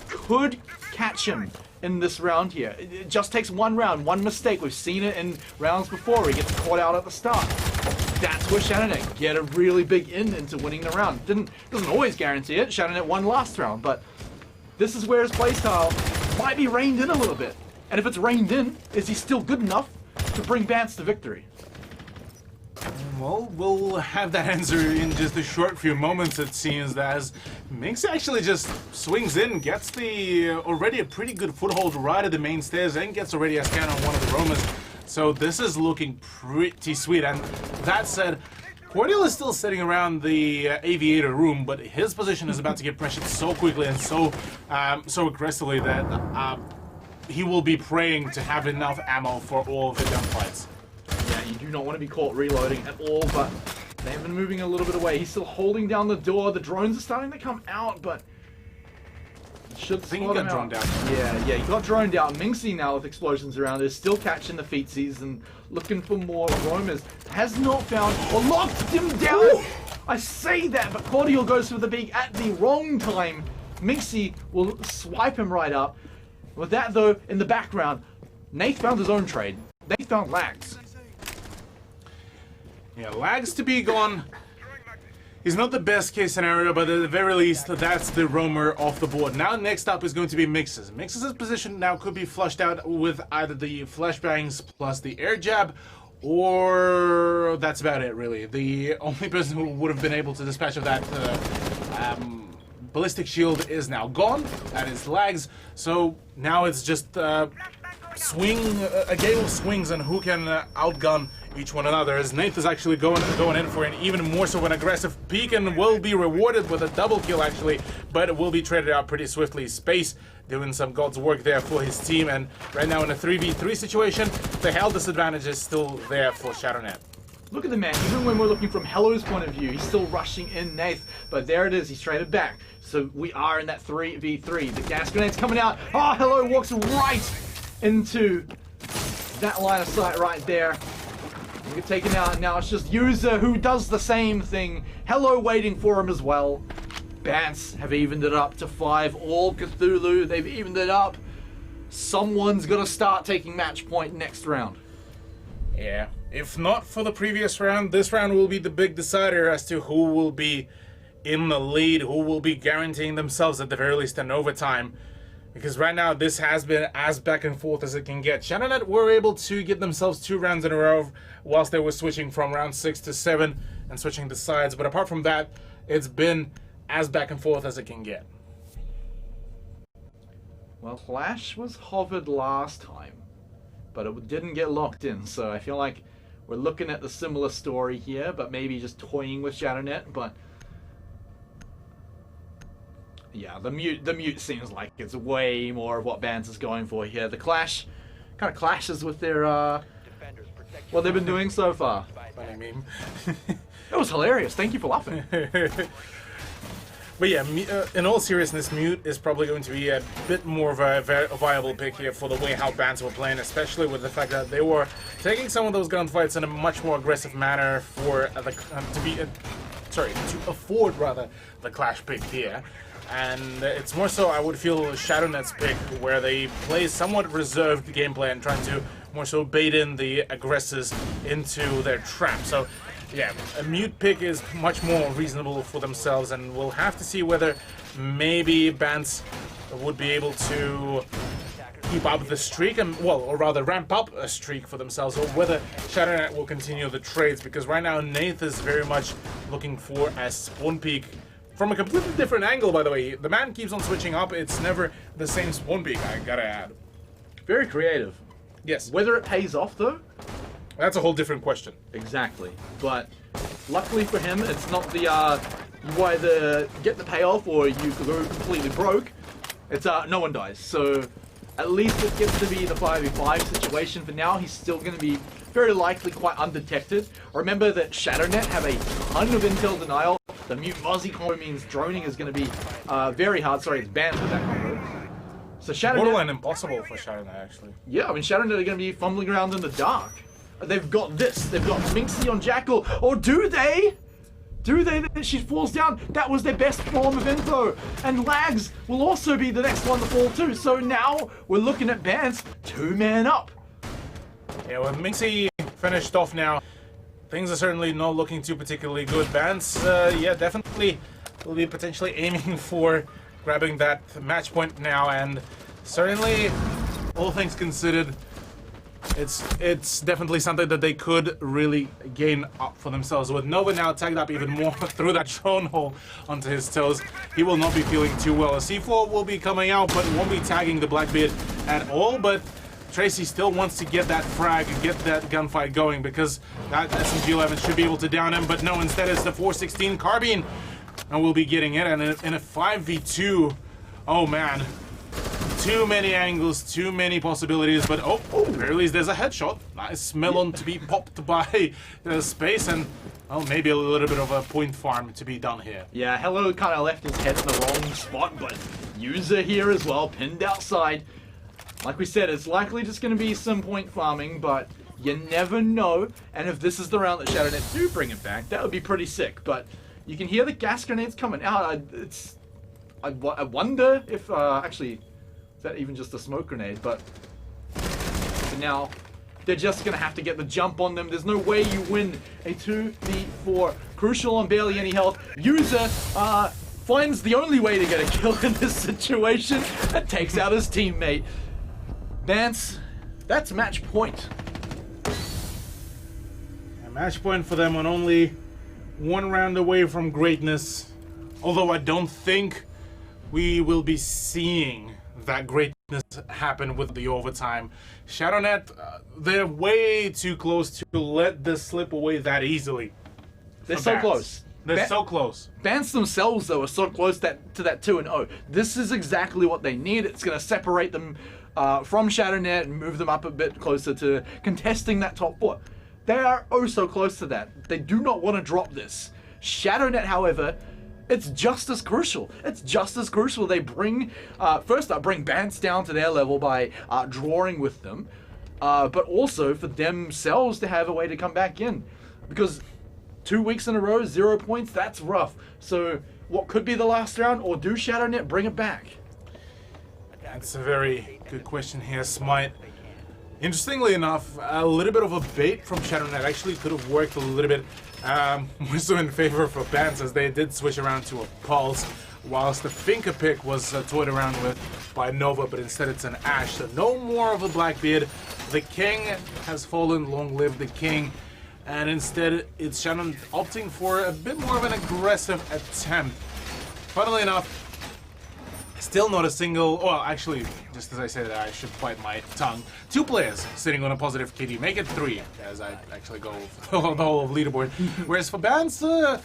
could catch him in this round here. It just takes 1 round, 1 mistake. We've seen it in rounds before. He gets caught out at the start. That's where ShadowNet get a really big into winning the round. Doesn't always guarantee it. ShadowNet won last round, but this is where his playstyle might be reined in a little bit. And if it's reined in, is he still good enough to bring Bance to victory? Well, we'll have that answer in just a short few moments, it seems, as Minx actually just swings in, gets the already a pretty good foothold right at the main stairs, and gets already a scan on one of the roamers. So this is looking pretty sweet. And that said, Cordial is still sitting around the aviator room, but his position is about to get pressured so quickly and so aggressively that he will be praying to have enough ammo for all of the gunfights. Yeah, you do not want to be caught reloading at all, but they have been moving a little bit away. He's still holding down the door. The drones are starting to come out, but should think he got droned out. Yeah, he got droned out. Minxie now with explosions around is still catching the feetsies and looking for more roamers. Has not found or locked him down. Ooh. I say that, but Cordial goes for the beak at the wrong time. Minxie will swipe him right up. With that though, in the background, Nate found his own trade. Nate found Lags. Yeah, Lags to be gone. He's not the best case scenario, but at the very least, that's the roamer off the board. Now, next up is going to be Mixes. Mixes' position now could be flushed out with either the flashbangs plus the air jab, or that's about it, really. The only person who would have been able to dispatch of that ballistic shield is now gone. That is Lags. So now it's just a game of swings and who can outgun each one another, as Nath is actually going in for an even more so an aggressive peek and will be rewarded with a double kill actually, but it will be traded out pretty swiftly. Space doing some God's work there for his team, and right now in a 3v3 situation, the health disadvantage is still there for ShadowNet. Look at the man, even when we're looking from Hello's point of view, he's still rushing in Nath, but there it is, he's traded back. So we are in that 3v3. The gas grenade's coming out. Oh, Hello walks right into that line of sight right there. We get taken out, now it's just User who does the same thing. Hello waiting for him as well. Bants have evened it up to 5. All Cthulhu, they've evened it up. Someone's got to start taking match point next round. Yeah, if not for the previous round, this round will be the big decider as to who will be in the lead, who will be guaranteeing themselves at the very least an overtime. Because right now this has been as back and forth as it can get. ShadowNet were able to get themselves 2 rounds in a row whilst they were switching from round 6 to 7 and switching the sides. But apart from that, it's been as back and forth as it can get. Well, Flash was hovered last time, but it didn't get locked in, so I feel like we're looking at the similar story here, but maybe just toying with ShadowNet. But yeah, the mute seems like it's way more of what Bans is going for here. The clash kind of clashes with their what they've been doing so far. Funny meme. It was hilarious. Thank you for laughing. But yeah, in all seriousness, Mute is probably going to be a bit more of a viable pick here for the way how Bans were playing, especially with the fact that they were taking some of those gunfights in a much more aggressive manner for the to afford rather the clash pick here. And it's more so, I would feel, ShadowNet's pick, where they play somewhat reserved gameplay and trying to more so bait in the aggressors into their trap. So yeah, a Mute pick is much more reasonable for themselves, and we'll have to see whether maybe Bans would be able to keep up the streak, and well, or rather ramp up a streak for themselves, or whether ShadowNet will continue the trades, because right now Nath is very much looking for a spawn peak from a completely different angle, by the way. The man keeps on switching up, it's never the same spawn peak, I gotta add. Very creative. Yes. Whether it pays off though, that's a whole different question. exactly. But luckily for him, it's not the you either get the payoff or you go completely broke. It's no one dies. So at least it gets to be the 5v5 situation. For now, he's still going to be very likely quite undetected. Remember that ShadowNet have a ton of intel denial. The Mute Mozzie combo means droning is going to be very hard. Sorry, it's banned with that combo. So ShadowNet, Borderline impossible for ShadowNet, actually. yeah, I mean ShadowNet are going to be fumbling around in the dark. They've got this. They've got Minxie on Jackal. Or do they? Do they? She falls down. That was their best form of info. And Lags will also be the next one to fall too. So now we're looking at Bans 2-man up. Yeah, with Minxie finished off now, things are certainly not looking too particularly good. Bans, yeah, definitely will be potentially aiming for grabbing that match point now, and certainly, all things considered, it's definitely something that they could really gain up for themselves. With Nova now tagged up even more through that drone hole onto his toes, he will not be feeling too well. A C4 will be coming out, but won't be tagging the Blackbeard at all. But Tracy still wants to get that frag and get that gunfight going, because that SMG-11 should be able to down him. But no, instead it's the 416 carbine, and we'll be getting it. And in a 5v2, oh man. Too many angles, too many possibilities, but oh, at the very least there's a headshot. Nice melon to be popped by Space, and well, maybe a little bit of a point farm to be done here. Yeah, Hello kind of left his head in the wrong spot, but User here as well, pinned outside. Like we said, it's likely just going to be some point farming, but you never know. And if this is the round that ShadowNet do bring it back, that would be pretty sick. But you can hear the gas grenades coming out. I wonder if actually. Is that even just a smoke grenade? But for now, they're just going to have to get the jump on them. There's no way you win a 2v4. Crucial on barely any health. User finds the only way to get a kill in this situation and takes out his teammate. Vance, that's match point. A match point for them, on only one round away from greatness. Although I don't think we will be seeing that great happened with the overtime. ShadowNet, they're way too close to let this slip away that easily. They're for so Bans. close. They're so close. Bans themselves, though, are so close to that 2-0. This is exactly what they need. It's going to separate them from ShadowNet and move them up a bit closer to contesting that top 4. They are oh so close to that. They do not want to drop this. ShadowNet, however, it's just as crucial. It's just as crucial. They bring, first up, bring Bans down to their level by drawing with them, but also for themselves to have a way to come back in. Because 2 weeks in a row, 0 points, that's rough. So what could be the last round, or do ShadowNet bring it back? That's a very good question here, Smite. Interestingly enough, a little bit of a bait from ShadowNet actually could have worked a little bit more so in favor for Bans, as they did switch around to a Pulse, whilst the Finger Pick was toyed around with by Nova, but instead it's an Ashe. So no more of a Blackbeard. The King has fallen, long live the King. And instead, it's Shannon opting for a bit more of an aggressive attempt. Funnily enough, still not a single, well, actually, just as I said, I should bite my tongue. 2 players sitting on a positive KD, make it 3, as I actually go for the whole of leaderboard. Whereas for Bans, they're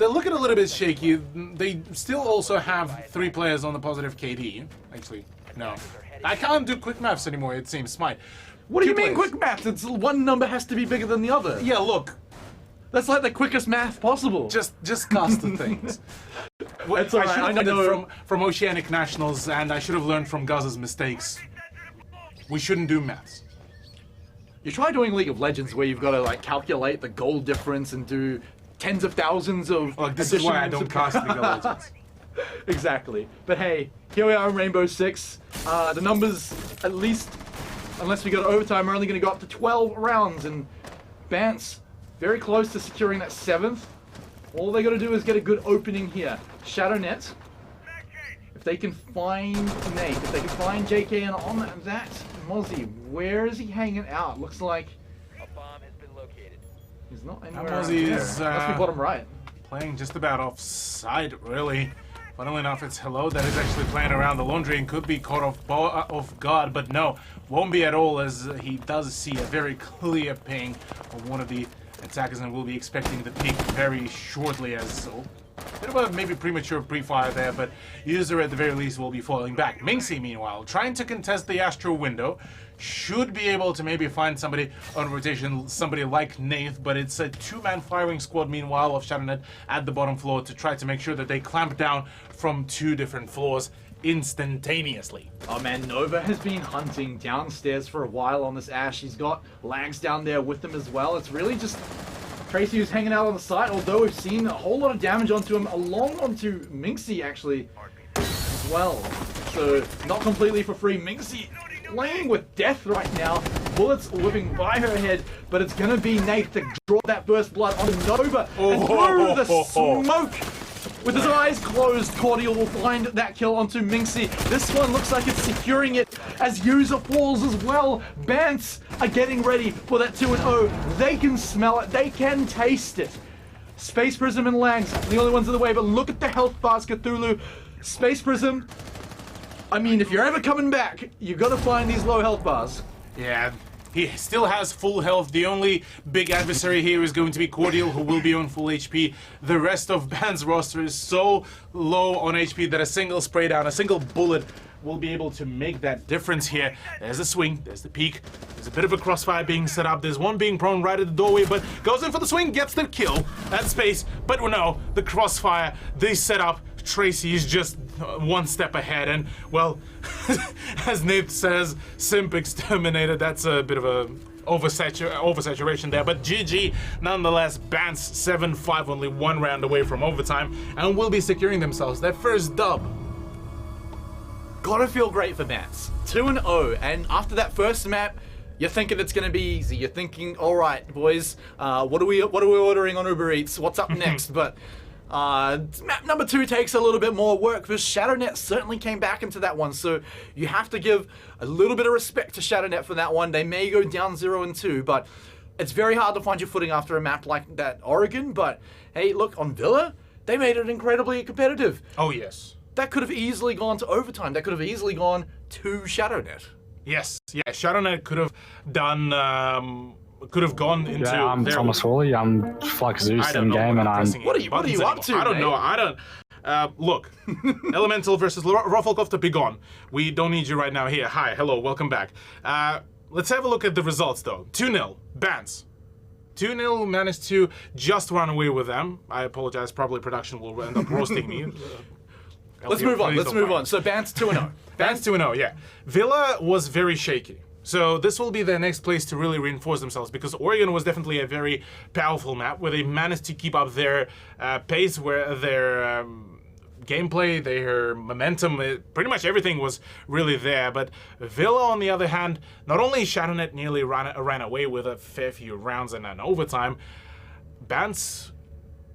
looking a little bit shaky. They still also have 3 players on the positive KD. Actually, no. I can't do quick maths anymore, it seems. Smite. What do you 2 mean players. quick math? It's one number has to be bigger than the other. Yeah, look, That's like the quickest math possible. just cast the things. It's all right, I should have I know. learned from Oceanic Nationals, and I should have learned from Gaz's mistakes. We shouldn't do maths. You try doing League of Legends where you've got to like calculate the goal difference and do tens of thousands of Like, this is why I additions don't cast League of Legends. Exactly. But hey, here we are in Rainbow Six. The numbers, at least, unless we go to overtime, are only going to go up to 12 rounds. And Bance, very close to securing that 7th. All they got to do is get a good opening here. ShadowNet, if they can find Nate, if they can find JK, and on that, Mozzie, where is he hanging out? Looks like A bomb has been located. he's not anywhere Mozzie around is, there. Must be bottom right. Playing just about offside, really. Funnily enough, it's Hello that is actually playing around the laundry and could be caught off guard, but no, won't be at all, as he does see a very clear ping of one of the attackers and will be expecting the peak very shortly, as bit of a maybe premature pre-fire there, but user at the very least will be falling back. Minxie, meanwhile, trying to contest the Astro window, should be able to maybe find somebody on rotation, somebody like Nath, but it's a 2-man firing squad, meanwhile, of ShadowNet at the bottom floor to try to make sure that they clamp down from 2 different floors instantaneously. Oh man, Nova has been hunting downstairs for a while on this Ashe. He's got Lags down there with him as well. It's really just Tracy who's hanging out on the side, although we've seen a whole lot of damage onto him, along onto Minxie actually as well. So not completely for free. Minxie playing with death right now. Bullets whipping by her head, but it's gonna be Nate to draw that first blood on Nova and through the smoke. With his eyes closed, Cordial will find that kill onto Minxie. This one looks like it's securing it as User falls as well. Bants are getting ready for that 2-0. They can smell it. They can taste it. Space Prism and Lags, the only ones in the way, but look at the health bars, Cthulhu. Space Prism, I mean, if you're ever coming back, you got to find these low health bars. Yeah, he still has full health. The only big adversary here is going to be Cordial, who will be on full HP. The rest of Ban's roster is so low on HP that a single spray down, a single bullet will be able to make that difference here. There's the swing, there's the peek, there's a bit of a crossfire being set up. There's one being prone right at the doorway, but goes in for the swing, gets the kill at space. But no, the crossfire, they set up. Tracy is just one step ahead, and well, as Nate says, simp exterminated. That's a bit of a oversaturation there, but GG nonetheless. Bans 7-5, only 1 round away from overtime, and will be securing themselves their first dub. Gotta feel great for Bants. 2-0, and after that first map, you're thinking it's gonna be easy. You're thinking, all right, boys, what are we ordering on Uber Eats? What's up next? But map number 2 takes a little bit more work, because ShadowNet certainly came back into that one, so you have to give a little bit of respect to ShadowNet for that one. They may go down 0-2, but it's very hard to find your footing after a map like that Oregon. But hey, look, on Villa, they made it incredibly competitive. Oh yes. that could have easily gone to overtime. That could have easily gone to ShadowNet. Yes, yeah, ShadowNet could have done, could have gone into. Yeah, I'm their... Thomas Woolley. I'm Flux Zeus I don't in know game, and I'm. What are you up to, I don't mate? know. I don't. Look, Elemental versus Rufflecop to be gone. We don't need you right now here. Hi, hello, welcome back. Let's have a look at the results though. 2-0, Bans. 2-0 managed to just run away with them. I apologize, probably production will end up roasting me. Let's move on. So Bans 2-0. Bans 2-0, yeah. Villa was very shaky. So this will be their next place to really reinforce themselves, because Oregon was definitely a very powerful map where they managed to keep up their pace, where their gameplay, their momentum, pretty much everything was really there. But Villa, on the other hand, not only ShadowNet nearly ran away with a fair few rounds and an overtime, Bans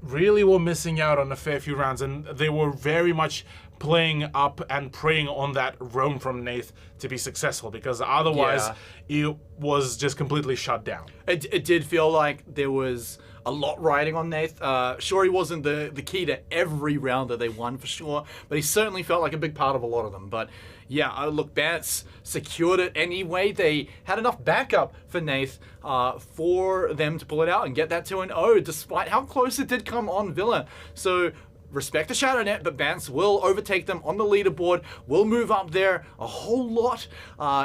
really were missing out on a fair few rounds, and they were very much playing up and preying on that roam from Nath to be successful, because otherwise it was just completely shut down. It did feel like there was a lot riding on Nath. Sure, he wasn't the key to every round that they won for sure, but he certainly felt like a big part of a lot of them. But yeah, look, Bants secured it anyway. They had enough backup for Nath for them to pull it out and get that 2-0, despite how close it did come on Villa. So respect to ShadowNet, but Bants will overtake them on the leaderboard, will move up there a whole lot.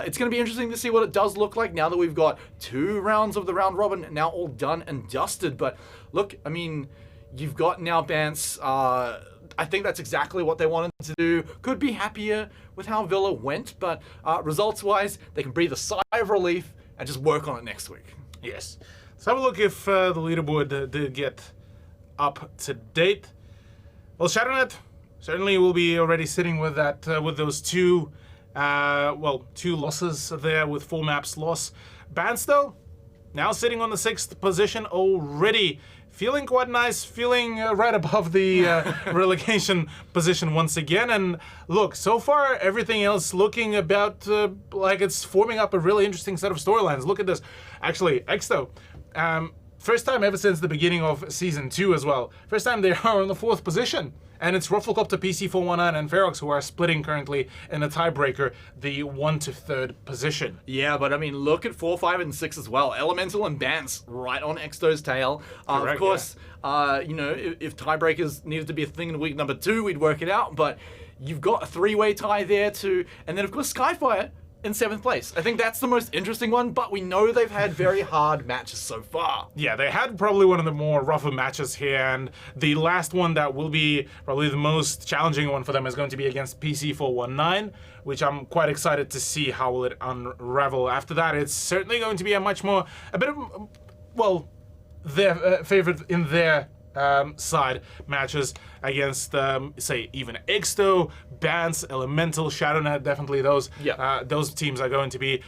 It's going to be interesting to see what it does look like now that we've got 2 rounds of the round robin now all done and dusted. But look, I mean, you've got now Bants. I think that's exactly what they wanted to do. Could be happier with how Villa went, but results-wise, they can breathe a sigh of relief and just work on it next week. Yes. Let's have a look if the leaderboard did get up to date. Well, ShadowNet certainly will be already sitting with that, with those 2 losses there, with 4 maps loss. Bans though, now sitting on the 6th position already, feeling quite nice, feeling right above the relegation position once again. And look, so far everything else looking about like it's forming up a really interesting set of storylines. Look at this. Actually, Exto. First time ever since the beginning of Season 2 as well. First time they are on the 4th position. And it's Rufflecop to PC419 and Ferox who are splitting currently in a tiebreaker, the 1 to 3rd position. Yeah, but I mean, look at 4, 5, and 6 as well. Elemental and Bants right on Exto's tail. Correct, of course, you know, if tiebreakers needed to be a thing in week number 2, we'd work it out. But you've got a 3-way tie there too. And then, of course, Skyfire in 7th place. I think that's the most interesting one, but we know they've had very hard matches so far. Yeah, they had probably one of the more rougher matches here, and the last one that will be probably the most challenging one for them is going to be against PC419, which I'm quite excited to see how will it unravel. After that, it's certainly going to be a bit of, well, their favorite in their side matches against, say, even Exto, Bans, Elemental, ShadowNet. Definitely those teams are going to be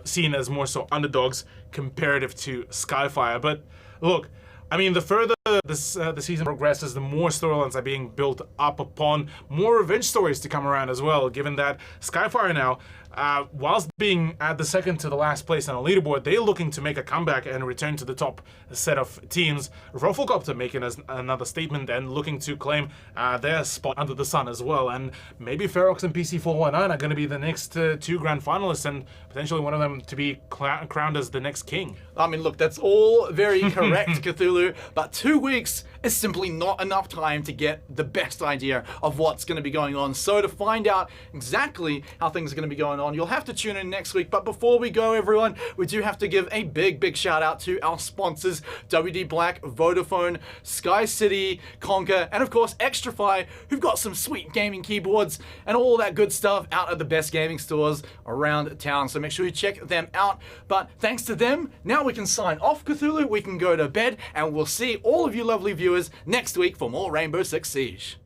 seen as more so underdogs comparative to Skyfire. But look, I mean, the further the season progresses, the more storylines are being built up upon, more revenge stories to come around as well, given that Skyfire now, whilst being at the 2nd to the last place on the leaderboard, they're looking to make a comeback and return to the top set of teams. Rufflecopter making another statement and looking to claim their spot under the sun as well. And maybe Ferox and PC419 are going to be the next 2 grand finalists, and potentially one of them to be crowned as the next king. I mean, look, that's all very correct, Cthulhu, but 2 weeks is simply not enough time to get the best idea of what's going to be going on. So to find out exactly how things are going to be going on, you'll have to tune in next week. But before we go, everyone, we do have to give a big shout out to our sponsors, WD Black, Vodafone, Sky City, Conquer, and of course Extrafy, who've got some sweet gaming keyboards and all that good stuff out at the best gaming stores around town. So make sure you check them out. But thanks to them, now we can sign off, Cthulhu. We can go to bed, and we'll see all of you lovely viewers next week for more Rainbow Six Siege.